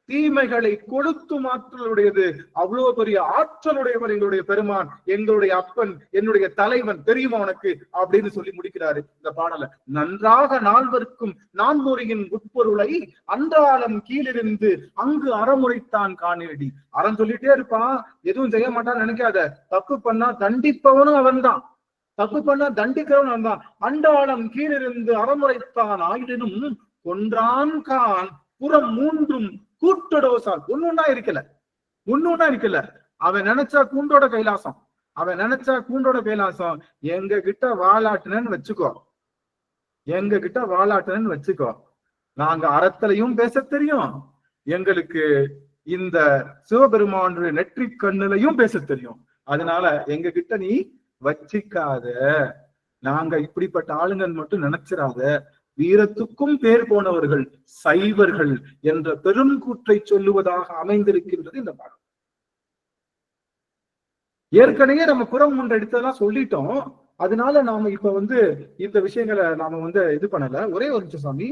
தீமைகளை கொளுத்தும் ஆற்றலுடையது. அவ்வளவு பெரிய ஆற்றலுடையவர் எங்களுடைய பெருமான், எங்களுடைய அப்பன், என்னுடைய தலைவன். தெரியுமா உனக்கு? அப்படின்னு சொல்லி முடிக்கிறாரு இந்த பாடலை. நன்றாக நால்வர்க்கும் நான்முறையின் உட்பொருளை அன்றாடம் கீழிருந்து அங்கு அறமுறைத்தான் காணேடி. அறம் சொல்லிட்டே இருப்பான், எதுவும் செய்ய மாட்டான்னு நினைக்காத. தப்பு பண்ணா தண்டிப்பவனும் அவன் தான், தப்பு பண்ணா தண்டிக்கிறவன் அவன் தான். அன்றாடம் கீழிருந்து அறமுறைத்தான் ஆயினும் கொன்றான் கான் புறம் 3 கூட்டடோசால். ஒன்னொன்னா இருக்கல. அவன் நினைச்சா கூண்டோட கைலாசம். எங்க கிட்ட வாலாட்டுனன்னு வச்சுக்கோ. நாங்க அறத்திலையும் பேச தெரியும், எங்களுக்கு இந்த சிவபெருமானுடைய நெற்றி கண்ணுலையும் பேச தெரியும். அதனால எங்க கிட்ட நீ வச்சிக்காத. நாங்க இப்படிப்பட்ட ஆளுங்கன்னு மட்டும் நினைச்சிடாத. வீரத்துக்கும் பேர் போனவர்கள் சைவர்கள் என்ற பெரும் கூற்றை சொல்லுவதாக அமைந்திருக்கின்றது இந்த பாடம். ஏற்கனவே நம்ம புறம் 3 எடுத்ததெல்லாம் சொல்லிட்டோம். அதனால நாம இப்ப வந்து இந்த விஷயங்களை நாம வந்து இது பண்ணல. ஒரே ஒரு நிமிஷம் சாமி.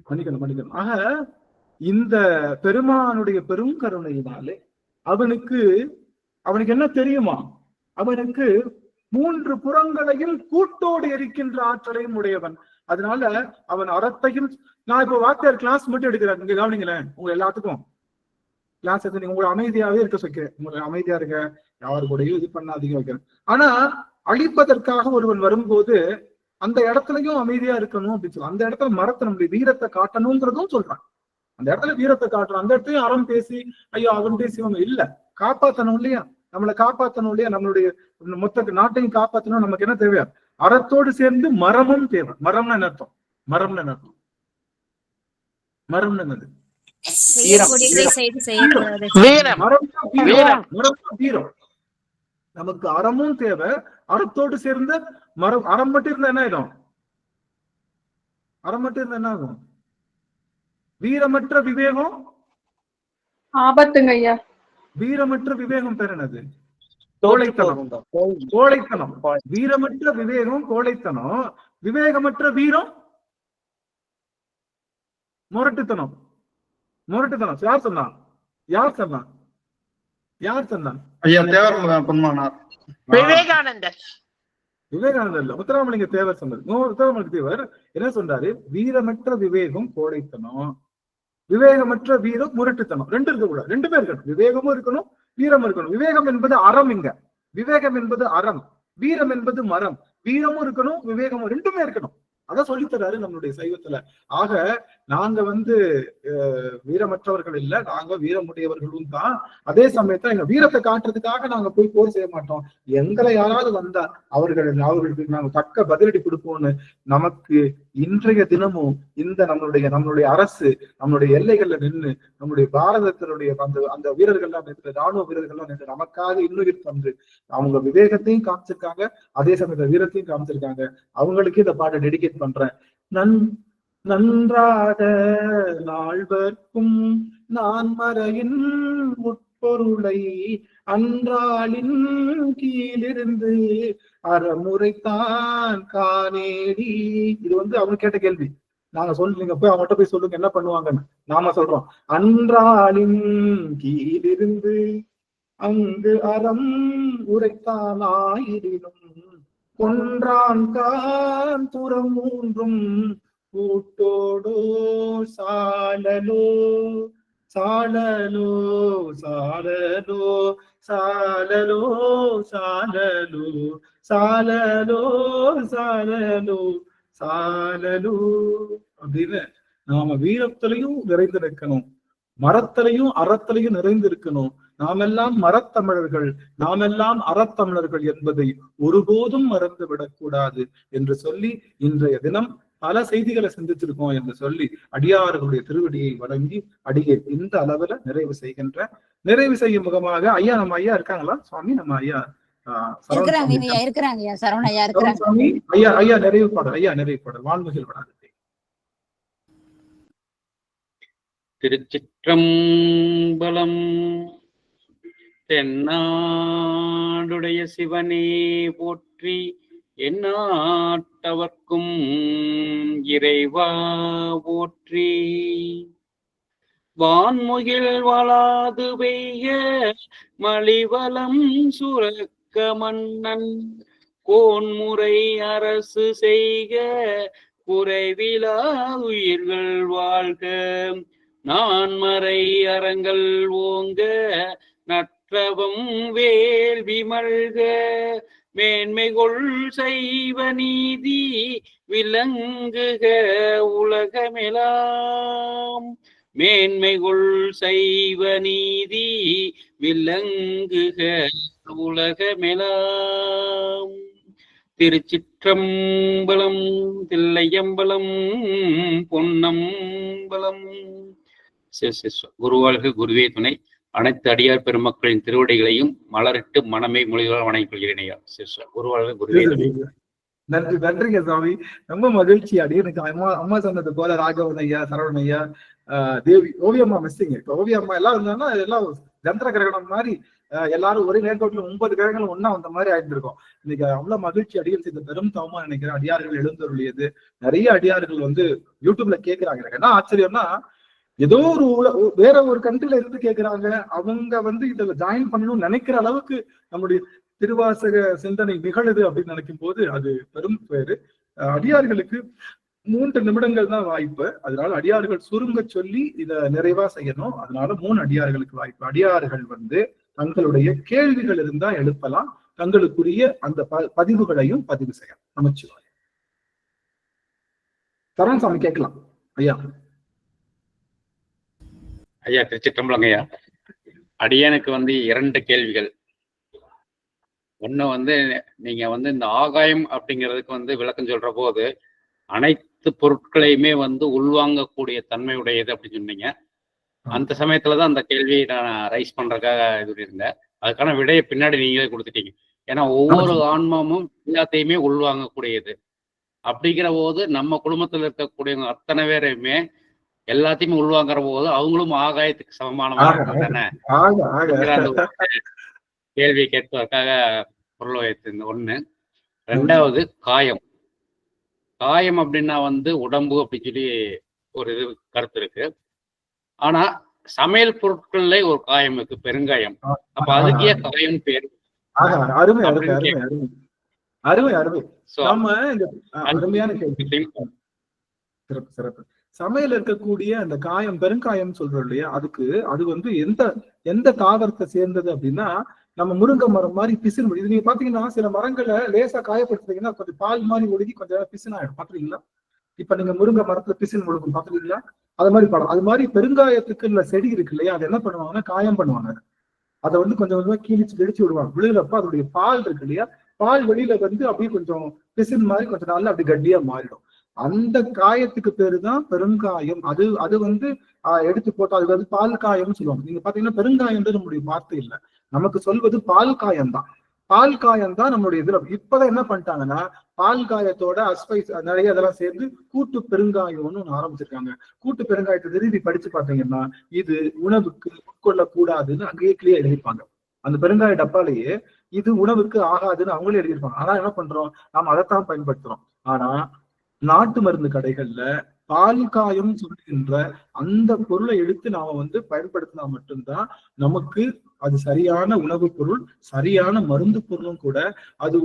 மன்னிக்கணும். ஆக இந்த பெருமானுடைய பெரும் கருணையினாலே அவனுக்கு என்ன தெரியுமா? அவனுக்கு 3 புறங்களையும் கூட்டோடு எரிக்கின்ற ஆற்றலையும் உடையவன். அதனால அவன் அறத்தையும், நான் இப்ப வாத்தியார் கிளாஸ் மட்டும் எடுக்கிறேன், இங்க கவனிங்களேன். உங்க எல்லாத்துக்கும் கிளாஸ் எடுத்து நீங்க உங்களை அமைதியாவே இருக்க வைக்கிறேன், உங்களை அமைதியா இருக்க, யாரு கூடயும் இது பண்ணாதீங்க வைக்கிறேன். ஆனா அழிப்பதற்காக ஒருவன் வரும்போது அந்த இடத்துலயும் அமைதியா இருக்கணும் அப்படின்னு சொல்லலாம். அந்த இடத்துல மரத்தை நம்முடைய வீரத்தை காட்டணுங்கிறதும் சொல்றான். அந்த இடத்துல வீரத்தை காட்டணும், அந்த இடத்துலயும் அறம் பேசி ஐயோ அவன் பேசிவங்க இல்ல, காப்பாத்தணும் இல்லையா, நம்மளை காப்பாத்தணும் இல்லையா, நம்மளுடைய மொத்த நாட்டையும் காப்பாத்தணும். நமக்கு என்ன தேவையா, அறத்தோடு சேர்ந்து மரமும் தேவை. மரம்னு என்ன அர்த்தம்? மரம்னு என்ன அர்த்தம்? மரம்னு என்னது? வீரம். நமக்கு அறமும் தேவை, அறத்தோடு சேர்ந்த மரம். அறம் மட்டும் இருந்தா என்ன ஆயிடும்? அறம் மட்டும் இருந்தா என்ன ஆகும்? வீரமற்ற விவேகம் ஆபத்துங்க ஐயா. வீரமற்ற விவேகம் பேர் என்னது? கோழைத்தனம். கோழைத்தனம். வீரமற்ற விவேகம் கோழைத்தனம், விவேகமற்ற வீரம் முரட்டுத்தனம். முரட்டுத்தனம் யார் சொன்னா? யார் சொன்னா? யார் சொன்னா? ஐயா தேவர் பொன்மானார். விவேகானந்தர். விவேகானந்தர் இல்ல, முத்துராமலிங்க தேவர் சொன்னார். முத்துராமலிங்க தேவர் என்ன சொன்னாரு? வீரமற்ற விவேகம் கோழைத்தனம், விவேகமற்ற வீரம் முரட்டுத்தனம். ரெண்டு இருக்க கூடாது, ரெண்டுமே இருக்கணும். விவேகமும் இருக்கணும், வீரம் இருக்கணும். விவேகம் என்பது அறம். இங்க விவேகம் என்பது அறம், வீரம் என்பது மரம். வீரமும் இருக்கணும், விவேகமும், ரெண்டுமே இருக்கணும். அதான் சொல்லித்தராரு நம்மளுடைய சைவத்துல. ஆக நாங்க வீரமற்றவர்கள் இல்ல, நாங்க வீரமுடையவர்களும் தான். அதே சமயத்துல எங்க வீரத்தை காட்டுறதுக்காக நாங்க போய் போர் செய்ய மாட்டோம். எங்களை யாராவது வந்தா அவர்களுக்கு நாங்க தக்க பதிலடி கொடுப்போம்னு நமக்கு இன்றைய தினமும் இந்த நம்மளுடைய அரசு நம்மளுடைய எல்லைகள்ல நின்று நம்முடைய பாரதத்தினுடைய அந்த வீரர்கள்லாம் நின்று, ராணுவ வீரர்கள்லாம் நின்று நமக்காக இன்னுயிர் தந்து அவங்க விவேகத்தையும் காமிச்சிருக்காங்க, அதே சமயத்துல வீரத்தையும் காமிச்சிருக்காங்க. அவங்களுக்கு இந்த பாட்டை டெடிகேட் பண்றேன். நன்றாக நால்வர்க்கும் நான் மறையின் உட்பொருளை அன்றாளின் கீழிருந்து அறமுறைத்தான் காணேடி. இது அவங்க கேட்ட கேள்வி. நாங்க சொல்றீங்க போய் அவங்ககிட்ட போய் சொல்லுங்க என்ன பண்ணுவாங்கன்னு. நாம சொல்றோம் அன்றாளின் கீழிருந்து அங்கு அறம் உரைத்தானாயிரினும் கொன்றான் கான் புறம் மூன்றும் கூட்டோடோ சாலலோ சாலலோ சாலலோ சாலலோ சாலலோ சாலலோ சாலலோ சாலலோ அப்படின்னு நாம வீரத்திலையும் நிறைந்திருக்கணும், மரத்திலையும் அறத்திலையும் நிறைந்திருக்கணும். நாமெல்லாம் மரத்தமிழர்கள், நாமெல்லாம் அறத்தமிழர்கள் என்பதை ஒருபோதும் மறந்து விடக்கூடாது என்று சொல்லி இன்றைய தினம் பல செய்திகளை சிந்திச்சிருக்கோம் என்று சொல்லி அடியார்களுடைய திருவடியை வழங்கி அடியை இந்த அளவுல நிறைவு செய்யும் முகமாக ஐயா நம்ம ஐயா இருக்காங்களா சுவாமி? நம்ம ஐயா இருக்கிறாங்க சரவணையா இருக்கிறாங்க. ஐயா நிறைவு பாடல் வான்முகில் வடாது. திருச்சிற்றம்பலம். தென்னாடுடைய சிவனே போற்றி, எந்நாட்டவர்க்கும் இறைவா போற்றி. வான்முகில் வளாது பெய்ய மலிவலம் சுரக்க மன்னன் கோன்முறை அரசு செய்க குறைவிலா உயிர்கள் வாழ்க. நான்மறை அறங்கள் ஓங்க நற்றவம் வேள்வி மல்க. மேன்மைகொள் செய்வ நீதி விளங்குக உலகமெலாம். மேன்மைகொள் செய்வ நீதி விளங்குக உலகமெலாம். திருச்சிற்றம்பலம். தில்லையம்பலம். பொன்னம்பலம். குருவாழ்க குருவே துணை. அனைத்து அடியார் பெருமக்களின் திருவடிகளையும் மலரிட்டு மனமே மொழிகளால் வணங்கிக் கொள்கிறேன். குருவாழ்க குருவே துணை. நன்றி, நன்றிங்க சுவாமி. ரொம்ப மகிழ்ச்சி. அடி எனக்கு அம்மா சொன்னது போல ராகவன் ஐயா, சரவணன் ஐயா, தேவி, ஓவியம்மா மிஸ்ஸிங்க. இப்ப ஓவியம்மா எல்லாம் இருந்தாங்கன்னா எல்லாம் ஜந்திர கிரகணம் மாதிரி எல்லாரும் ஒரே நேர்கோட்டில் 9 கிரகங்களும் ஒன்னா வந்த மாதிரி ஆயிட்டு இன்னைக்கு அவ்வளவு மகிழ்ச்சி. அடிகள் செய்த பெரும் தவமா நினைக்கிறேன். அடியார்கள் எழுந்தருளியது. நிறைய அடியார்கள் யூடியூப்ல கேட்கிறாங்க. எனக்கு என்ன ஆச்சரியம்னா, ஏதோ வேற ஒரு கண்ட்ரில இருந்து கேட்கிறாங்க. அவங்க இதுல ஜாயின் பண்ணணும்னு நினைக்கிற அளவுக்கு நம்முடைய திருவாசக சிந்தனை நிகழுது அப்படின்னு நினைக்கும் போது அது பெரும் பேரு. அடியார்களுக்கு 3 நிமிடங்கள் தான் வாய்ப்பு. அதனால அடியார்கள் சுருங்க சொல்லி இத நிறைவா செய்யணும். அதனால 3 அடியார்களுக்கு வாய்ப்பு. அடியார்கள் தங்களுடைய கேள்விகள் இருந்தா எழுப்பலாம். தங்களுக்குரிய அந்த பதிவுகளையும் பதிவு செய்யலாம். நமச்சிவாய். சரண்சாமி கேட்கலாம் ஐயா. ஐயா திருச்சிற்றம்பலங்க ஐயா. அடியனுக்கு 2 கேள்விகள். ஒண்ணு நீங்க இந்த ஆகாயம் அப்படிங்கிறதுக்கு விளக்கம் சொல்ற போது அனைத்து பொருட்களையுமே உள்வாங்கக்கூடிய தன்மையுடையது அப்படின்னு சொன்னீங்க. அந்த சமயத்துலதான் அந்த கேள்வியை நான் ரைஸ் பண்றதுக்காக இது இருந்தேன். அதுக்கான விடையை பின்னாடி நீங்களே கொடுத்துட்டீங்க. ஏன்னா ஒவ்வொரு ஆன்மாவும் எல்லாத்தையுமே உள்வாங்கக்கூடியது. அப்படிங்கிற போது நம்ம குடும்பத்துல இருக்கக்கூடியவங்க அத்தனை பேரையுமே எல்லாத்தையுமே உள்வாங்குற போது அவங்களும் ஆகாயத்துக்கு சமமானவங்க தானே? கேள்வியை கேட்பதற்காக பொருள் வைத்திருந்த ஒண்ணு. 2வது காயம். காயம் அப்படின்னா உடம்பு அப்படின்னு சொல்லி ஒரு இது கருத்து இருக்கு. ஆனா சமையல் பொருட்கள்ல ஒரு காயம் இருக்கு, பெருங்காயம். அப்ப அதுக்கே காயம் பேரு. அருமை அருமை அருமை அருமை. அருமையான கேள்வி. சிறப்பு சிறப்பு. சமையல் இருக்கக்கூடிய அந்த காயம், பெருங்காயம் சொல்றோம் இல்லையா, அது எந்த தாவரத்தை சேர்ந்தது அப்படின்னா, நம்ம முருங்கை மரம் மாதிரி பிசின். இது நீங்க பாத்தீங்கன்னா சில மரங்களை லேசா காயப்படுத்துறீங்கன்னா கொஞ்சம் பால் மாதிரி ஒழுகி கொஞ்சம் பிசின் ஆயிடும். பாத்துறீங்களா? இப்ப நீங்க முருங்கை மரத்துல பிசின் ஒழுகும் பாத்துறீங்களா? அது மாதிரி படம். அது மாதிரி பெருங்காயத்துக்கு இல்ல செடி இருக்கு இல்லையா, அது என்ன பண்ணுவாங்கன்னா காயம் பண்ணுவாங்க. அதை கொஞ்சம் கொஞ்சமா கிழிச்சு விடுவாங்க. விழுகிறப்ப அதோடைய பால் இருக்கு இல்லையா, பால் வெளியில அப்படியே கொஞ்சம் பிசின் மாதிரி கொஞ்சம் நாள்ல அப்படி கட்டியா மாறிடும். அந்த காயத்துக்கு பேருதான் பெருங்காயம். அது எடுத்து போட்டா அது பால் காயம்னு சொல்லுவாங்க. நீங்க பாத்தீங்கன்னா பெருங்காயம்ன்றது நம்முடைய வார்த்தை இல்லை, நமக்கு சொல்வது பால் காயம் தான். பால் காயம் தான் நம்மளுடைய இதுல. இப்பதான் என்ன பண்ணிட்டாங்கன்னா பால் காயத்தோட அஸ்பைஸ் நிறைய இதெல்லாம் சேர்ந்து கூட்டு பெருங்காயம்னு ஒண்ணு ஆரம்பிச்சிருக்காங்க. கூட்டு பெருங்காயத்தை திரும்பி படிச்சு பாத்தீங்கன்னா இது உணவுக்கு உட்கொள்ள கூடாதுன்னு அங்கேயே கிளியர் எழுதிப்பாங்க. அந்த பெருங்காய டப்பாலேயே இது உணவுக்கு ஆகாதுன்னு அவங்களே எழுதியிருப்பாங்க. ஆனா என்ன பண்றோம், நாம அதைத்தான் பயன்படுத்துறோம். ஆனா நாட்டு மருந்து கடைகள்ல பால் காயம் சொல்லுகின்ற அந்த பொருளை எடுத்து நாம பயன்படுத்தினா மட்டும்தான் நமக்கு அது சரியான உணவு பொருள், சரியான மருந்து பொருளும் கூட. அது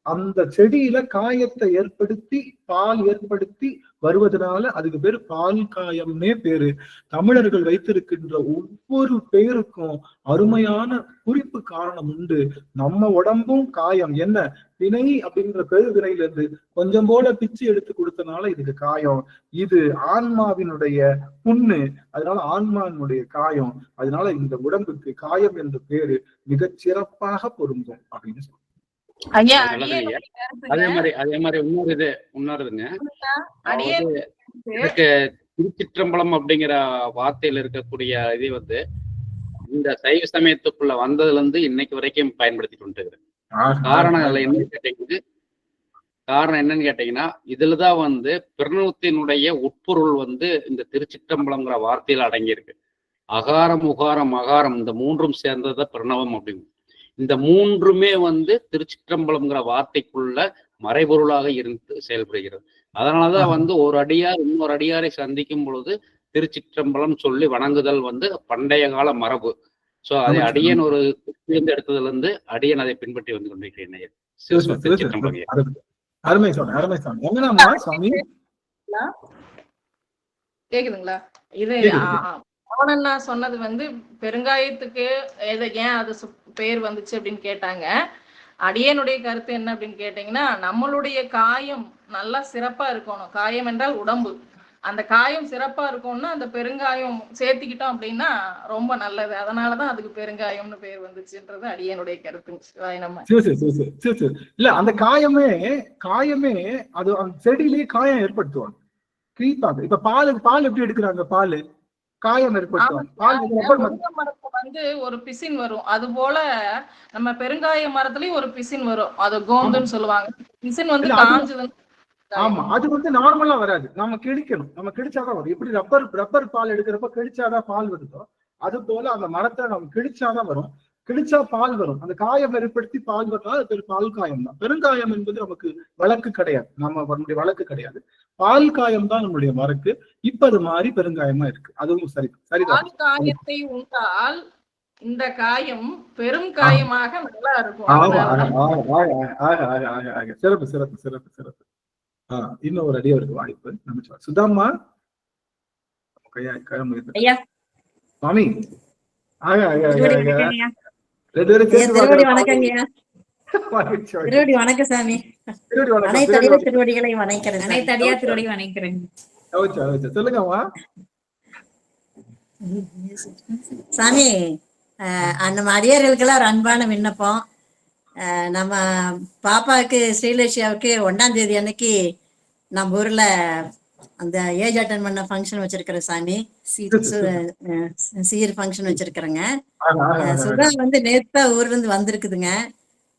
அந்த செடியில காயத்தை ஏற்படுத்தி பால் ஏற்படுத்தி வருவதனால அதுக்கு பேரு பால் காயம்னே பேரு. தமிழர்கள் வைத்திருக்கின்ற ஒவ்வொரு பெயருக்கும் அருமையான குறிப்பு காரணம் உண்டு. நம்ம உடம்பும் காயம் என்ன வினை அப்படிங்கிற பெரு வினையில இருந்து கொஞ்சம் போல பிச்சு எடுத்து கொடுத்தனால இதுக்கு காயம். இது ஆன்மாவினுடைய புண்ணு, அதனால ஆன்மாவினுடைய காயம். அதனால இந்த உடம்புக்கு காயம் என்ற பேரு மிகச் சிறப்பாக பொருந்தும் அப்படின்னு சொல்லுவோம். அதே மாதிரி இன்னொருதுங்க, எனக்கு திருச்சிற்றம்பலம் அப்படிங்கிற வார்த்தையில இருக்கக்கூடிய இது இந்த சைவ சமயத்துக்குள்ள வந்ததுல இருந்து இன்னைக்கு வரைக்கும் பயன்படுத்திட்டு வந்துருக்கிறேன். காரணம் என்னன்னு கேட்டீங்கன்னா இதுலதான் பிரணவத்தினுடைய உட்பொருள் இந்த திருச்சிற்றம்பலம்ங்கிற வார்த்தையில அடங்கியிருக்கு. அகாரம் உகாரம் மகாரம் இந்த 3ம் சேர்ந்தத பிரணவம் அப்படின்னு. இந்த 3மே திருச்சிற்றம்பலம்ங்கிற வார்த்தைக்குள்ள மறைபொருளாக இருந்து செயல்படுகிறது. அதனாலதான் ஒரு அடியார் இன்னொரு அடியாரை சந்திக்கும் பொழுது திருச்சிற்றம்பலம் சொல்லி வணங்குதல் பண்டைய கால மரபு. சோ அதை அடியன் ஒரு எடுத்ததுல இருந்து அடியன் அதை பின்பற்றி வந்து கொண்டிருக்கிறேன். கேக்குதுங்களா? இது அவனண்ணா சொன்னது பெருங்காயத்துக்கு ஏன் அது பேர் வந்துச்சு அப்படின்னு கேட்டாங்க. அடியனுடைய கருத்து என்ன அப்படின்னு கேட்டீங்கன்னா, நம்மளுடைய காயம் நல்லா சிறப்பா இருக்கணும். காயம் என்றால் உடம்பு. அந்த காயம் சிறப்பா இருக்கும்னா அந்த பெருங்காயம் சேர்த்துக்கிட்டோம் அப்படின்னா ரொம்ப நல்லது. அதனாலதான் அதுக்கு பெருங்காயம்னு பேர் வந்துச்சுன்றது அடியனுடைய கருத்து. இல்ல அந்த காயமே அது அந்த செடியிலேயே காயம் ஏற்படுத்துவாங்க, கிழிப்பாங்க. இப்ப பால் எப்படி எடுக்கிறாங்க, பால் காயம் மரத்துல ஒரு பிசின் வரும். அது போல நம்ம பெருங்காய மரத்துலயும் ஒரு பிசின் வரும். அது கோந்துன்னு சொல்லுவாங்க. பிசின் காஞ்சது. ஆமா, அது நார்மலா வராது. நம்ம கிழிக்கணும். நம்ம கிழிச்சாதான் வரும். எப்படி ரப்பர் பால் எடுக்கிறப்ப கிழிச்சாதான் பால் வருதோ அது போல அந்த மரத்தை நம்ம கிழிச்சாதான் வரும். கிழிச்சா பால் வரும். அந்த காயம் ஏற்படுத்தி பால் வரலாம். அது பால் காயம் தான். பெருங்காயம் என்பது நமக்கு வழக்கு கிடையாது. நம்மளுடைய வழக்கு கிடையாது. பால் காயம் தான் நம்மளுடைய வழக்கு. இப்ப அது மாதிரி பெருங்காயமா இருக்கு. அதுவும் சரிதான். காயத்தை உண்டால் இந்த காயம் பெரும் காயமாக நல்லா இருக்கும். சிறப்பு சிறப்பு சிறப்பு சிறப்பு. இன்னும் ஒரு அடியவருக்கு வாய்ப்பு. நம்ம சுதாம்மா ஐயா சுவாமி ஆக ரெண்டு பேரும் திருவடி வணக்கங்கய்யா. திருவடி வணக்கம் சாமி. அனைத்து அடியார் திருவடிகளை வணக்கிறேன். அனைத்து அடியார் திருவடி வணக்கிறேன். சொல்லுங்கம்மா சாமி. நம்ம அடியார்களுக்கெல்லாம் ஒரு அன்பான விண்ணப்பம். நம்ம பாப்பாவுக்கு ஸ்ரீலேஷியாவுக்கு 1ஆம் தேதி அன்னைக்கு நம்ம ஊர்ல அந்த ஏஜ் அட்டன் பண்ண ஃபங்க்ஷன் வச்சிருக்கிற சாமி. சீர் ஃபங்க்ஷன் வச்சிருக்கிறேங்க. சுதா வந்து நேத்தா ஊர்ல இருந்து வந்திருக்குதுங்க.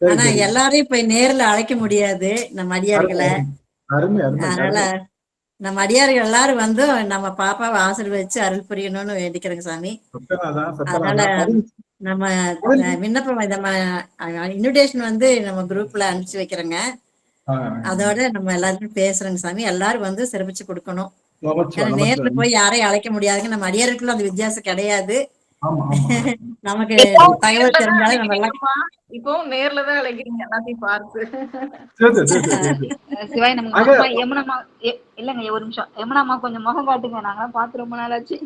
ஆனா எல்லாரையும் போய் நேர்ல அழைக்க முடியாது நம்ம அடியார்களை. அதனால நம்ம அடியார்கள் எல்லாரும் வந்து நம்ம பாப்பாவை ஆசீர்வதிச்சு அருள் புரியணும்னு வேண்டிக்கிறேங்க சாமி. அதனால நம்ம விண்ணப்பம் நம்ம இன்விடேஷன் வந்து நம்ம குரூப்ல அனுப்பிச்சு வைக்கிறோங்க. அதோட நம்ம எல்லாருமே பேசுறோங்க சாமி. எல்லாரும் வந்து சிறப்பிச்சு கொடுக்கணும். நேர்ல போய் யாரையும் அழைக்க முடியாதுங்க. நம்ம அடியாருக்குள்ள அந்த வித்தியாசம் கிடையாது. நமக்கு தகவல் தெரிஞ்சாலும் நம்ம எல்லாம் இப்போ நேர்லதான் அழைக்கிறீங்க எல்லாத்தையும் பார்த்து. சிவாய் நம்ம யமுனாமா இல்லங்க ஒரு நிமிஷம். யமுனாமா கொஞ்சம் முகம் காட்டுங்க. நாங்களாம் பார்த்து ரொம்ப நாள் ஆச்சு.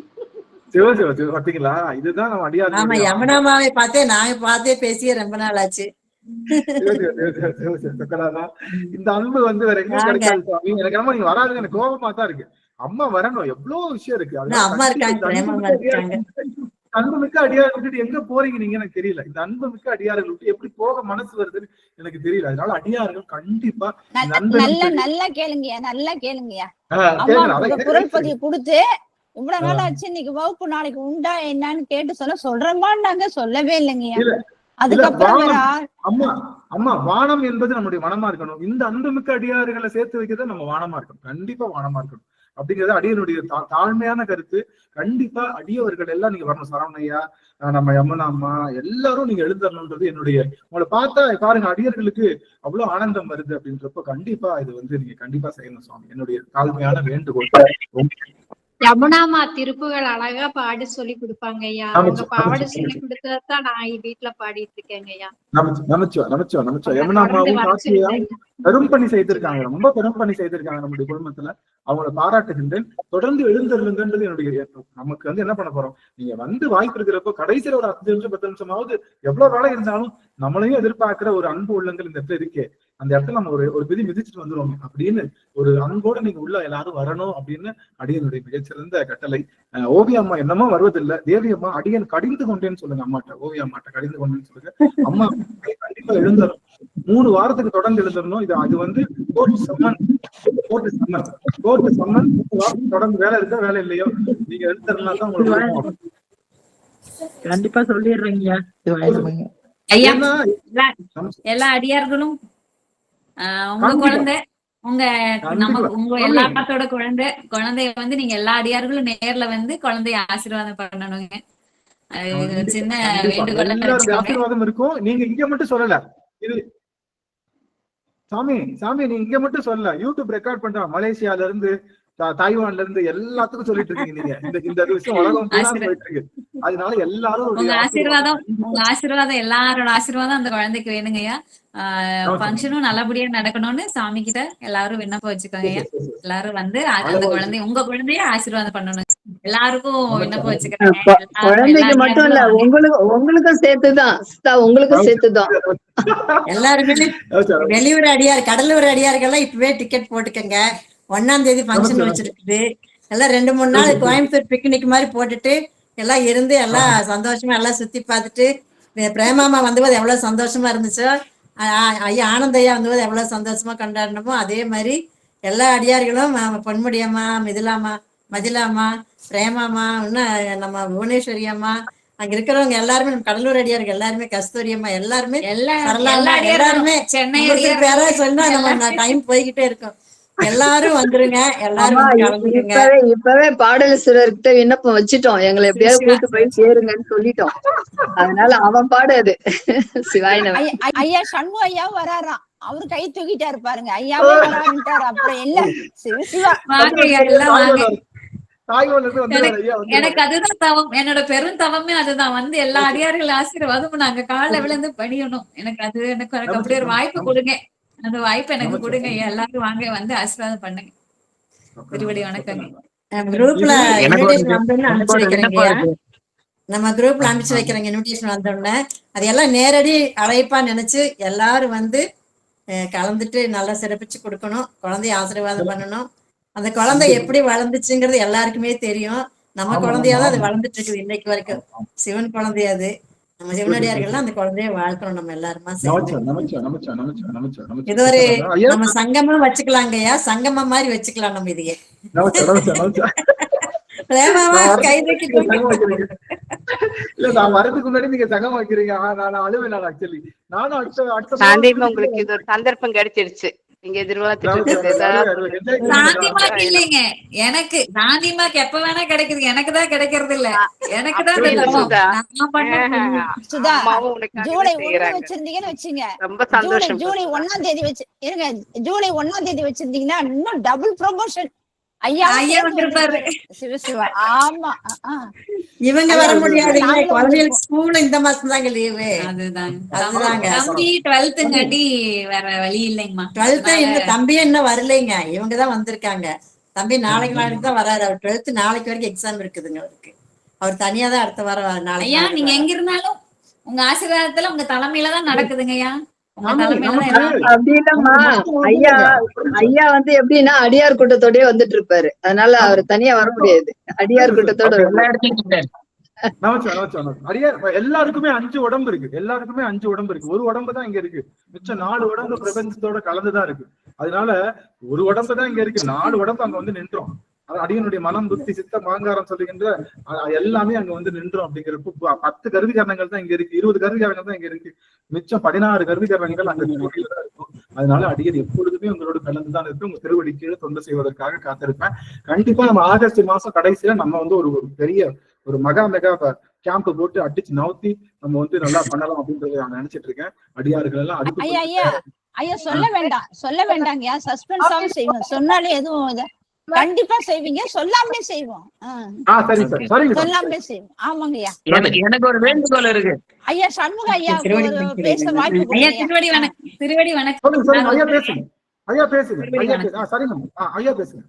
பாத்தீங்களா, இதுதான் நம்ம அடியார். ஆமா, யமுனாமாவை பார்த்தே நாங்க பார்த்தே பேசியே ரொம்ப நாள் ஆச்சு. இந்த அன்பு வந்து வேற எங்க கிடைக்காது சுவாமி. எனக்கு நம்ம நீங்க வராதுங்க, எனக்கு கோபமா தான் இருக்கு. அம்மா வரணும், எவ்வளவு விஷயம் இருக்கு. அம்மா இருக்காங்க. அன்புமிக்க அடியார்கள் விட்டுட்டு எங்க போறீங்க நீங்க எனக்கு தெரியல. இந்த அன்புமிக்க அடியார்கள் விட்டு எப்படி போக மனசு வருதுன்னு எனக்கு தெரியல. அதனால அடியார்கள் கண்டிப்பா நல்லா கேளுங்கய்யா, நல்லா கேளுங்கய்யா. குரல் பதிவு கொடுத்து இவ்வளவு நாள் ஆச்சு, இன்னைக்கு வகுப்பு நாளைக்கு உண்டா என்னன்னு கேட்டு சொல்றமான்னாங்க, சொல்லவே இல்லைங்கய்யா. அதுக்கப்புறம் அம்மா வானம் என்பது நம்முடைய மனமா இருக்கணும். இந்த அன்புமிக்க அடியார்களை சேர்த்து வைக்கிறது நம்ம வானமா இருக்கணும். கண்டிப்பா வானமா இருக்கணும் அப்படிங்கிறது அடியனுடைய தாழ்மையான கருத்து. கண்டிப்பா அடியவர்கள் எல்லாம் நீங்க வரணும். சரவணையா, நம்ம யமுனா அம்மா எல்லாரும் நீங்க எழுந்தரணும்ன்றது என்னுடைய, உங்களை பார்த்தா பாருங்க அடியர்களுக்கு அவ்வளவு ஆனந்தம் வருது அப்படின்றப்ப கண்டிப்பா இது வந்து நீங்க கண்டிப்பா செய்யணும் சுவாமி. என்னுடைய தாழ்மையான வேண்டுகோள். யமுனாமா திருப்புகள் அழகா பாடி சொல்லி கொடுப்பாங்க ஐயா. அவங்க பாடி சொல்லி கொடுத்ததான் நான் வீட்டுல பாடிட்டு இருக்கேங்க ஐயா. யமுனாமாவும் காசியாவும் பெரும் பணி செய்திருக்காங்க, ரொம்ப பெரும் பணி செய்திருக்காங்க நம்முடைய குடும்பத்துல. அவங்களை பாராட்டுகின்றேன். தொடர்ந்து எழுந்திருங்கன்றது என்னுடைய. நமக்கு வந்து என்ன பண்ண போறோம், நீங்க வந்து வாய்ப்பு இருக்கிறப்போ கடைசியில ஒரு 5 நிமிஷம் 10 நிமிஷமாவது எவ்வளவு வேலை இருந்தாலும் நம்மளையும் எதிர்பார்க்கிற ஒரு அன்பு உள்ளங்கள் இந்த இடத்துல இருக்கே, அந்த இடத்துல நம்ம ஒரு விதி மிதிச்சுட்டு வந்துருவோம் அப்படின்னு ஒரு அன்போட நீங்க உள்ள எல்லாரும் வரணும் அப்படின்னு அடியனுடைய மிகச்சிறந்த கட்டளை. ஓவிய அம்மா என்னமோ வருவதில்லை. தேவி அம்மா அடியன் கடிந்து கொண்டேன்னு சொல்லுங்க அம்மாட்ட. ஓவிய அம்மாட்ட கடிந்து கொண்டேன்னு சொல்லுங்க. அம்மா கண்டிப்பா எழுந்தரும். 3 வாரத்துக்கு தொடர்ந்து எழுந்தரணும். அது வந்து கோர்ட் சம்மன் தொடர்ந்து வேலை இருக்கா வேலை இல்லையோ நீங்க எழுந்தரலாம் தான் உங்களுக்கு கண்டிப்பா சொல்லிடுறீங்க. எல்லா அடியார்களும் உங்க குழந்தை, உங்க எல்லாத்தோட குழந்தைய வந்து நீங்க எல்லா அடியார்களும் நேர்ல வந்து குழந்தைய ஆசீர்வாதம் பண்ணணுங்க. சின்ன வேண்டுகோள் ஆசீர்வாதம் இருக்கும். நீங்க இங்க மட்டும் சொல்லல, இது சாமி நீங்க இங்க மட்டும் சொல்லல, யூடியூப் ரெக்கார்ட் பண்றா மலேசியால இருந்து தாய்வான்ல இருந்து எல்லாத்துக்கும் சொல்லிட்டு இருக்கீங்க நீங்க. இந்த விஷயம் உலகம் போயிட்டு இருக்கு. அதனால எல்லாரும் உங்க ஆசீர்வாதம் எல்லாரோட ஆசீர்வாதம் அந்த குழந்தைக்கு வேணுங்கய்யா. ஃபங்க்ஷனும் நல்லபடியா நடக்கணும்னு சாமி கிட்ட எல்லாரும் விண்ணப்பம் வச்சுக்கோங்க. எல்லாரும் வந்து அந்த குழந்தைய உங்க குழந்தைய ஆசீர்வாதம் பண்ணணும். எல்லாருக்கும் விண்ணப்பம் வச்சுக்கிறேன். குழந்தைக்கு மட்டும் இல்ல, உங்களுக்கும் சேர்த்துதான், உங்களுக்கும் சேர்த்துதான். எல்லாருமே வெளியூர் அடியார், கடலூர் அடியார்கள்லாம் இப்பவே டிக்கெட் போட்டுக்கங்க. 1ஆம் தேதி ஃபங்க்ஷன் வச்சிருக்குது. எல்லாம் 2-3 நாள் கோயம்புத்தூர் பிக்னிக் மாதிரி போட்டுட்டு எல்லாம் இருந்து எல்லாம் சந்தோஷமா எல்லாம் சுத்தி பார்த்துட்டு, பிரேமாமா வந்தபோது எவ்வளவு சந்தோஷமா இருந்துச்சோ, ஐயா ஆனந்தையா வந்தபோது எவ்வளவு சந்தோஷமா கொண்டாடணுமோ அதே மாதிரி எல்லா அடியார்களும் பொன்முடியம்மா, மதிலாமா, பிரேமாமா, இன்னும் நம்ம புவனேஸ்வரி அம்மா, அங்க இருக்கிறவங்க எல்லாருமே, நம்ம கடலூர் அடியார்கள் எல்லாருமே, கஸ்தூரி அம்மா எல்லாருமே, எல்லாருமே சென்னை பேரா சொன்னா நம்ம டைம் போய்கிட்டே இருக்கும். எல்லாரும் வந்துருங்க. எல்லாரும் இப்பவே பாடலீஸ்வரர்கிட்ட விண்ணப்பம் வச்சுட்டோம், எங்களை எப்படியாவது கூட்டு போய் சேருங்கன்னு சொல்லிட்டோம். அதனால அவன் பாடாது. சிவாயின ஐயா சண்மு ஐயா வராராம், அவரு கை தூக்கிட்டாரு பாருங்க, ஐயாவே வரான்ட்டாரு. அப்புறம் எல்லாம் சிவா எனக்கு அதுதான் தவம், என்னோட பெரும் தவமே அதுதான். வந்து எல்லா அடியார்கள் ஆசீர்வாதமும் நாங்க காலைல விழுந்து படியணும். எனக்கு அப்படியே ஒரு வாய்ப்பு கொடுங்க. அந்த வாய்ப்பு எனக்கு கொடுங்க ஐயா. எல்லாரும் வாங்க, வந்து ஆசீர்வாதம் பண்ணுங்க. திருவடி வணக்கங்க. குரூப்ல எனக்கு ஒரு இன்விடேஷன் வந்தோன்னு அனுப்பிச்சு வைக்கிறேங்க விண்ணப்பம் ஐயா. இருக்கு. நம்ம குரூப்ல அனுப்பிச்சு வைக்கிறேங்க இன்விடேஷன் வந்தோடனே. அது எல்லாம் நேரடி அழைப்பா நினைச்சு எல்லாரும் வந்து கலந்துட்டு நல்லா சிறப்பிச்சு கொடுக்கணும். குழந்தைய ஆசீர்வாதம் பண்ணணும். அந்த குழந்தை எப்படி வளர்ந்துச்சுங்கிறது எல்லாருக்குமே தெரியும். நம்ம குழந்தையாதான் அது வளர்ந்துட்டு இருக்குது இன்னைக்கு வரைக்கும். சிவன் குழந்தைய அது. நம்ம சிவனடியார்கள்லாம் அந்த குழந்தைய வாழ்க்கணும் நம்ம எல்லாருமா சேர்ந்து. இது ஒரு நம்ம சங்கமா வச்சுக்கலாங்கய்யா. சங்கமம் மாதிரி வச்சுக்கலாம் நம்ம இதையே. இல்ல நான் வரதுக்கு முன்னாடி நீங்க சங்கம் வைக்கிறீங்க. நான் அழுவேன். ஆக்சுவலி நானும் அடுத்த சாந்திமா உங்களுக்கு இது ஒரு சந்தர்ப்பம் கிடைச்சிருச்சு. நீங்க சாந்திமாக்கு இல்லைங்க, எனக்கு. சாந்திமாக்கு எப்ப வேணா கிடைக்குது, எனக்கு தான் கிடைக்கிறது இல்ல. எனக்கு தான் ஜூலை 1 வச்சிருந்தீங்கன்னு வச்சுங்க. ஜூலை 1ஆம் தேதி வச்சு இருங்க. ஜூலை 1ஆம் தேதி வச்சிருந்தீங்கன்னா இன்னும் டபுள் ப்ரமோஷன். ஐயா வந்திருப்பாரு. சிவசிவா. ஆமா, இவங்க வர முடியாது. குழந்தைகளுக்கு ஸ்கூல் இந்த மாசம் தாங்க லீவு. அதுதாங்க தம்பி 12ங்காட்டி வேற வழி இல்லைங்கம்மா. 12th இந்த தம்பியே இன்னும் வரலைங்க. இவங்கதான் வந்திருக்காங்க. தம்பி நாளைக்கு தான் வராரு. அவர் 12th நாளைக்கு வரைக்கும் எக்ஸாம் இருக்குதுங்க அவருக்கு. அவர் தனியா தான் அடுத்த வாரம் நாளைக்கு. ஐயா நீங்க எங்க இருந்தாலும் உங்க ஆசீர்வாதத்துல உங்க தலைமையில தான் நடக்குதுங்க ஐயா. அப்படி இல்லம்மா. ஐயா வந்து எப்படின்னா அடியார் கூட்டத்தோடய வந்துட்டு இருப்பாரு. அதனால அவர் தனியா வர முடியாது. அடியார் கூட்டத்தோட எல்லாருக்குமே 5 உடம்பு இருக்கு. எல்லாருக்குமே 5 உடம்பு இருக்கு. ஒரு உடம்பு தான் இங்க இருக்கு. மிச்சம் 4 உடம்பு பிரபஞ்சத்தோட கலந்துதான் இருக்கு. அதனால ஒரு உடம்பு தான் இங்க இருக்கு. 4 உடம்பு அங்க வந்து நின்றோம். அடியனுடைய மனம், புத்தி, சித்தம், அகங்காரம் சொல்லுகின்ற எல்லாமே அங்க வந்து நின்றோம். அப்படிங்கிறப்ப 10 கருவிகரணங்கள் தான் இங்க இருக்கு. 20 கருவிகரணங்கள் தான் இங்க இருக்கு. மிச்சம் 16 கருவிகரணங்கள் அங்க கோடியில தான் இருக்கும். அதனால அடியன் எப்பொழுதுமே உங்களோட கலந்துதான் இருக்கு. உங்க திருவடிக்கு தொண்டு செய்வதற்காக காத்திருப்பேன். கண்டிப்பா நம்ம ஆகஸ்ட் மாசம் கடைசியில நம்ம வந்து ஒரு பெரிய ஒரு மெகா கேம்ப் போட்டு அடிச்சு நவுத்தி நம்ம வந்து நல்லா பண்ணலாம் அப்படின்றத நான் நினைச்சிட்டு இருக்கேன். அடியார்கள் எல்லாம் அதுக்கு ஐயா சொல்ல வேண்டாங்க. சஸ்பென்ஸாவே செய்வோம். சொன்னாலே எதுவும் கண்டிப்பா செய்வீங்க. சொல்லாமலே செய்வோம். சொல்லாமலே செய்வோம். ஆமாங்கய்யா. எனக்கு ஒரு வேண்டுகோள் இருக்கு ஐயா. சண்முக ஐயா பேச வாய்ப்பு. ஐயா திருவடி வணக்கம். திருவடி வணக்கம். ஐயா பேசுங்க.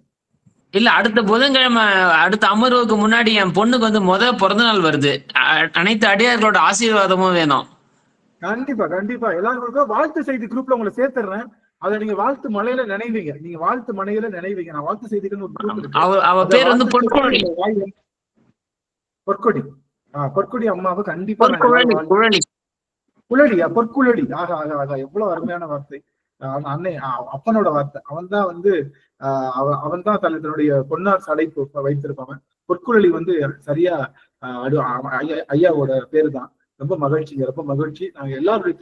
இல்ல, அடுத்த புதன்கிழமை அடுத்த அமர்வுக்கு முன்னாடி என் பொண்ணுக்கு வந்து பிறந்த நாள் வருது. அனைத்து அடியார்களோட ஆசீர்வாதமும் வேணும். கண்டிப்பா எல்லாருக்கும் வாழ்த்து செய்தி குரூப்ல உங்களை சேர்த்துறேன். அதை நீங்க வாழ்த்து மலையில நினைவீங்க. நீங்க வாழ்த்து மலையில நினைவீங்க. நான் வாழ்த்து செய்திக்குன்னு ஒரு குரூப் இருக்கு. அவ பேர் வந்து பொற்கொடி. பொற்கொடி அம்மாவை கண்டிப்பா பொற்குழலி. ஆகா எவ்வளவு அருமையான வார்த்தை. அன்னை அப்பனோட வார்த்தை. அவன் தான் வந்து அவன் தான் தன்னுடைய பொன்னார் சடை வைத்திருப்பவன். பொற்குழலி வந்து சரியா ஐயாவோட பேரு தான். ரொம்ப மகிழ்ச்சிங்க. ரொம்ப மகிழ்ச்சி. நாங்க எல்லாருடைய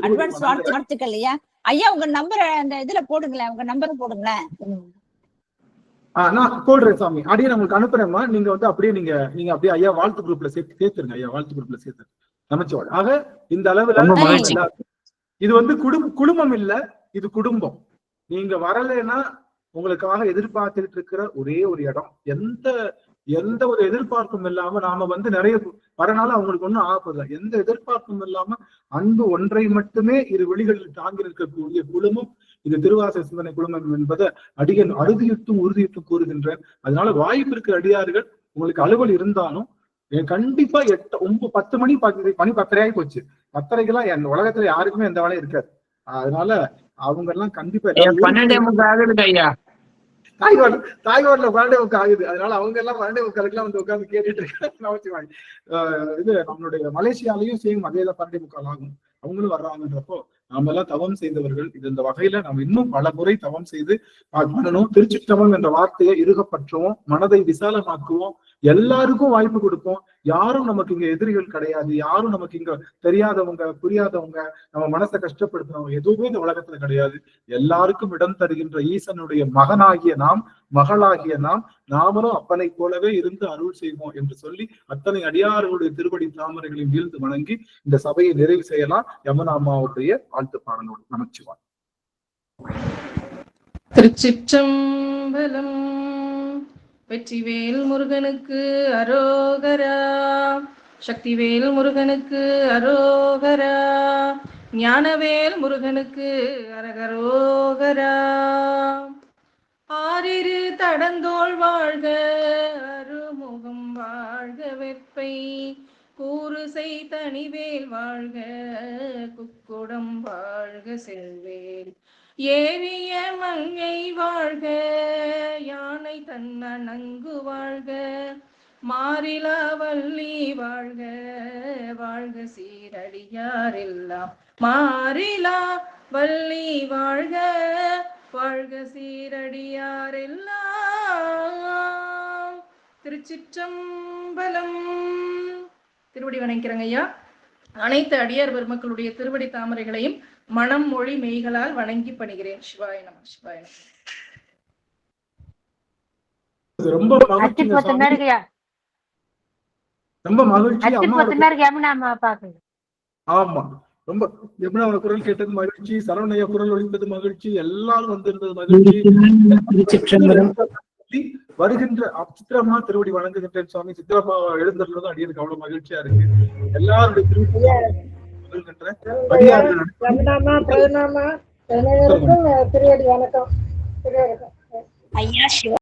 ஐயா உங்க நம்பரை அந்த இதுல போடுங்களேன். உங்க நம்பரை போடுங்களேன். நான் போடுறேன் சாமி. அப்படியே நம்மளுக்கு அனுப்புறேம்மா. நீங்க வந்து அப்படியே நீங்க அப்படியே ஐயா வாழ்த்து குரூப்ல சேர்த்துருங்க. ஐயா வாழ்த்து குரூப்ல சேர்த்து நமச்சிவாள். ஆக இந்த அளவுல இது வந்து குடும்பம் இல்ல, இது குடும்பம். நீங்க வரலைன்னா உங்களுக்காக எதிர்பார்த்துட்டு இருக்கிற ஒரே ஒரு இடம். எந்த ஒரு எதிர்பார்ப்பும் இல்லாம நாம வந்து நிறைய வரனால அவங்களுக்கு ஒண்ணும் ஆகப்படுது. எந்த எதிர்பார்ப்பும் இல்லாம அன்பு ஒன்றை மட்டுமே இரு வெளிகளில் தாங்கி நிற்கக்கூடிய குழுமம் இது திருவாசக சிந்தனை குழுமம் என்பதை அடியன் உறுதியுத்தும் கூறுகின்றேன். அதனால வாய்ப்பு இருக்கிற அடியார்கள் உங்களுக்கு அலுவல் இருந்தாலும் கண்டிப்பா 8, 9, 10 மணி 10:30 ஆகி போச்சு. 10:30க்கெல்லாம் என் உலகத்துல யாருக்குமே எந்த வேலையும் இருக்காது. அதனால அவங்க எல்லாம் கண்டிப்பா தாய்வாடுல 12 ஆகுது. அதனால அவங்க எல்லாம் 12 வந்து உட்கார்ந்து கேட்டுட்டு இருக்காங்க. இது நம்மளுடைய மலேசியாலையும் சேம் அதேதான் 12 ஆகும். அவங்களும் வர்றாங்கன்றப்போ நாம எல்லாம் தவம் செய்தவர்கள். இது இந்த வகையில நம்ம இன்னும் பல முறை தவம் செய்து பண்ணணும். திருச்சிற்றம்பலம் என்ற வார்த்தையை இறுகப்பற்றுவோம், மனதை விசாலமாக்குவோம், எல்லாருக்கும் வாய்ப்பு கொடுப்போம். யாரும் நமக்கு இங்க எதிரிகள் கிடையாது. யாரும் நமக்கு இங்க தெரியாதவங்க, புரியாதவங்க, நம்ம மனசை கஷ்டப்படுத்துறவங்க எதுவுமே இந்த உலகத்துல கிடையாது. எல்லாருக்கும் இடம் தருகின்ற ஈசனுடைய மகனாகிய நாம், மகளாகிய நாமளும் அப்பனை போலவே இருந்து அருள் செய்வோம் என்று சொல்லி அத்தனை அடியார்களுடைய திருவடி தாமரைகளையும் வீழ்ந்து வணங்கி இந்த சபையை நிறைவு செய்யலாம். யமுனாமாவுடைய வாழ்த்து பாடலோடு நமச்சிவாய். திருச்சிற்றம்பலம். வெற்றிவேல் முருகனுக்கு அரோகரா. சக்திவேல் முருகனுக்கு அரோகரா. ஞானவேல் முருகனுக்கு அரகரோகரா. ஆரிரு தடந்தோள் வாழ்க, அருமுகம் வாழ்க, வெப்பை கூறுசை தனிவேல் வாழ்க, குக்குடம் வாழ்க, செல்வேல் ஏவிய மங்கை வாழ்க, யானை தன்ன நங்கு வாழ்க, மாறிலா வள்ளி வாழ்க, வாழ்க சீரடியாரெல்லாம் மாறிலா வள்ளி வாழ்க, வாழ்க சீரடியாரெல்லாம். திருச்சிற்றம்பலம். திருவடி வணங்கிறேங்க ஐயா. அனைத்து அடியார் பெருமக்களுடைய திருவடி தாமரைகளையும் மனம் மொழி மெய்களால் வணங்கி பணிகிறேன். சிவாய நம, சிவாய நம. ரொம்ப மகிழ்ச்சி, ரொம்ப மகிழ்ச்சி. ஆமா, ரொம்ப யமுனாவோட குரல் கேட்டது மகிழ்ச்சி, சரவணையா குரல் ஒழிப்பது மகிழ்ச்சி, எல்லாரும் வந்திருந்தது மகிழ்ச்சி. வருகின்ற சித்திரமா திருவடி வணங்குகின்றேன் சுவாமி. சித்திரமா எழுந்ததும் அடியனுக்கு அவ்வளவு மகிழ்ச்சியா இருக்கு. எல்லாருடைய திருவடி வணக்கம்.